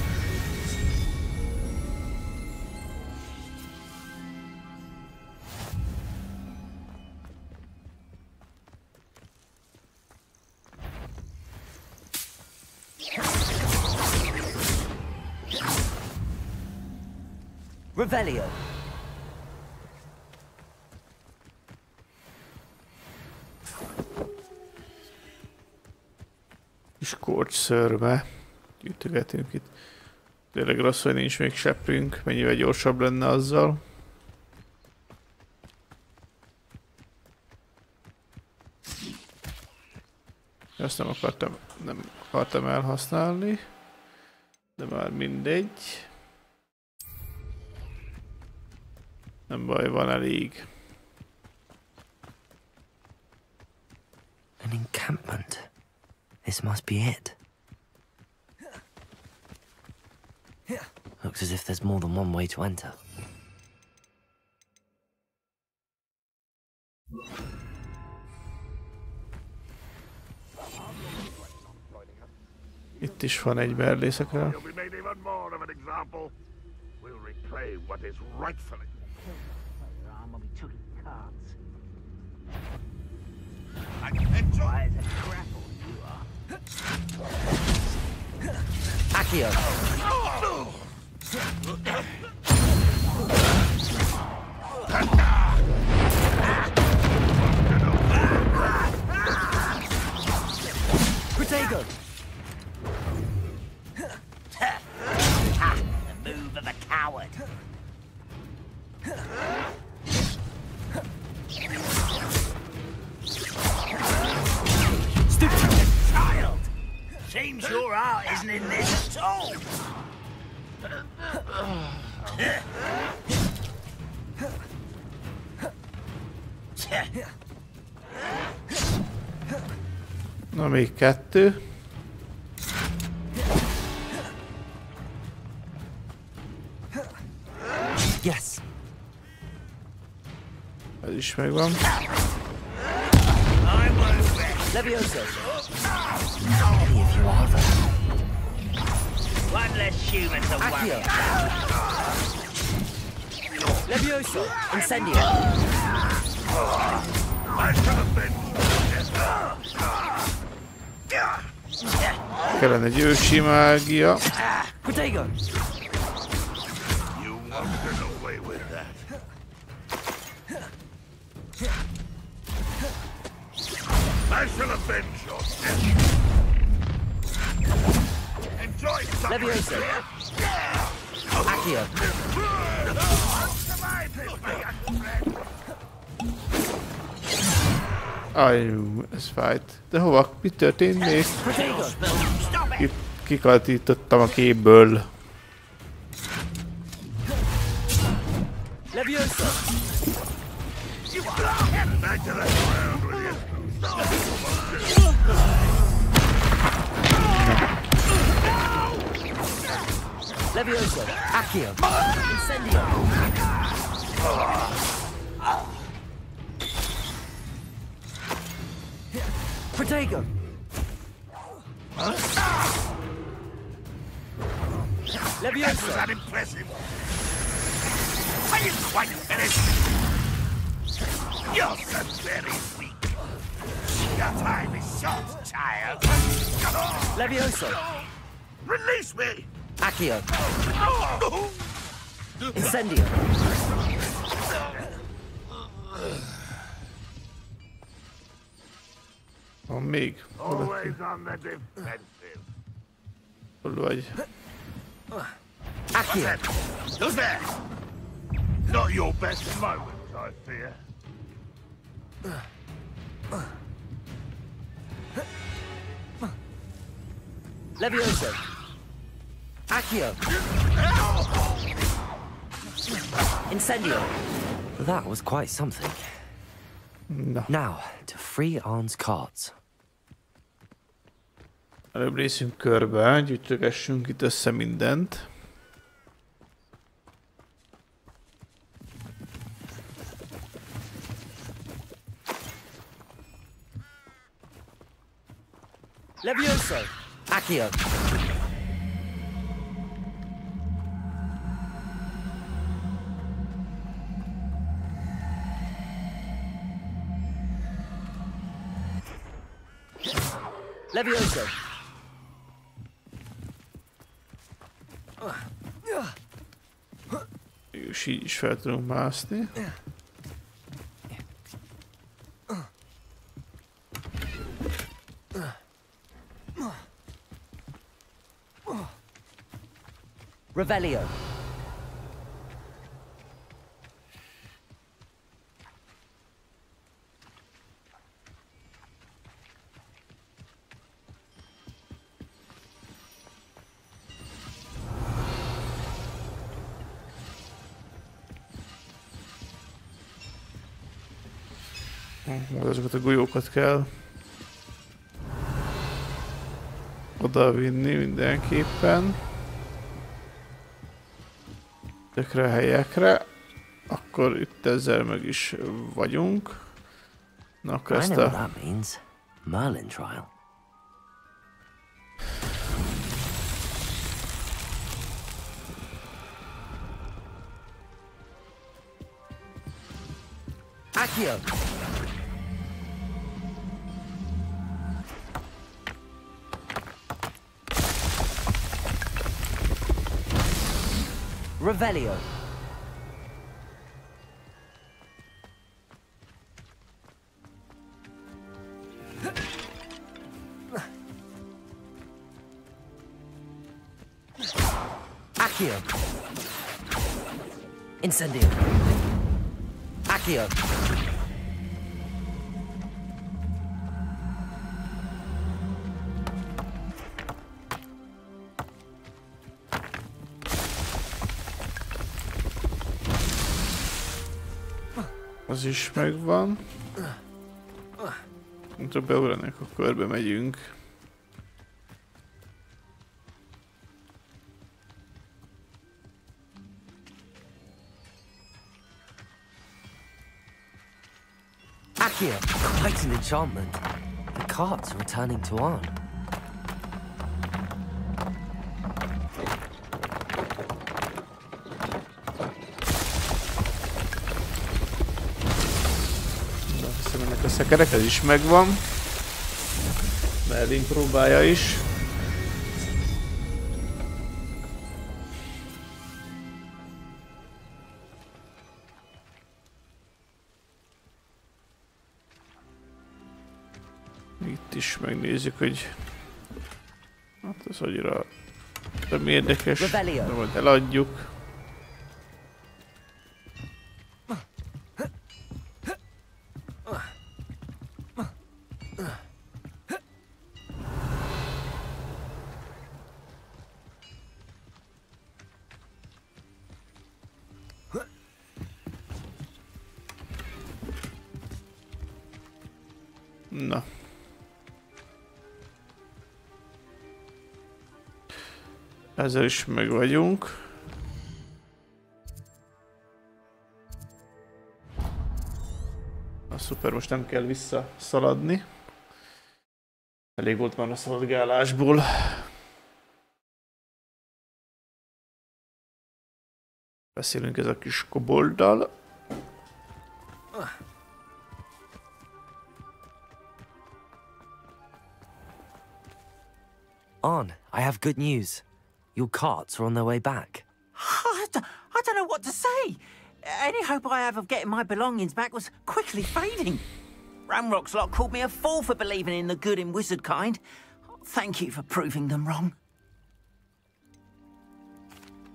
S18: Revelio.
S1: Kis korcsszörme. Gyűjtögetünk itt. Tényleg rossz, hogy nincs még seprünk. Mennyivel gyorsabb lenne azzal. ezt nem akartam elhasználni. De már mindegy. Nem baj, van elég.
S2: An encampment. This must be it. Looks as if there's more than one way to enter.
S1: Itt is van egy berlészekre.
S2: Accio.
S7: Protego. The move of a coward. Stupid child! Seems your heart isn't in this at all.
S1: Na, még kettő.
S2: Yes.
S1: Ez is megvan.
S7: Levioso.
S2: Any of you are there.
S7: One less human to worry.
S2: Levioso. Incendio.
S1: Kellene egy ősi mágia.
S2: Protego.
S17: I shall avenge your death. Enjoy
S2: Levioso. Accio.
S1: Aj, ez fájt. De hova? Mi történt még? Kikaltítottam a képből.
S2: Levioso. Levioso. Accio. Incendio. Protego. Levioso.
S17: Was that impressive? I didn't quite finish. You're so very weak. Your time is short, child.
S2: Levioso.
S17: Release me.
S2: Accio. Incendio.
S1: Van még.
S17: Always on the defensive.
S1: Hol vagy?
S2: Accio.
S17: Who's there? Not your best moment, I fear.
S2: Levioso. Accio. Incendio. That was quite something.
S1: No.
S2: Now, to free Arn's cards.
S1: Előbb részünk körbe, gyűjtögessünk itt össze mindent.
S2: Levioso. Accio. Levioso.
S1: És így is fel tudunk mászni.
S2: Revelio.
S1: Azokat a golyókat kell oda vinni mindenképpen. Ezekre a helyekre. Akkor itt ezzel meg is vagyunk. Na, akkor ezt a...
S2: Merlin trial.
S9: Accio! Revelio. Accio. Incendio. Accio.
S1: Az is megvan. Ha beugranak, akkor körbe megyünk.
S2: Accio! Quite an enchantment. The carts are returning to Arn.
S1: A szekerek, ez is megvan. Merlin próbálja is. Itt is megnézzük, hogy hát ez annyira nem érdekes, de majd eladjuk. Na. Ezzel is meg vagyunk. Szuper, most nem kell visszaszaladni. Elég volt már a szaladgálásból. Beszélünk ez a kis kobolddal.
S2: Arn, I have good news. Your carts are on their way back.
S18: I don't know what to say. Any hope I have of getting my belongings back was quickly fading. Ramrock's lot called me a fool for believing in the good in wizard kind. Thank you for proving them wrong.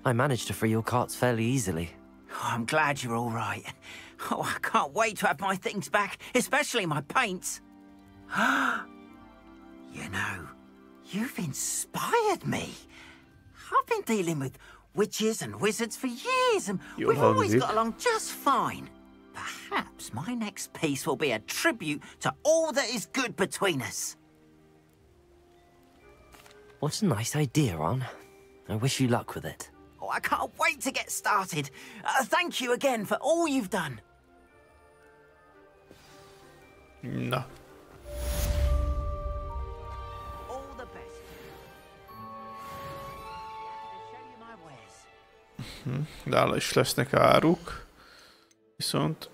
S2: I managed to free your carts fairly easily.
S18: Oh, I'm glad you're all right. Oh, I can't wait to have my things back, especially my paints. You know, you've inspired me. I've been dealing with witches and wizards for years, and we've always got along just fine. Perhaps my next piece will be a tribute to all that is good between us.
S2: What a nice idea, Arn. I wish you luck with it.
S18: Oh, I can't wait to get started. Thank you again for all you've done.
S1: No.
S18: All the best. To show you my wares.
S1: Nála is lesznek áruk. Viszont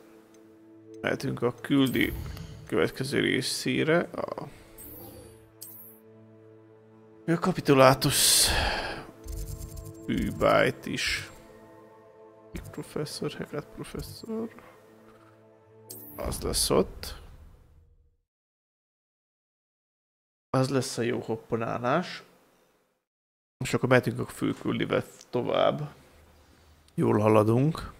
S1: mehetünk a küldi következő részére. A kapitulátus űbájt is. Professzor, Hecat professzor. Az lesz ott. Az lesz a jó hopponálás. És akkor mehetünk a főküldivel tovább. Jól haladunk.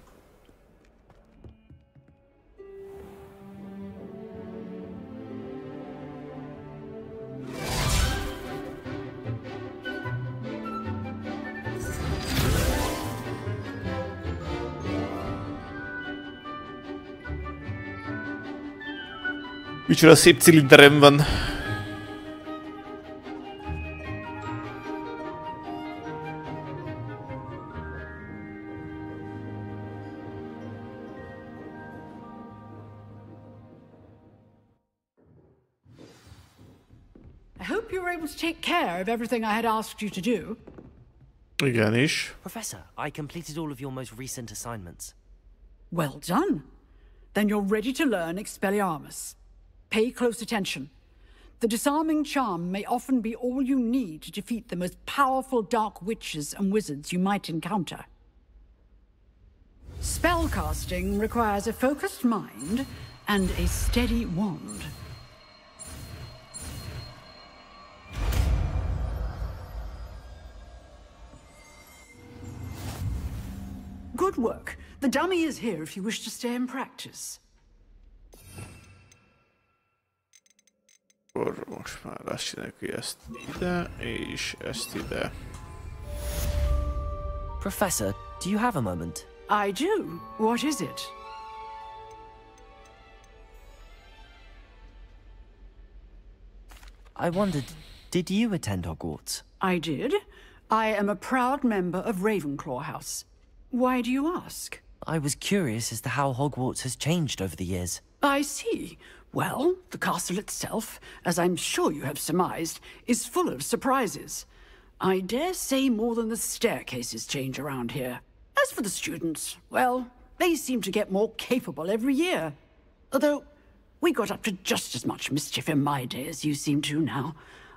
S1: Micsoda szép cilinderem van.
S19: I hope you were able to take care of everything I had asked you to do.
S1: Igenis.
S2: Professor, I completed all of your most recent assignments.
S19: Well done. Then you're ready to learn Expelliarmus. Pay close attention. The disarming charm may often be all you need to defeat the most powerful dark witches and wizards you might encounter. Spellcasting requires a focused mind and a steady wand. Good work. The dummy is here if you wish to stay and practice.
S1: Akkor most már azt csináljuk, hogy ezt ide, és ezt ide.
S2: Professor, do you have a moment?
S19: I do. What is it?
S2: I wondered, did you attend Hogwarts?
S19: I did. I am a proud member of Ravenclaw House. Why do you ask?
S2: I was curious as to how Hogwarts has changed over the years.
S19: I see. Well, the castle itself, as I'm sure you have surmised, is full of surprises. I dare say more than the staircases change around here. As for the students, well, they seem to get more capable every year. Although, we got up to just as much mischief in my day as you seem to now.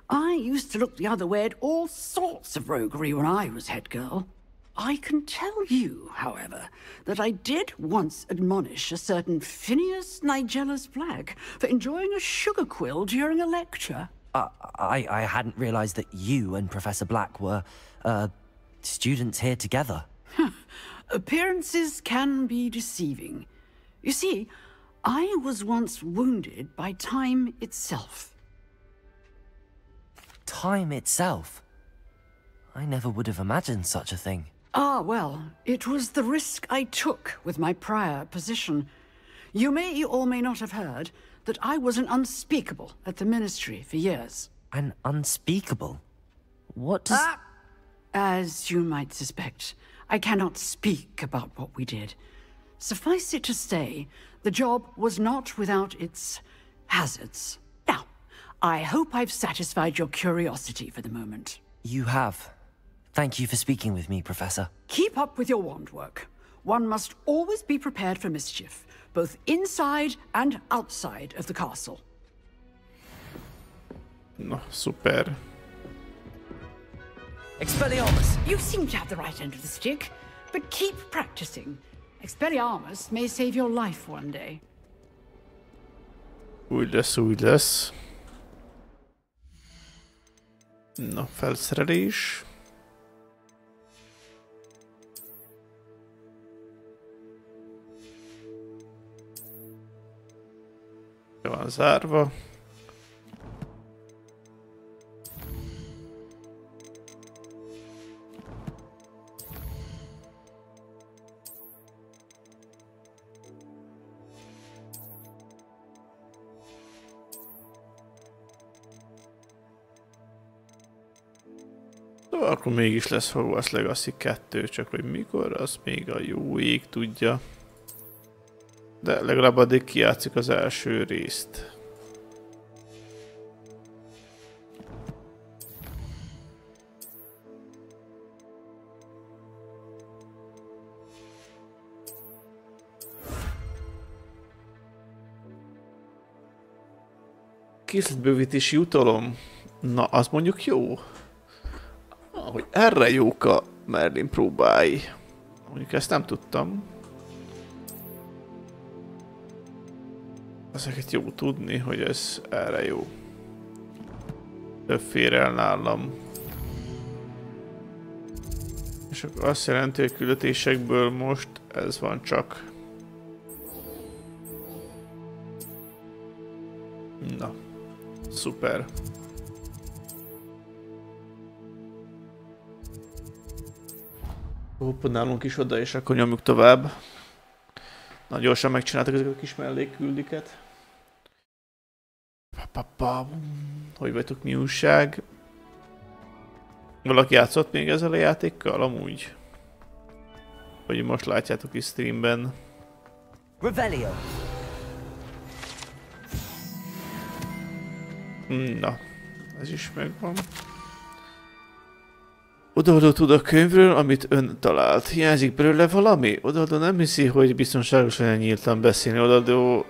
S19: I used to look the other way at all sorts of roguery when I was head girl. I can tell you, however, that I did once admonish a certain Phineas Nigellus Black for enjoying a sugar quill during a lecture.
S2: I hadn't realized that you and Professor Black were, students here together.
S19: Appearances can be deceiving. You see, I was once wounded by time itself.
S2: Time itself? I never would have imagined such a thing.
S19: Ah, well, it was the risk I took with my prior position. You may or may not have heard that I was an unspeakable at the Ministry for years.
S2: An unspeakable? What does...
S19: As you might suspect, I cannot speak about what we did. Suffice it to say, the job was not without its hazards. Now, I hope I've satisfied your curiosity for the moment.
S2: You have. Thank you for speaking with me, Professor.
S19: Keep up with your wand work. One must always be prepared for mischief, both inside and outside of the castle.
S1: No, super.
S19: Expelliarmus! You seem to have the right end of the stick, but keep practicing. Expelliarmus may save your life one day.
S1: Úgy lesz, úgy lesz. Na, felszerelés. Van zárva. Szóval akkor mégis lesz Hogwarts Legacy 2, csak hogy mikor, az még a jó ég tudja. De legalább addig kijátszik az első részt. Készletbővítési utalom. Na, az mondjuk jó. Hogy erre jók a Merlin próbái. Mondjuk ezt nem tudtam. Ezeket jó tudni, hogy ez erre jó. Több fér el nálam. És akkor azt jelenti, hogy küldetésekből most ez van csak. Na, szuper. Hopp, nálunk is oda, és akkor nyomjuk tovább. Nagyon gyorsan megcsináltak ezeket a kis mellékküldiket. Hogy vagytok, mi újság? Valaki játszott még ezzel a játékkal? Amúgy. Hogy most látjátok is streamben.
S2: Revelio.
S1: Na, ez is megvan. Odaadó tud a könyvről, amit ön talált. Hiányzik belőle valami? Odaadó nem hiszi, hogy biztonságos lenne nyíltan beszélni. Odaadó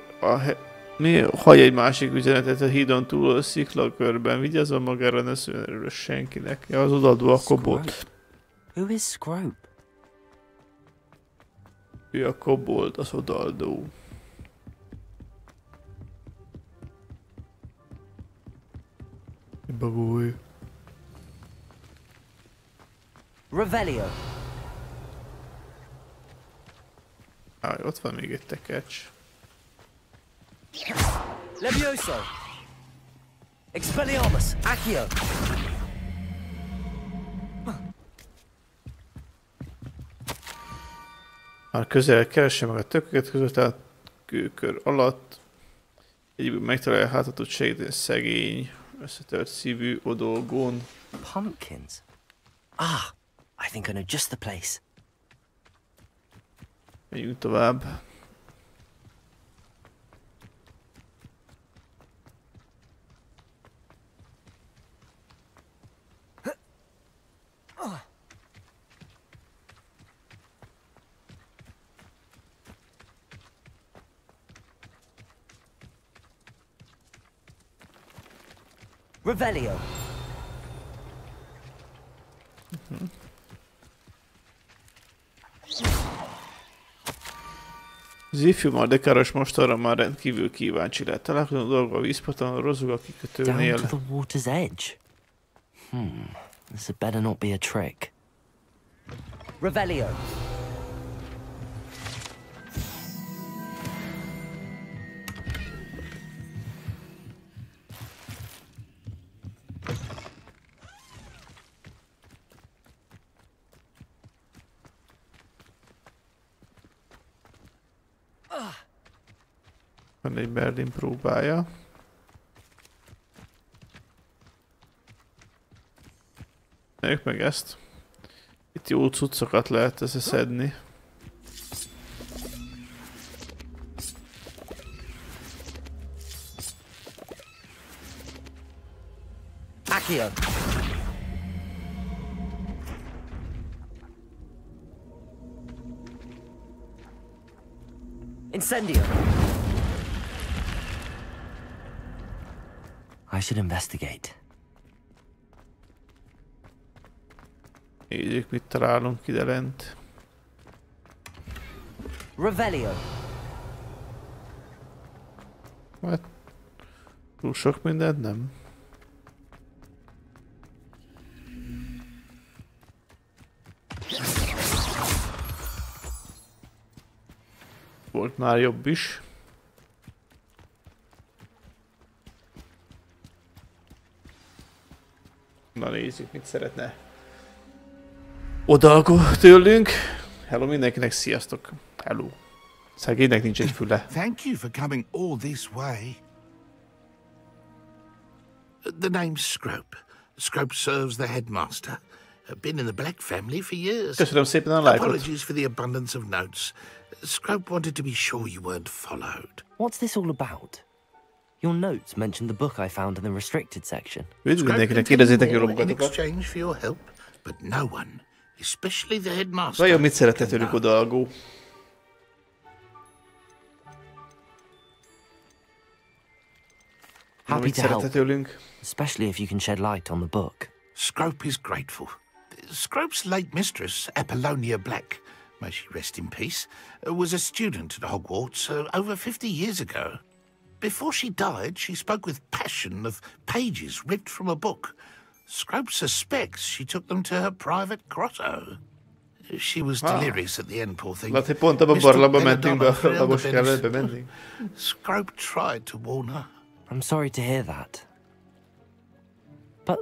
S1: hallj egy másik üzenetet a hídon túl a sziklakörben. Vigyázzon magára, ne szóljon erről senkinek. Ja, az odaadó a kobold.
S2: Who is Scrope?
S1: Ő a kobold, az odaadó. Bagulj.
S2: Revelio.
S1: Ott van még egy tekercs.
S2: Levioso. Expelliarmus. Accio.
S1: Már közel keresse meg a tököket között, tehát kőkör alatt. Egyébként megtalálja hátatot segíteni szegény, összetört szívű odolgón.
S2: Pumpkins. Ah, I think I know just the place.
S1: Menjünk tovább.
S2: Revelio.
S1: Az ifjú Mardekáros mostanra már rendkívül kíváncsi lett. Találkozom dolga a vízparton, a rozog a kikötőnél.
S2: Down to the water's edge. This had better not be a trick. Revelio.
S1: Van egy Berlin próbája. Nézzük meg ezt. Itt jó cuccokat lehet összeszedni.
S2: Accio. Incendio. I should investigate.
S1: Nézzük, mit találunk ide lent.
S2: Revelio.
S1: Hát, túl sok mindent nem. Volt már jobb is. Na nézzük, mit szeretne odaadó tőlünk. Hello mindenkinek, sziasztok. Hello. Szegénynek nincs egy füle.
S17: Thank you for coming all this way. The name's Scrope. Scrope serves the headmaster. Been in the Black family for years.
S1: Köszönöm szépen a lájkot.
S17: Apologies for the abundance of notes. Scrope wanted to be sure you weren't followed.
S2: What's this all about? Your notes mentioned the book I found in the restricted section.
S17: In exchange for your help, but no one, especially the headmaster.
S1: Vajon mit szeretett tőlük odaadó?
S2: Happy to help, especially if you can shed light on the book.
S17: Scrope is grateful. Scrope's late mistress, Apollonia Black, may she rest in peace, was a student at Hogwarts over 50 years ago. Before she died, she spoke with passion of pages ripped from a book. Scrope suspects she took them to her private grotto. She was delirious at the end, poor thing. Scrope tried to warn her.
S2: I'm sorry to hear that. But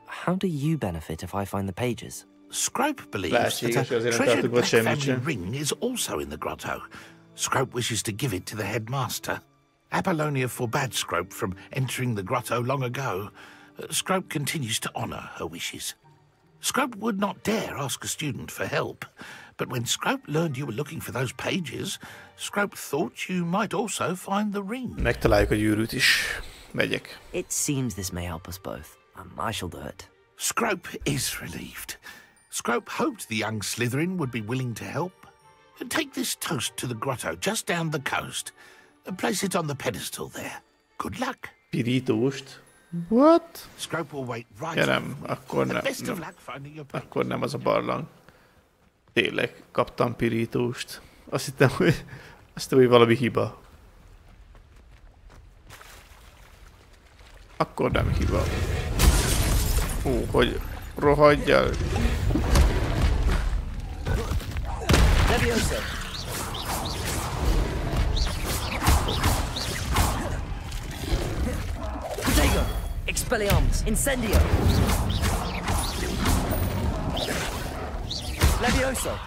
S2: how do you benefit if I find the pages?
S17: Scrope believes that a treasured Black family ring is also in the grotto. Scrope wishes to give it to the headmaster. Apollonia forbade Scrope from entering the grotto long ago. Scrope continues to honor her wishes. Scrope would not dare ask a student for help, but when Scrope learned you were looking for those pages, Scrope thought you might also find the ring.
S1: Megtaláljuk a gyűrűt is. Megyek.
S2: It seems this may help us both. I shall do it.
S17: Scrope is relieved. Scrope hoped the young Slytherin would be willing to help. Take this toast to the grotto just down the coast. Place it on the pedestal there. Good luck.
S1: Pirítóst? What?
S17: Scrope will wait right.
S1: Ja nem, akkor nem. Akkor nem az a barlang. Tényleg, kaptam pirítóst. Azt hittem, hogy valami hiba. Akkor nem hiba. Hogy rohadjál.
S2: Leviosa. Protego. Expelliarmus. Incendio. Leviosa.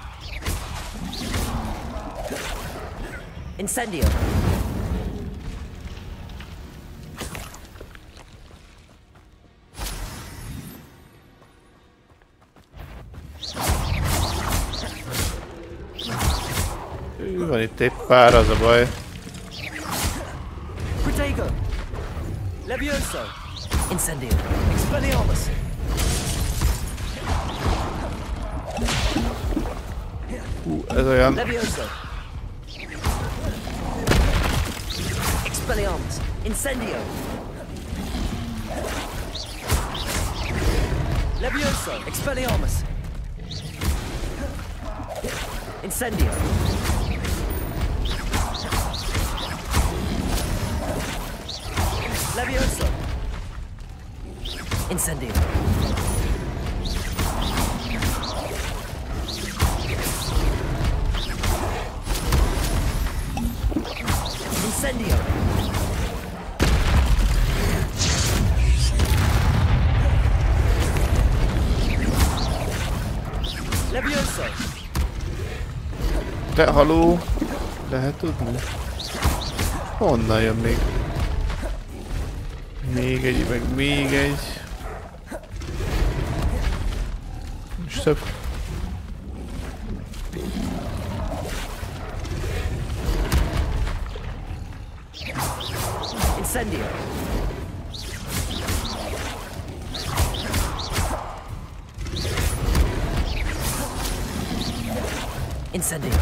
S2: Incendio.
S1: Van itt egy pár, az a baj.
S2: Protego. Levioso. Incendio. Expelliarmus.
S1: Ez olyan.
S2: Levioso. Expelliarmus. Incendio. Levioso. Expelliarmus. Incendio. Levioso. Incendio. Incendio. Levioso.
S1: De haló, lehet tudni? Honnan jön még? Még egy, meg még egy. És több.
S2: Incendio. Incendio.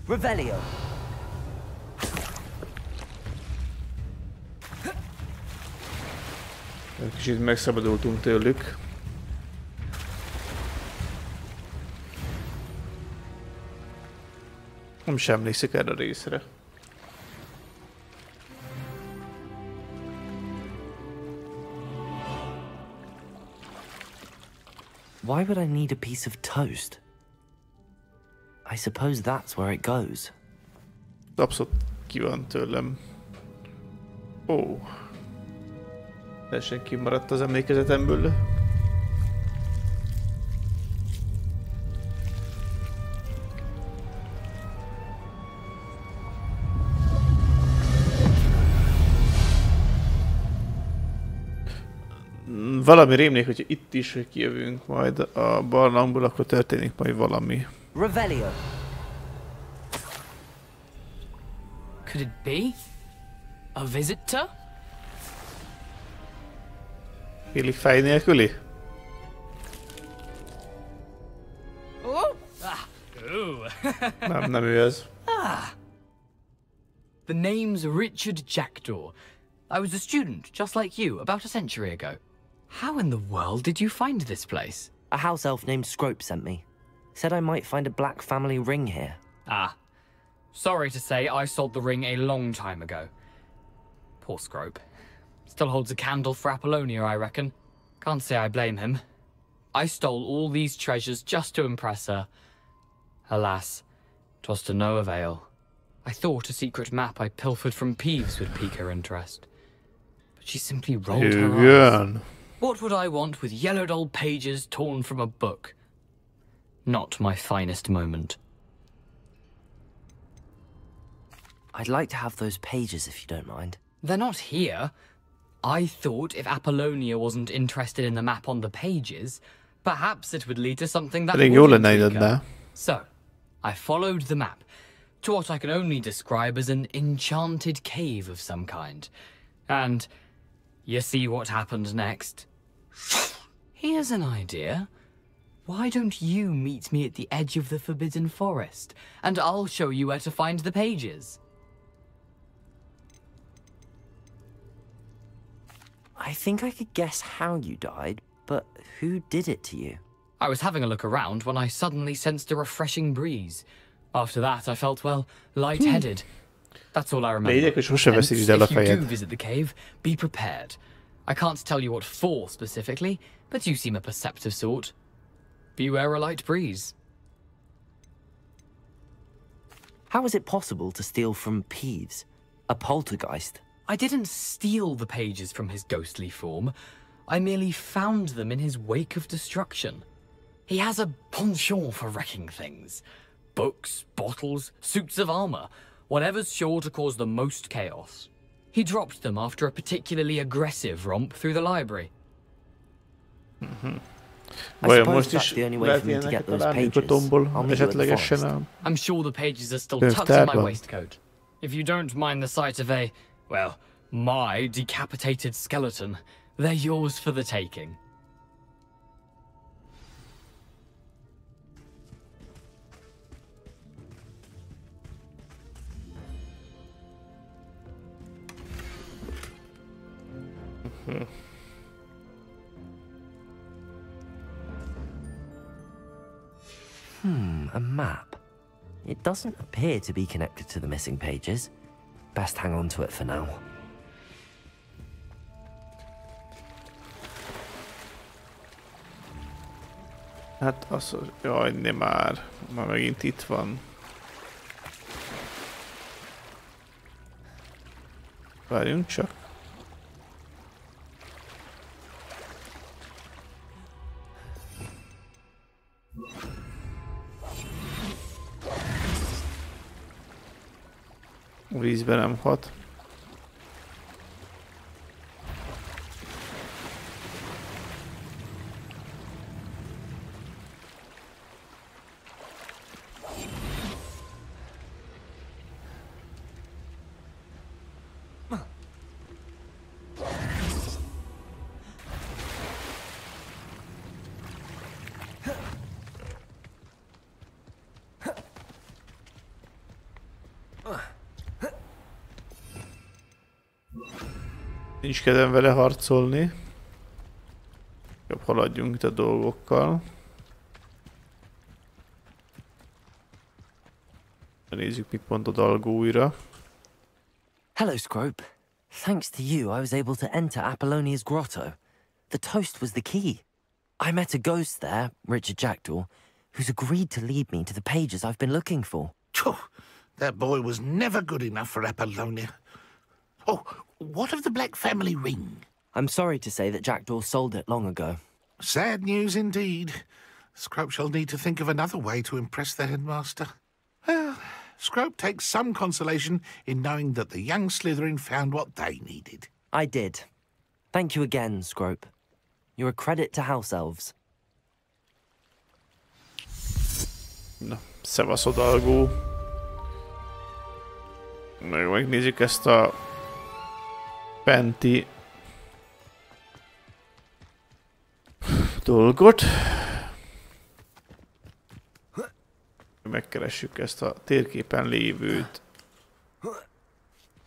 S2: Revelio.
S1: Kicsit megszabadultunk tőlük. Nem sem emlékszik erre a részre.
S2: Why would I need a piece of toast? I suppose that's where it goes.
S1: Abszolút ki van tőlem. Ó. Teljesen kimaradt az emlékezetemből. Valami rémlik, hogy itt is kijövünk majd a barlangból, akkor történik majd valami.
S2: Revelio.
S20: Could it be? A visitor?
S1: Élik fej nélküli?
S20: Oh! Ah. Ooh.
S1: Nem ő ez.
S10: The name's Richard Jackdaw. I was a student, just like you, about a century ago. How in the world did you find this place?
S2: A house elf named Scrope sent me. Said I might find a black family ring here.
S10: Ah. Sorry to say, I sold the ring a long time ago. Poor Scrope. Still holds a candle for Apollonia, I reckon. Can't say I blame him. I stole all these treasures just to impress her. Alas, 'twas to no avail. I thought a secret map I pilfered from Peeves would pique her interest. But she simply rolled her eyes.
S20: What would I want with yellowed old pages torn from a book? Not my finest moment.
S2: I'd like to have those pages if you don't mind.
S20: They're not here. I thought if Apollonia wasn't interested in the map on the pages, perhaps it would lead to something that would intrigue her. So, I followed the map to what I can only describe as an enchanted cave of some kind. And you see what happened next? Here's an idea. Why don't you meet me at the edge of the Forbidden Forest, and I'll show you where to find the pages.
S2: I think I could guess how you died, but who did it to you?
S20: I was having a look around when I suddenly sensed a refreshing breeze. After that, I felt, well, lightheaded. That's all I remember. And if you do visit the cave, be prepared. I can't tell you what for specifically, but you seem a perceptive sort. Beware a light breeze.
S2: How is it possible to steal from Peeves, a poltergeist?
S20: I didn't steal the pages from his ghostly form. I merely found them in his wake of destruction. He has a penchant for wrecking things. Books, bottles, suits of armor, whatever's sure to cause the most chaos. He dropped them after a particularly aggressive romp through the library.
S2: I suppose that's the only way for me to get those pages. I'll meet you at the forest.
S20: I'm sure the pages are still tucked in my waistcoat. If you don't mind the sight of a, well, my decapitated skeleton, they're yours for the taking.
S2: A map. It doesn't appear to be connected to the missing pages. Best hang on to it for now.
S1: Hát az, jaj, nem már. Már megint itt van. Várjunk csak. A vízbe nem hat. Nincs kedvem vele harcolni. Jobb haladjunk itt a dolgokkal. Nézzük, mit mond a dalgó újra.
S2: Hello, Scrope. Thanks to you, I was able to enter Apollonia's grotto. The toast was the key. I met a ghost there, Richard Jackdaw, who's agreed to lead me to the pages I've been looking for.
S17: That boy was never good enough for Apollonia. Oh, what of the Black family ring?
S2: I'm sorry to say that Jackdaw sold it long ago.
S17: Sad news indeed. Scrope shall need to think of another way to impress the headmaster. Well, Scrope takes some consolation in knowing that the young Slytherin found what they needed.
S2: I did. Thank you again, Scrope. You're a credit to House Elves.
S1: Na, szevasz odalgó. Megnézzük ezt a fenti dolgot. Megkeressük ezt a térképen lévőt.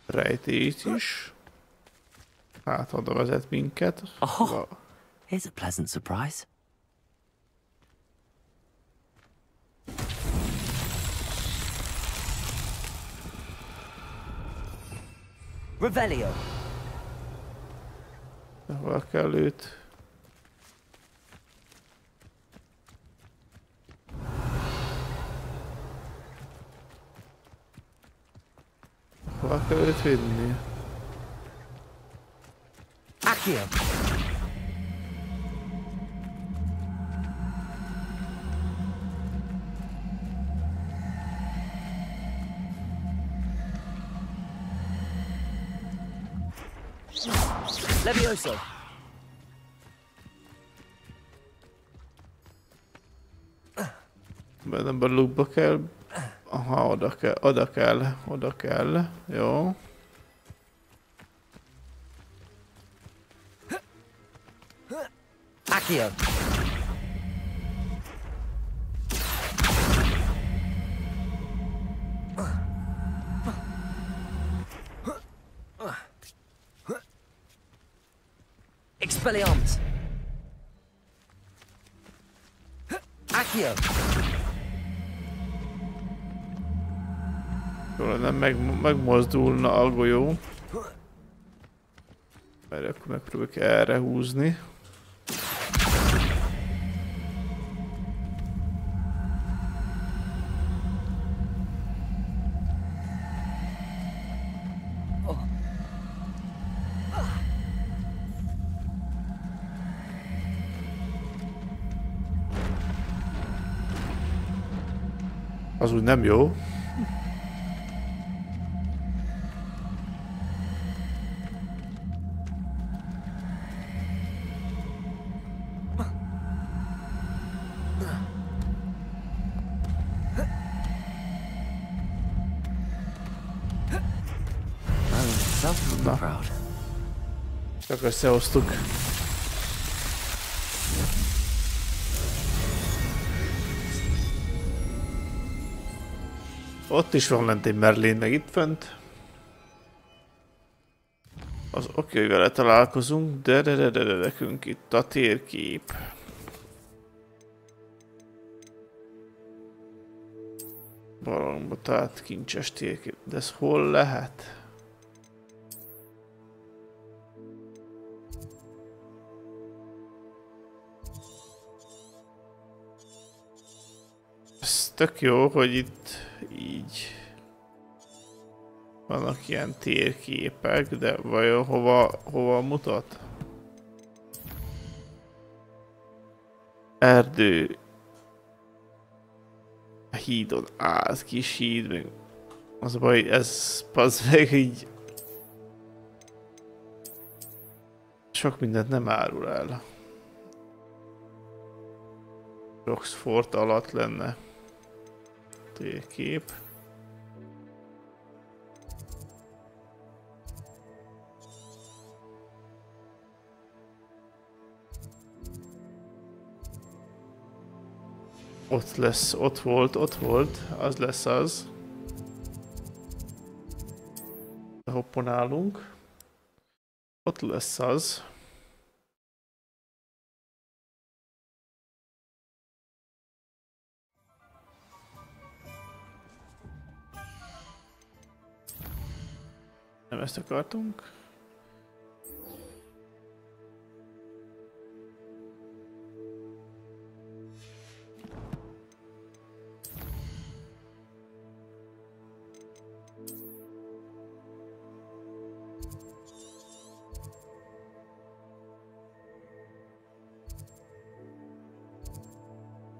S1: Rejtést is. Hát oda vezet minket.
S2: Oh, here's a pleasant surprise. Revelio.
S1: Hol kell őt? Hol kell őt vinni?
S2: Accio.
S9: Levioso.
S1: Nem a loopba kell. Aha, oda kell. Jó.
S9: Accio. Expelliarmus. Accio.
S1: Jól nem megmozdulna a golyó. Mert akkor megpróbáljuk erre húzni. Az úgy nem jó. Na. Csak összehoztuk. Ott is van lent egy Merlin, meg itt fönt. Az oké, hogy vele találkozunk, de nekünk itt a térkép. Valahol talált kincses térkép, de ez hol lehet? Ez tök jó, hogy itt így vannak ilyen térképek, de vajon hova mutat? Erdő. A hídon áll, kis híd, még az a baj, ez az meg így sok mindent nem árul el. Roxford alatt lenne térkép. Ott lesz, ott volt, az lesz az. Hopponálunk. Ott lesz az. Nem ezt akartunk.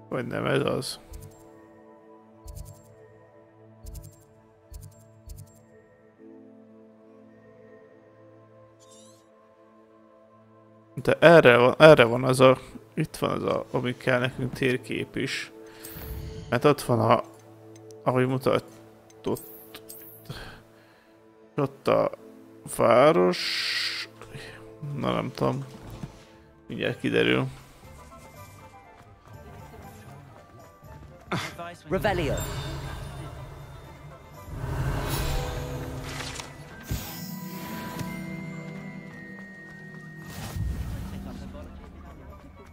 S1: Vagy nem ez az. De erre van az a... Itt van az a... Ami kell nekünk térkép is. Mert ott van ahogy mutatott... Ott a város... Na nem tudom. Mindjárt kiderül.
S9: Revelio.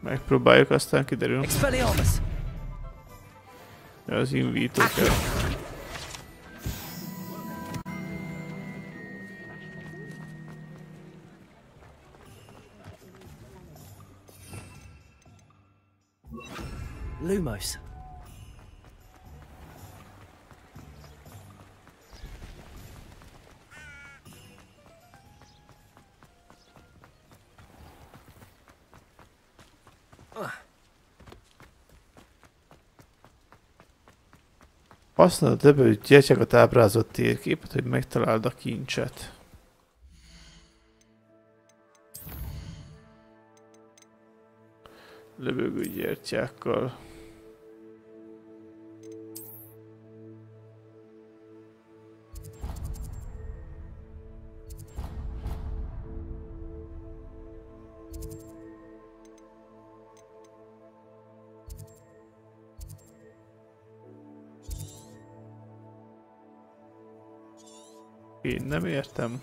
S1: Megpróbáljuk, aztán kiderül.
S9: Expelliarmus.
S1: Az invító kell.
S9: Lumos.
S1: Használod ebből, hogy gyertyákat ábrázolt térképet, hogy megtaláld a kincset. Lövögő gyertyákkal. Én nem értem.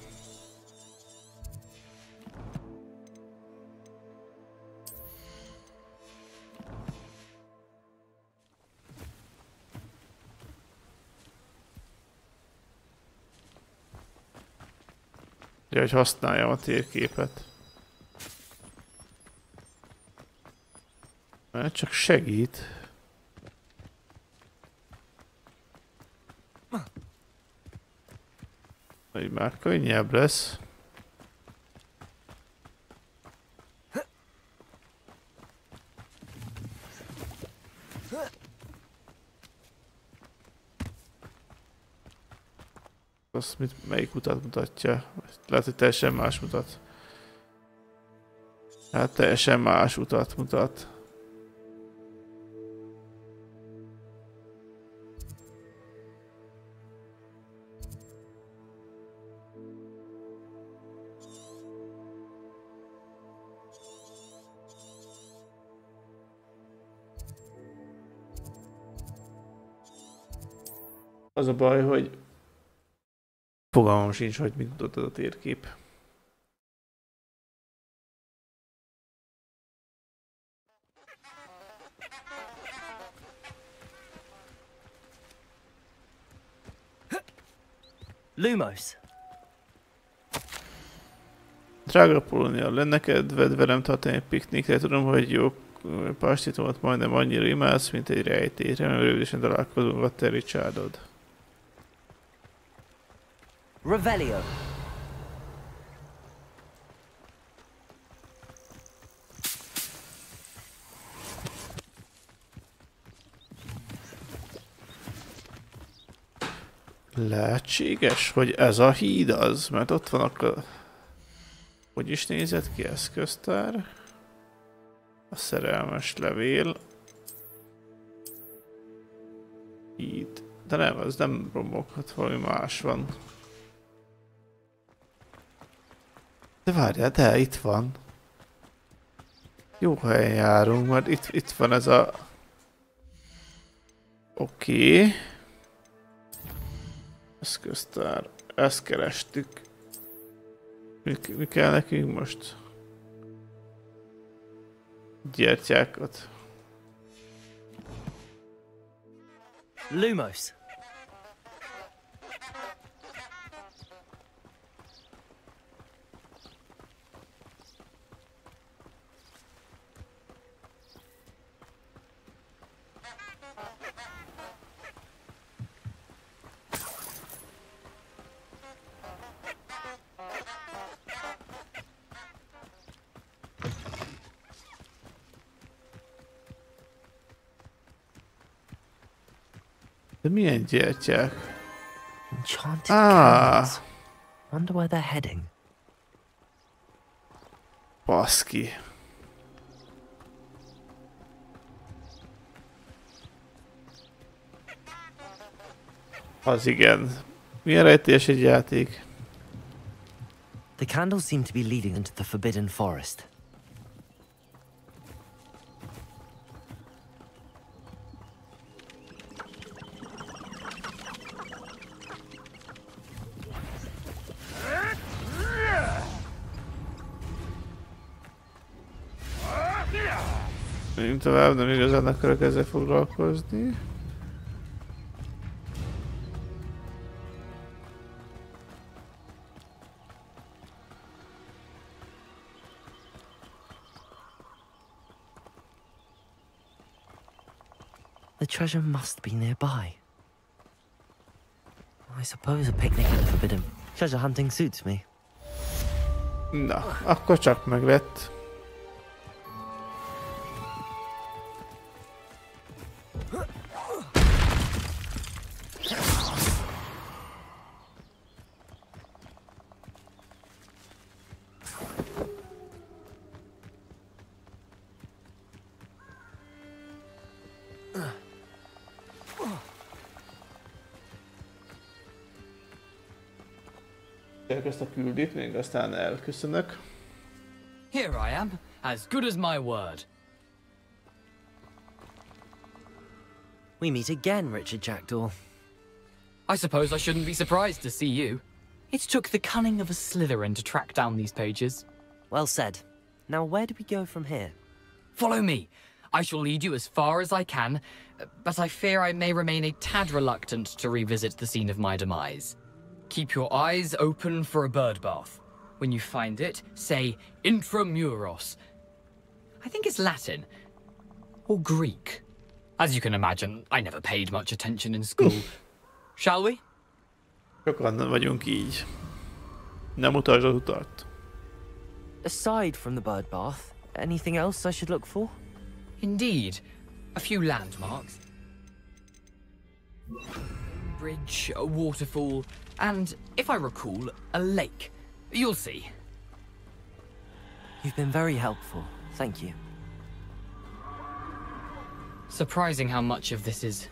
S1: Ja, hogy használjam a térképet. Mert csak segít. Hogy már könnyebb lesz. Azt melyik utat mutatja? Lehet, hogy teljesen más mutat. Hát teljesen más utat mutat. Az a baj, hogy fogalmam sincs, hogy mit mutat ez a térkép.
S2: Lumos.
S1: Drága Polonia, lenne kedved velem tartani egy piknikre? Tudom, hogy jó pastitomat majdnem annyira imádsz, mint egy rejtét. Remélem rövidesen találkozunk a te Richardod.
S2: Revelio.
S1: Lehetséges, hogy ez a híd az, mert ott vannak a... Hogy is nézett ki eszköztár? A szerelmes levél. Híd. De nem, az nem romokhat, valami más van. De várjál, de itt van. Jó helyen járunk, mert itt van ez a... Oké. Eszköztár. Ezt kerestük. Mi kell nekünk most? Gyertyákat.
S2: Lumos.
S1: De milyen gyertyák?
S2: Enchanted candles. Wonder where they're heading.
S1: Baszki. Az igen. Milyen rejtélyes egy játék.
S2: The candles seem to be leading into the forbidden forest.
S1: Menjünk tovább, nem igazán akarok ezzel foglalkozni.
S2: The treasure must be nearby. I suppose a picnic at the forbidden treasure hunting suits me.
S1: Na, akkor csak meg lett. Ezt a küldítményt, aztán elköszönök.
S20: Here I am, as good as my word.
S2: We meet again, Richard Jackdaw.
S20: I suppose I shouldn't be surprised to see you. It took the cunning of a Slytherin to track down these pages.
S2: Well said. Now where do we go from here?
S20: Follow me. I shall lead you as far as I can, but I fear I may remain a tad reluctant to revisit the scene of my demise. Keep your eyes open for a bird bath. When you find it, say intramuros. I think it's Latin. Or Greek. As you can imagine, I never paid much attention in school. Shall we?
S1: Sokan vagyunk így. Nem utasd az utat.
S2: Aside from the bird bath, anything else I should look for?
S20: Indeed. A few landmarks. Bridge, a waterfall, and, if I recall, a lake. You'll see.
S2: You've been very helpful. Thank you.
S20: Surprising how much of this is,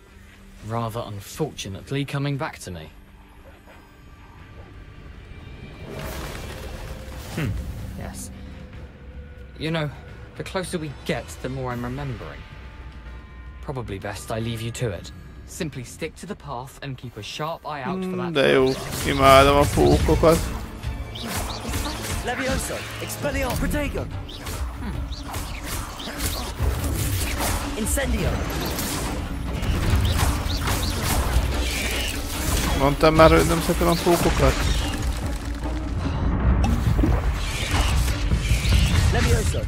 S20: rather unfortunately, coming back to me. Yes. You know, the closer we get, the more I'm remembering. Probably best I leave you to it. Simply stick to the path and keep a sharp eye out for that.
S1: De jó, imádom a pókokat.
S2: Levioso, Expelliarmus, Protego. Incendio.
S1: Mondtam már, hogy nem szeretem a pókokat.
S2: Levioso.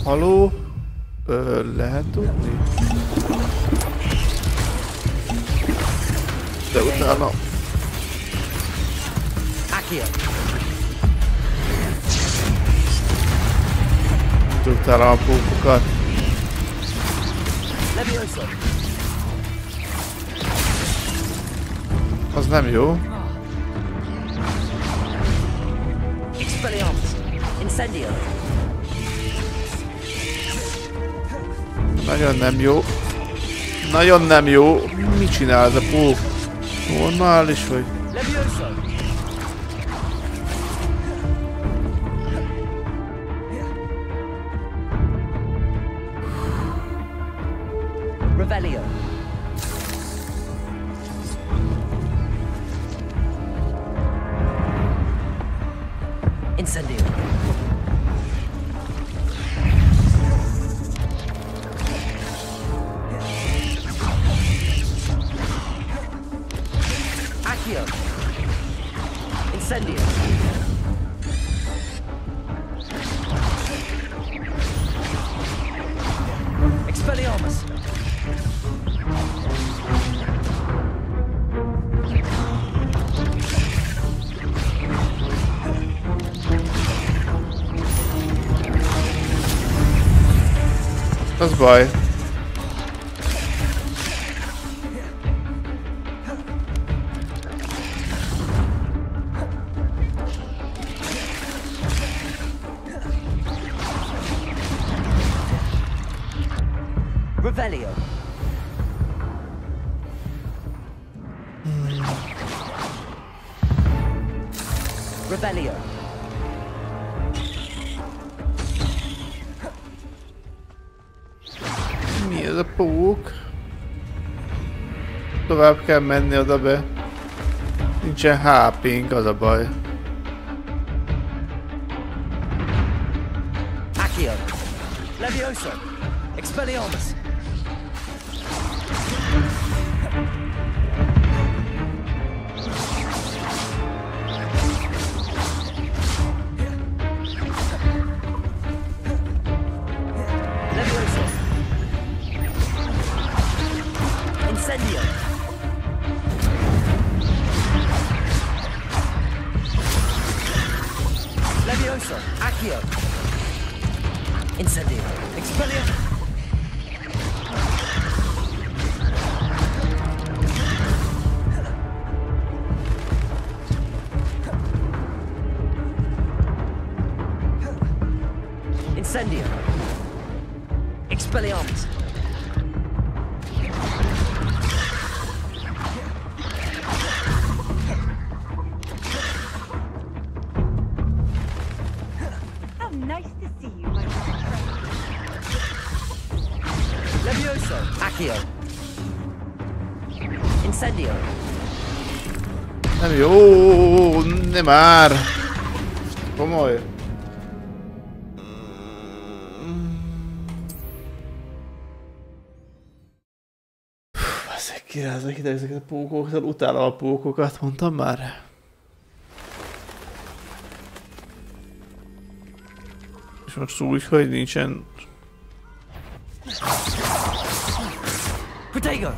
S1: Haló? Lehet tudni? De utána... Utána a pókokat. Az nem jó.
S2: Expelliarmus, Incendio.
S1: Nagyon nem jó. Nagyon nem jó. Mit csinál ez a pók? Normális vagy?
S2: Revelio. Incendio. Accio. Incendio. Expelliarmus.
S1: Az baj.
S2: Revelio. Revelio.
S1: Mi ez a pók? Tovább kell menni oda be. Nincsen HP-nk, az a baj.
S2: Accio. Levioso. Expelliarmus. Levioso. Incendio. Levioso. Accio. Incendio. Expelliarmus. Incendio. Expelliarmus.
S9: Incendio.
S1: Nem jó, nem már. Komoly. Basszeg, kirázok ide ezeket a pókokat, utálom a pókokat, mondtam már. És most úgy, hogy nincsen...
S9: Protego!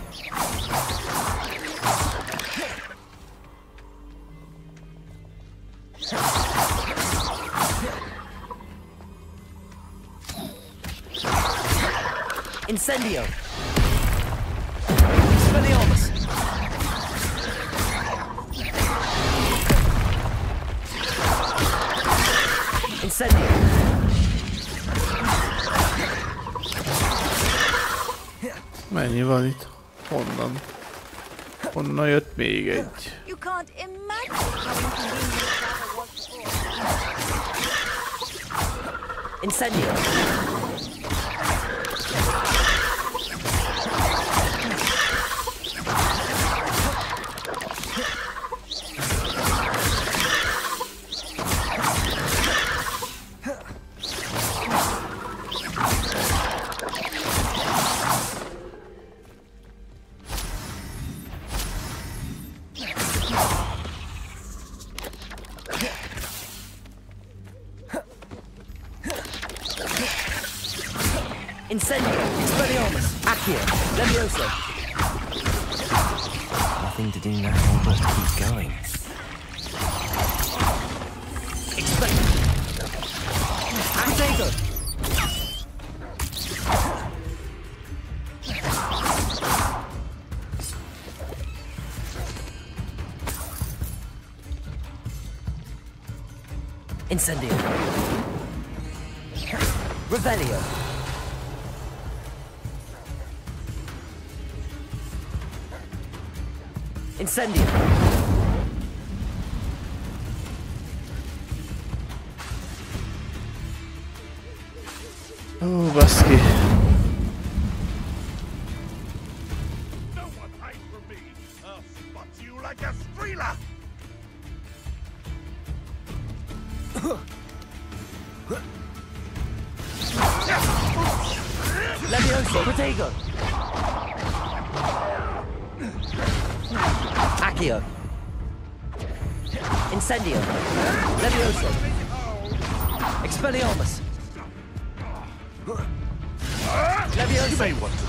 S9: Incendio! Expelliarmus! Incendio!
S1: Mennyi van itt? Honnan? Honnan jött még egy?
S12: You can't imagine how inconvenient that was before.
S9: Incendio! Incendio! Expelliarmus! Accio! Levioso!
S2: Nothing to do now but keep going.
S9: Protego! Incendio! Revelio! Incendio!
S1: Oh, baszki.
S13: No one hide from me. I'll spot you like a streeler.
S9: Levioso! Protego! Accio! Incendio! Levioso! Expelliarmus! Levioso!
S13: You may want to.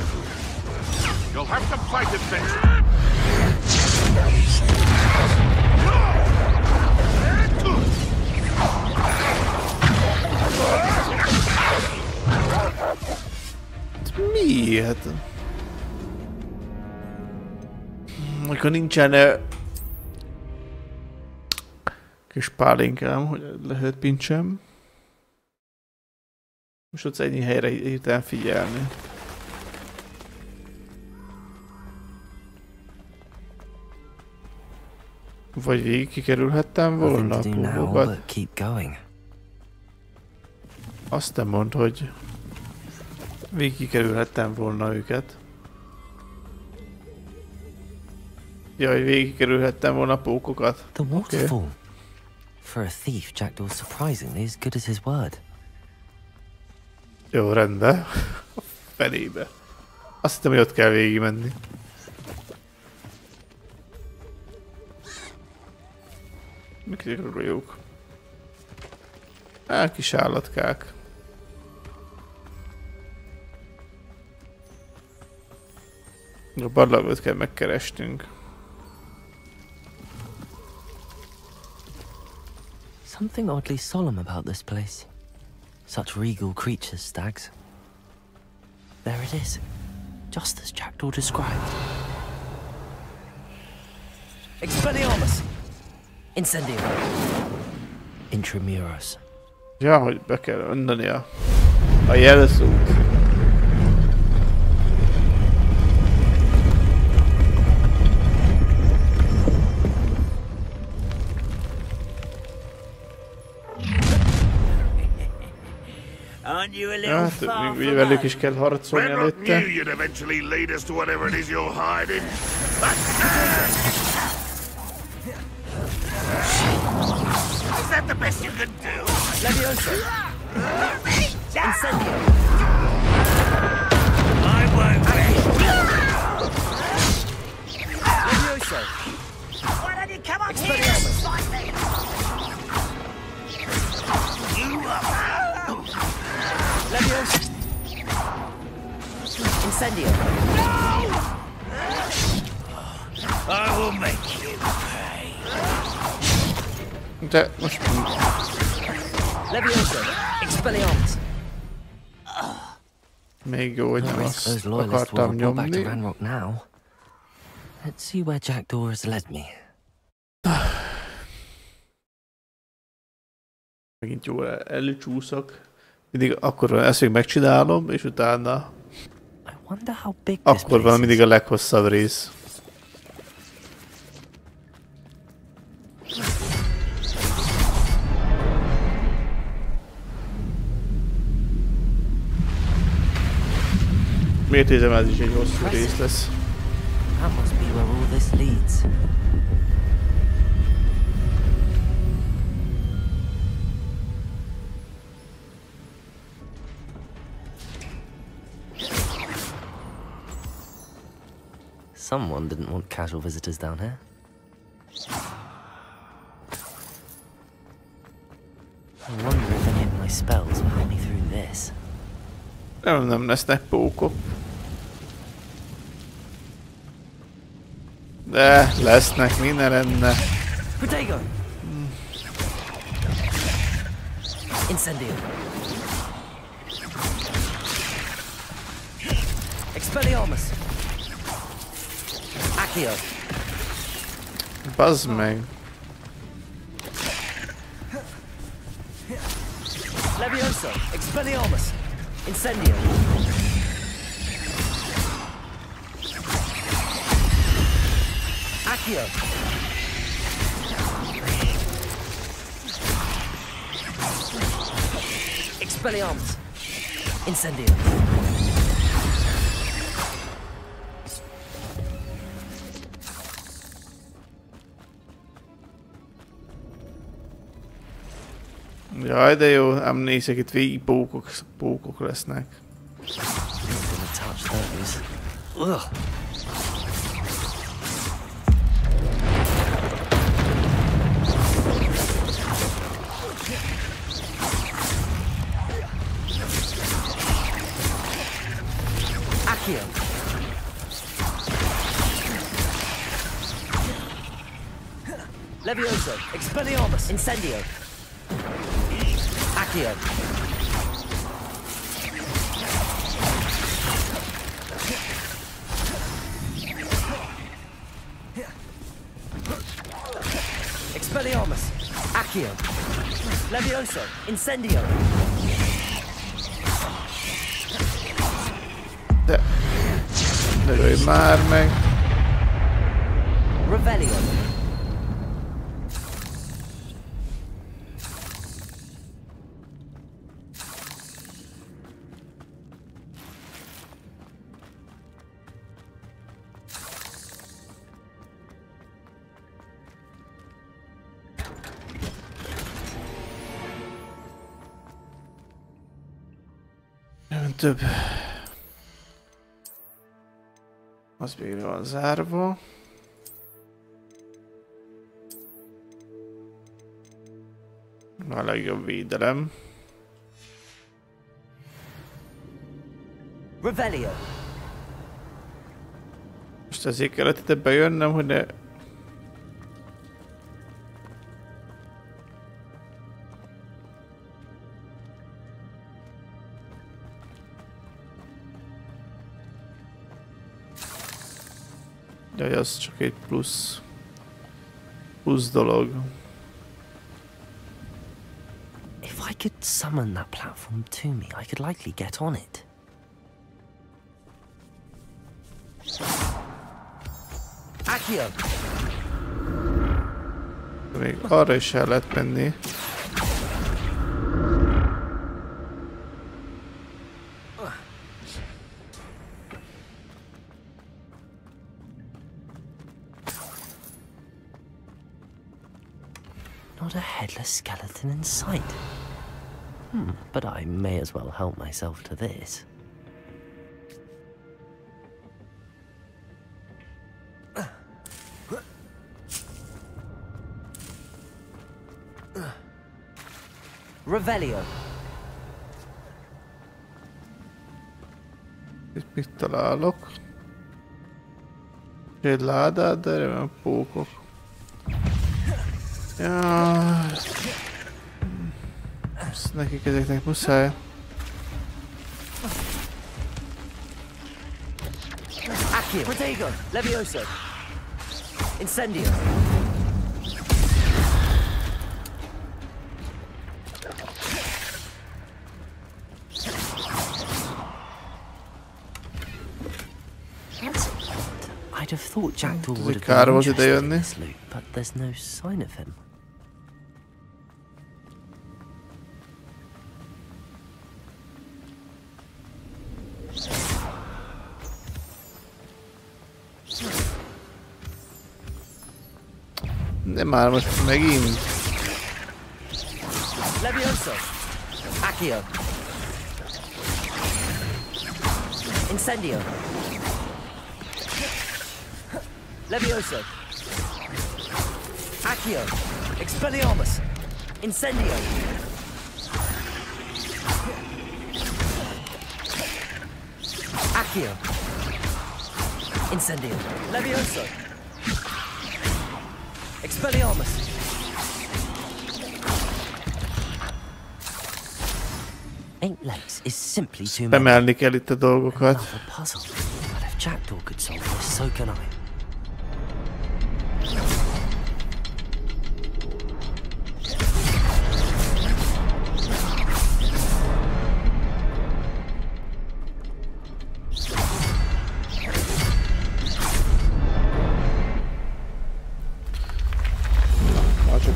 S13: You'll have to fight it next.
S1: Miért? Akkor nincsen kis pálinkám, hogy lehet pincsem. Most ott ennyi helyre hirtelen figyelni. Vagy végig kikerülhettem volna a pókokat. Azt nem mondd, hogy végig kikerülhettem volna őket. Jaj, végig kerülhettem volna a pókokat.
S2: The waterfall. Okay. For a thief, Jackdaw's surprisingly as good as his word.
S1: Jó, rendben. A felébe. Azt hittem, hogy ott kell végig menni. Mikor jók? Kis állatkák. A barlangot kell megkerestünk.
S2: Something oddly solemn about this place. Such regal creatures, stags. There it is, just as Jackdaw described.
S9: Expelliarmus! Incendio!
S2: Intramuros.
S1: Ja, hogy be kell önteni a jelszót. Hát, még velük is kell harcolni előtte.
S13: You'd eventually lead us to whatever it is you're hiding. Is that the best you can do?
S18: Leviosa! Incendio!
S15: I won't rest.
S18: Leviosa!
S12: Why don't you come up
S18: Expelliarmus!
S15: You up!
S18: Leviosa! Incendio!
S15: I will make you pay.
S1: De most...
S18: Leviosa! Expelliarmus!
S1: Még jó, hogy nem azt akartam nyomni.
S2: Let's see where Jackdaw has led me.
S1: Megint jól előcsúszok. Mindig akkor ezt még megcsinálom, és utána... Akkor van mindig a leghosszabb rész. Miért érzem, ez is egy hosszú rész lesz?
S2: That must be where all this leads. Someone didn't want casual visitors down here. I wonder if any of my spells will help me through this.
S1: Nem lesznek pókok. De lesznek, minden lenne.
S18: Protego! Incendio! Expelliarmus! Accio!
S1: Bazd meg!
S18: Leviosa! Expelliarmus! Incendio! Accio! Expelliarmus! Incendio!
S1: Jaj, de jó, ám nézek, itt végig pókok lesznek.
S18: Accio! Leviosa! Expelliarmus! Incendio! Accio! Expelliarmus! Accio! Leviosa! Incendio!
S1: De lőj már meg!
S18: Revelio!
S1: Több. Az végre van zárva. A legjobb védelem.
S18: Revelio.
S1: Most ezért kellett ide bejönnöm, hogy ne... Jaj, az csak egy plusz dolog.
S2: If I could summon that platform to me, I could likely get on it.
S18: Accio!
S1: Még arra is el lehet menni.
S2: Not a headless skeleton in sight. But I may as well help myself to this. Revelio.
S1: Itt mit találok? Egy ládát, de erre van pókok. Ja. Ezt nekik ezeknek muszáj.
S2: Accio. Protego. Levioso. Incendio. I'd have thought Jackdaw would have been interested in this loot, but there's no sign of him.
S1: De már most megint.
S2: Levioso. Accio. Incendio. Levioso. Accio. Expelliarmus. Incendio. Accio. Incendio. Levioso. Expelliarmus. Eight legs is simply too many.
S1: Bemelni kell itt a dolgokat.
S2: Another puzzle. But if Jackdaw could solve this, so can I.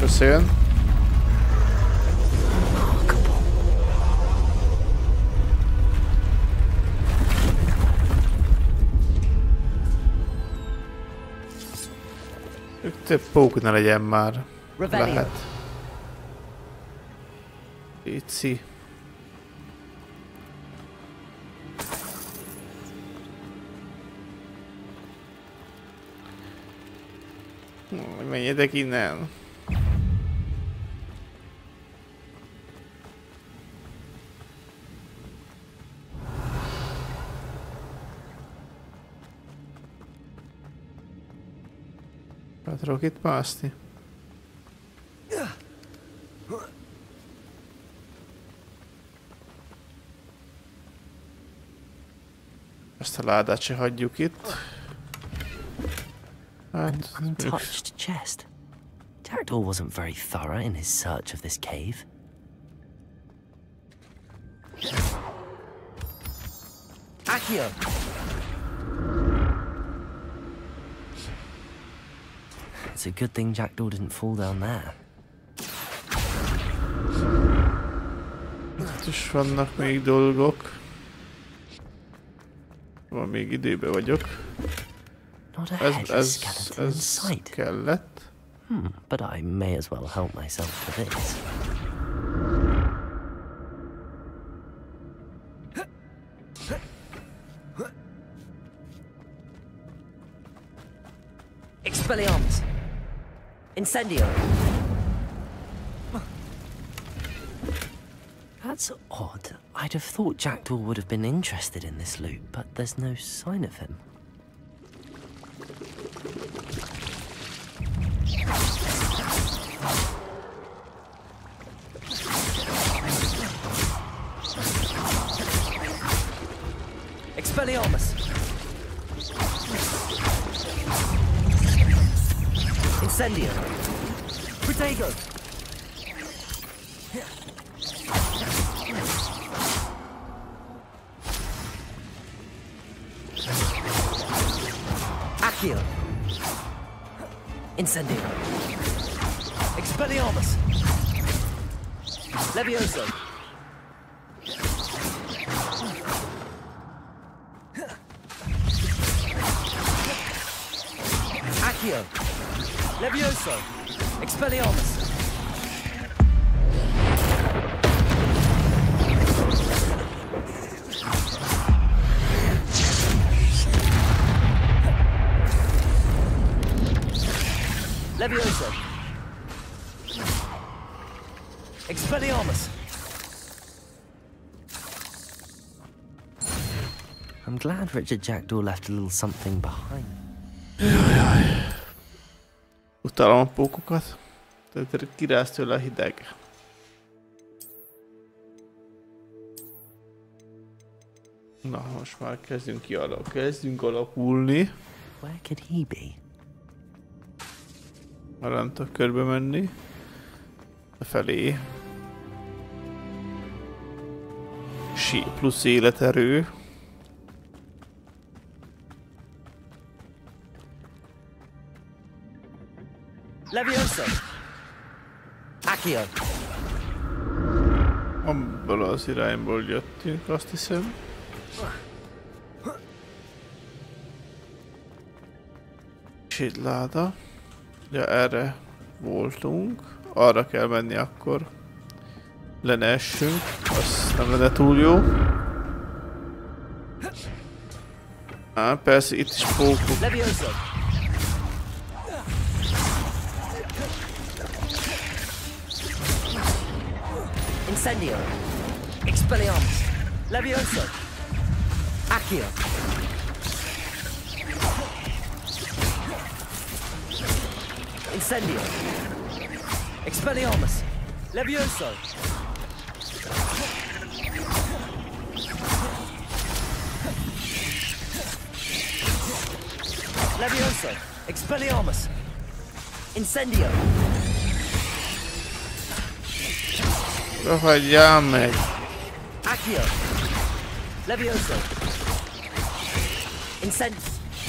S1: Beszéljen. Több pók ne legyen már. Lehet. Ici. Menjetek innen. Tudok itt mászni? Ezt a ládát se hagyjuk itt.
S2: An untouched chest. Jackdaw wasn't very thorough in his search of this cave. Accio. It's a good thing Jackdaw didn't fall down there.
S1: Itt is vannak még dolgok. Van még időben vagyok. Ez kellett.
S2: But I may as well help myself to this. Expelliarmus. Incendio. That's odd. I'd have thought Jackdaw would have been interested in this loot, but there's no sign of him. Expelliarmus. Incendio. Protego. Accio. Incendio. Expelliarmus. Levioso. Accio. Levioso. Expelliarmus.
S9: Levioso. Expelliarmus.
S2: I'm glad Richard Jackdaw left a little something behind.
S1: Jajjaj. Utálom a pókokat. Tehát kiráz tőle a hideg. Na, most már kezdünk alakulni.
S2: Where could he be?
S1: Már nem tudok körbe menni. A felé. Plusz életerő.
S9: Levioso. Accio.
S1: Abból az irányból jöttünk, azt hiszem. Sétláda. Ja, erre voltunk. Arra kell menni akkor. Le ne essünk. Az nem lenne túl jó. Persze itt is pókok.
S9: Levioso. Incendio. Expelliarmus. Levioso. Accio. Incendio. Expelliarmus. Levioso. Levioso. Expelliarmus. Incendio.
S1: Hagyjál meg!
S9: Accio. Levioso.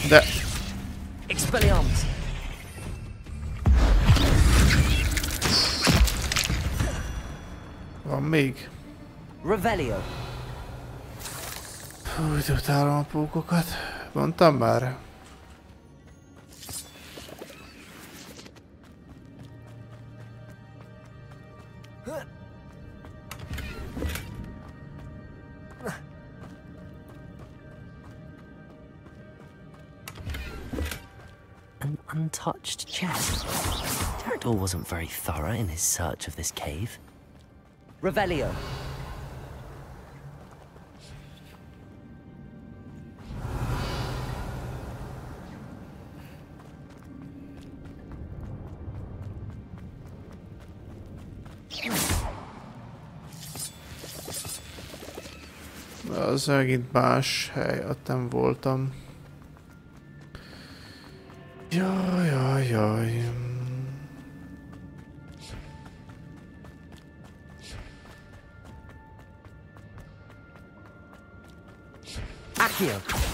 S1: De...
S9: Expelliarmus.
S1: Van még?
S9: Revelio.
S1: Hú, de utálom a pókokat. Mondtam már.
S2: An untouched chest. Jackdaw wasn't very thorough in his search of this cave.
S9: Revelio.
S1: Az megint más hely, ott nem voltam. Jaj.
S9: Accio.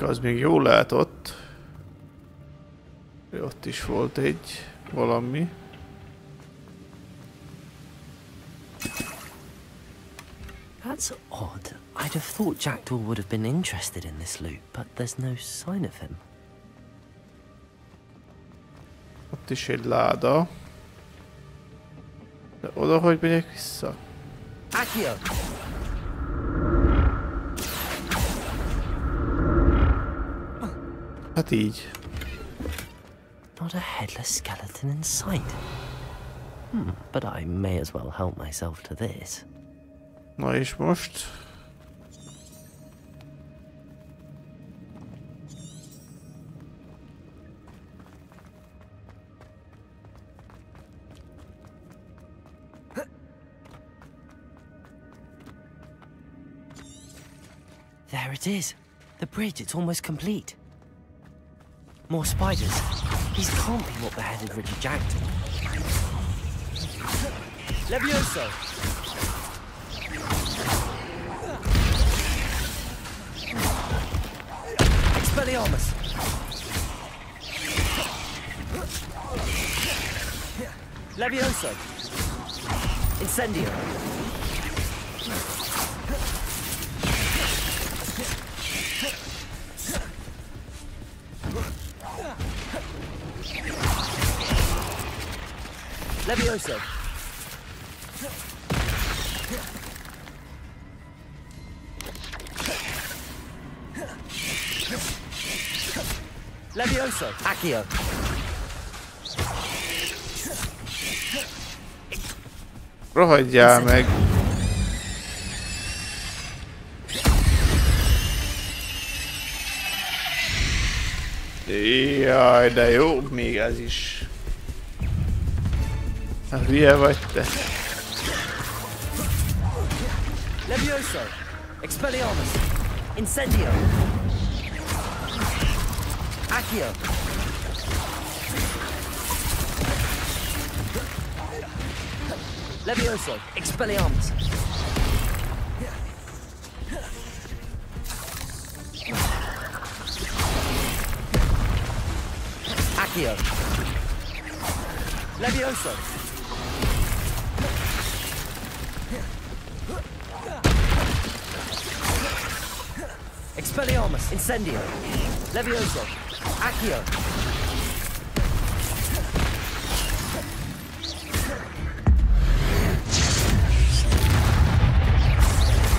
S1: Az még jól lehet ott. Ott is volt egy valami.
S2: That's odd. I'd have thought Jackdaw would have been interested in this loot, but there's no sign of him.
S1: Ott is egy láda. De oda hogy megyek vissza?
S9: Accio.
S1: Hát így.
S2: Not a headless skeleton in sight. But I may as well help myself to this.
S1: Na és most?
S2: There it is. The bridge, it's almost complete. More spiders. These can't be what beheaded Richard Jackdaw.
S9: Levioso. Expelliarmus. Levioso. Incendio. Levioso. Levioso. Accio.
S1: Rohadjál meg! Jaj, de jó, még ez is. Hülye vagy te?
S9: Levioso. Expelliarmus. Incendio. Accio. Levioso. Expelliarmus. Accio. Levioso. Expelliarmus. Incendio. Levioso. Accio.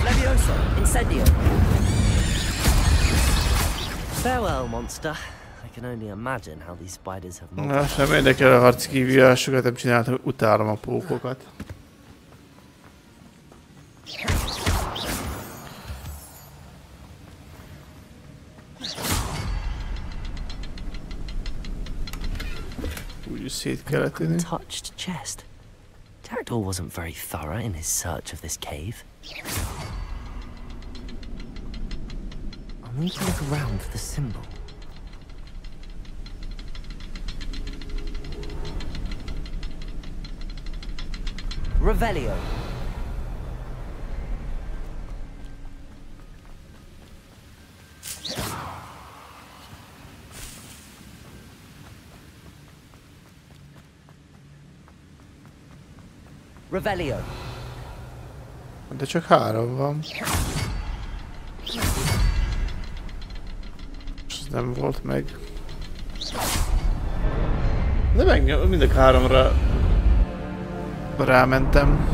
S9: Levioso. Incendio.
S2: Farewell, monster. I can only imagine how these spiders have moved.
S1: Na, sem érdekel a harci kihívásokat, nem csináltam, utálom a pókokat. Úgy szét kellett tenni.
S2: Untouched chest. Jackdaw wasn't very thorough in his search of this cave. I'll need to look around for the symbol.
S9: Revelio. Revelio.
S1: De csak 3 van. És ez nem volt meg. De meg mind a 3-ra rámentem.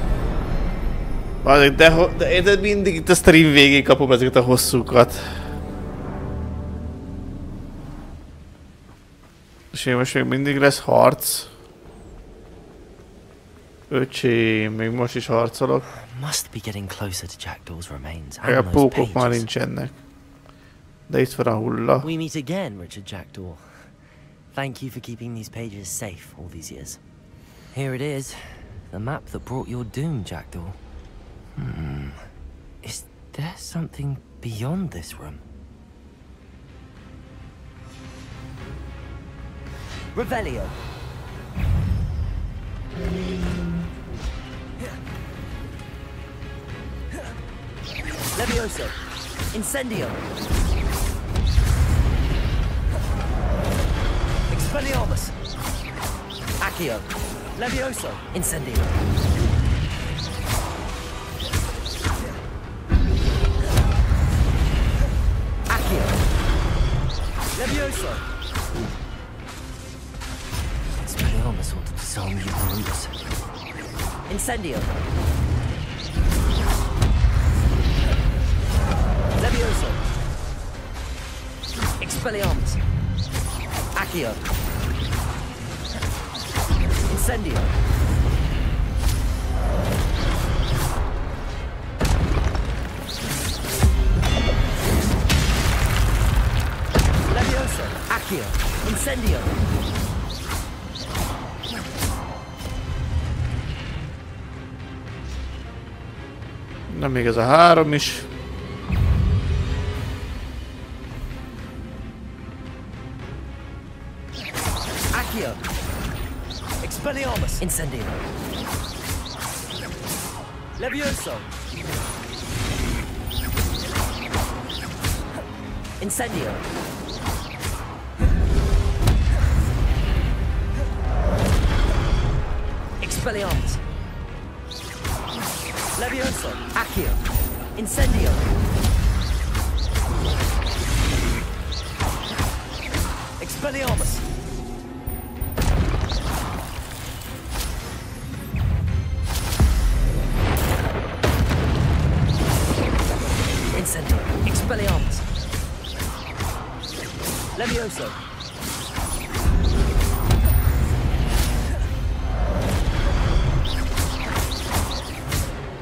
S1: De mindig itt a stream végén kapom ezeket a hosszúkat. És én most még mindig lesz harc. Öcsém, még most is harcolok.
S2: Must be getting closer to Jackdaw's remains.
S1: A pókok már nincsenek. De itt van a hulla.
S2: We meet again, Richard Jackdaw. Thank you for keeping these pages safe all these years. Here it is. The map that brought your doom, Jackdaw. Is there something beyond this room?
S9: Revelio. Levioso. Incendio. Expelliarmus. Accio. Levioso. Incendio. Accio. Levioso.
S2: Expelliarmus ought to disarm you brutes.
S9: Incendio. Levioso. Expelliarmus. Accio. Incendio. Levioso. Accio. Incendio.
S1: Na még ez a 3 is.
S9: Accio. Expelliarmus. Incendio. Levioso. Incendio. Expelliarmus. Levioso. Accio. Incendio. Expelliarmus.
S2: Incendio. Expelliarmus. Levioso.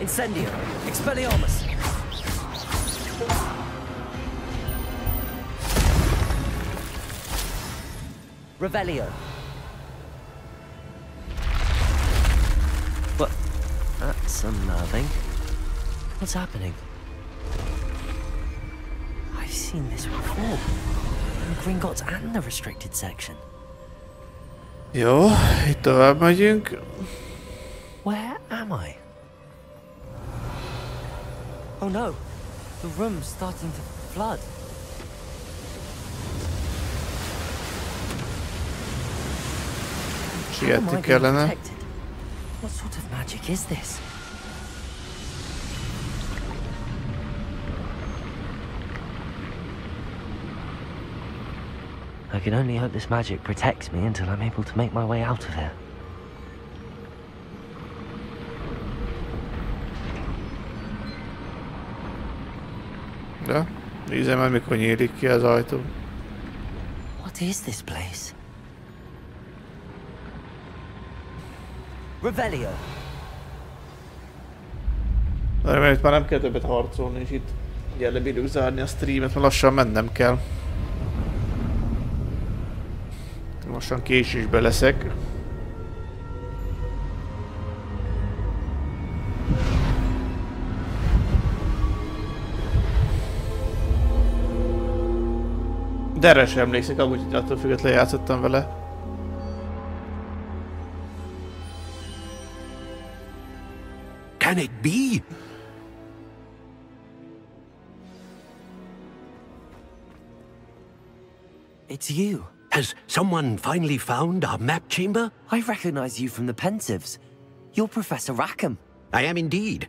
S2: Incendio. Expelliarmus. Revelio. What? That's unnerving. What's happening? I've seen this before. In Gringotts and the restricted section.
S1: Jó, itt tovább megyünk.
S2: Where am I? Oh no, the room's starting to flood.
S1: Sietni kellene.
S2: What sort of magic is this? I can only hope this magic protects me until I'm able to make my way out of here.
S1: De nézem már, mikor nyílik ki az ajtó.
S2: What is this place? Revelio.
S1: Remélem, itt már nem kell többet harcolni, és itt ugye lebírjuk zárni a streamet, mert lassan mennem kell. Lassan késésbe leszek. De erre sem emlékszek, amúgy attól függetlenül játszottam vele.
S15: Can it be?
S2: It's you.
S15: Has someone finally found our map chamber?
S2: I recognize you from the Pensives. You're Professor Rackham.
S15: I am indeed.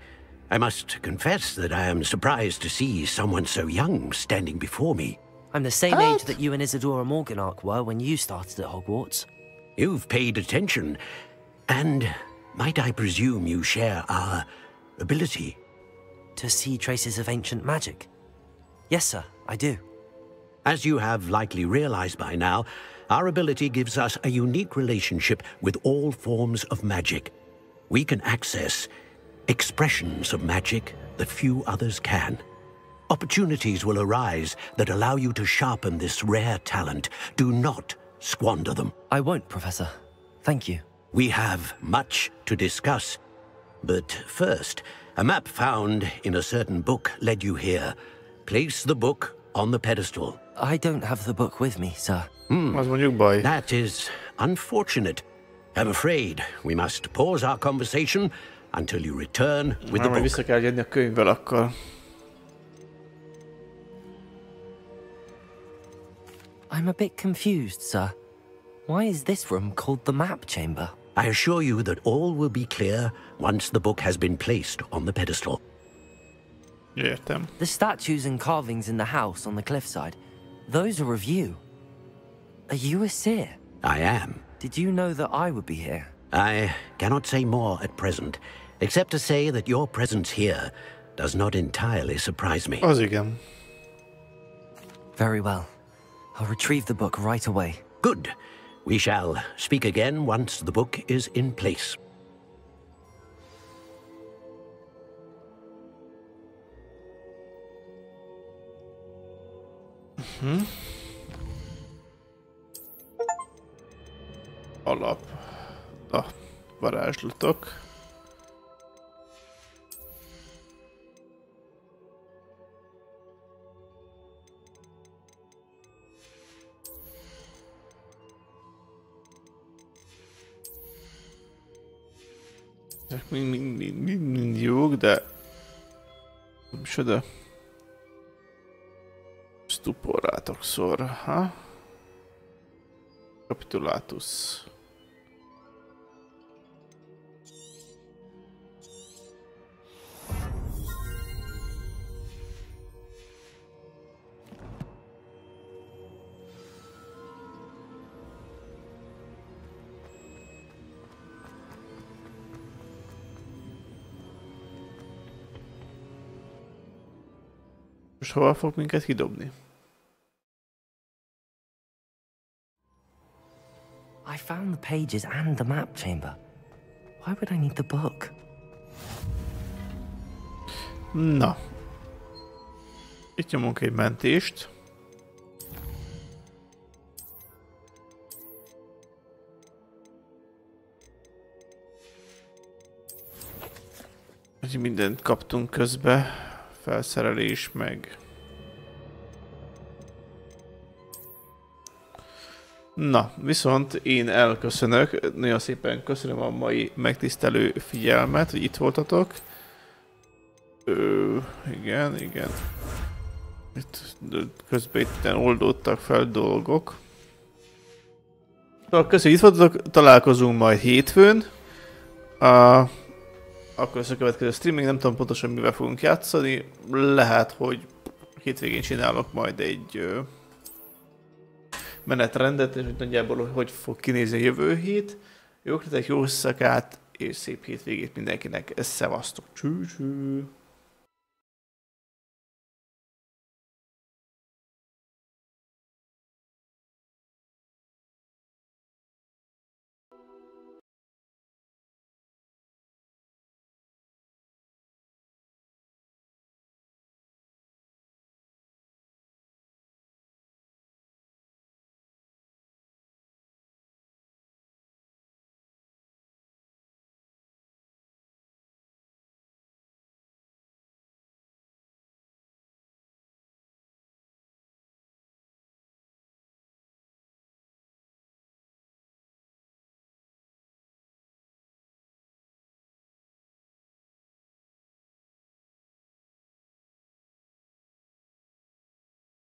S15: I must confess that I am surprised to see someone so young standing before me.
S2: I'm the same age that you and Isadora Morganach were when you started at Hogwarts.
S15: You've paid attention. And might I presume you share our ability?
S2: To see traces of ancient magic? Yes, sir, I do.
S15: As you have likely realized by now, our ability gives us a unique relationship with all forms of magic. We can access expressions of magic that few others can. Opportunities will arise that allow you to sharpen this rare talent. Do not squander them.
S2: I won't, Professor. Thank you.
S15: We have much to discuss. But first, a map found in a certain book led you here. Place the book on the pedestal.
S2: I don't have the book with me, sir.
S15: That is unfortunate. I'm afraid we must pause our conversation until you return with the book.
S1: Vissza kell jönni a könyvvel akkor.
S2: I'm a bit confused, sir. Why is this room called the map chamber?
S15: I assure you that all will be clear once the book has been placed on the pedestal.
S1: Értem.
S2: The statues and carvings in the house on the cliffside, those are of you. Are you a seer?
S15: I am.
S2: Did you know that I would be here?
S15: I cannot say more at present, except to say that your presence here does not entirely surprise me.
S1: Az igen.
S2: Very well. I'll retrieve the book right away.
S15: Good. We shall speak again once the book is in place.
S1: Alap. A varázslatok. Ezek mind jók, de micsoda? Stuporátokszor, ha? Capitulatus. Most hova fog minket kidobni?
S2: I found the pages and the map chamber. Why would I need the book?
S1: Na. Itt nyomunk egy mentést. Mindent kaptunk közbe. Felszerelés meg. Na, viszont én elköszönök. Nagyon szépen köszönöm a mai megtisztelő figyelmet, hogy itt voltatok. Igen. Itt közben itt oldódtak fel dolgok. Köszönjük, itt voltatok. Találkozunk majd hétfőn. Akkor lesz a következő streaming, nem tudom pontosan mivel fogunk játszani. Lehet, hogy hétvégén csinálok majd egy menetrendet, és nagyjából hogy fog kinézni a jövő hét. Jó ötletek, jó éjszakát, és szép hétvégét mindenkinek. Szevasztok! Cső-cső!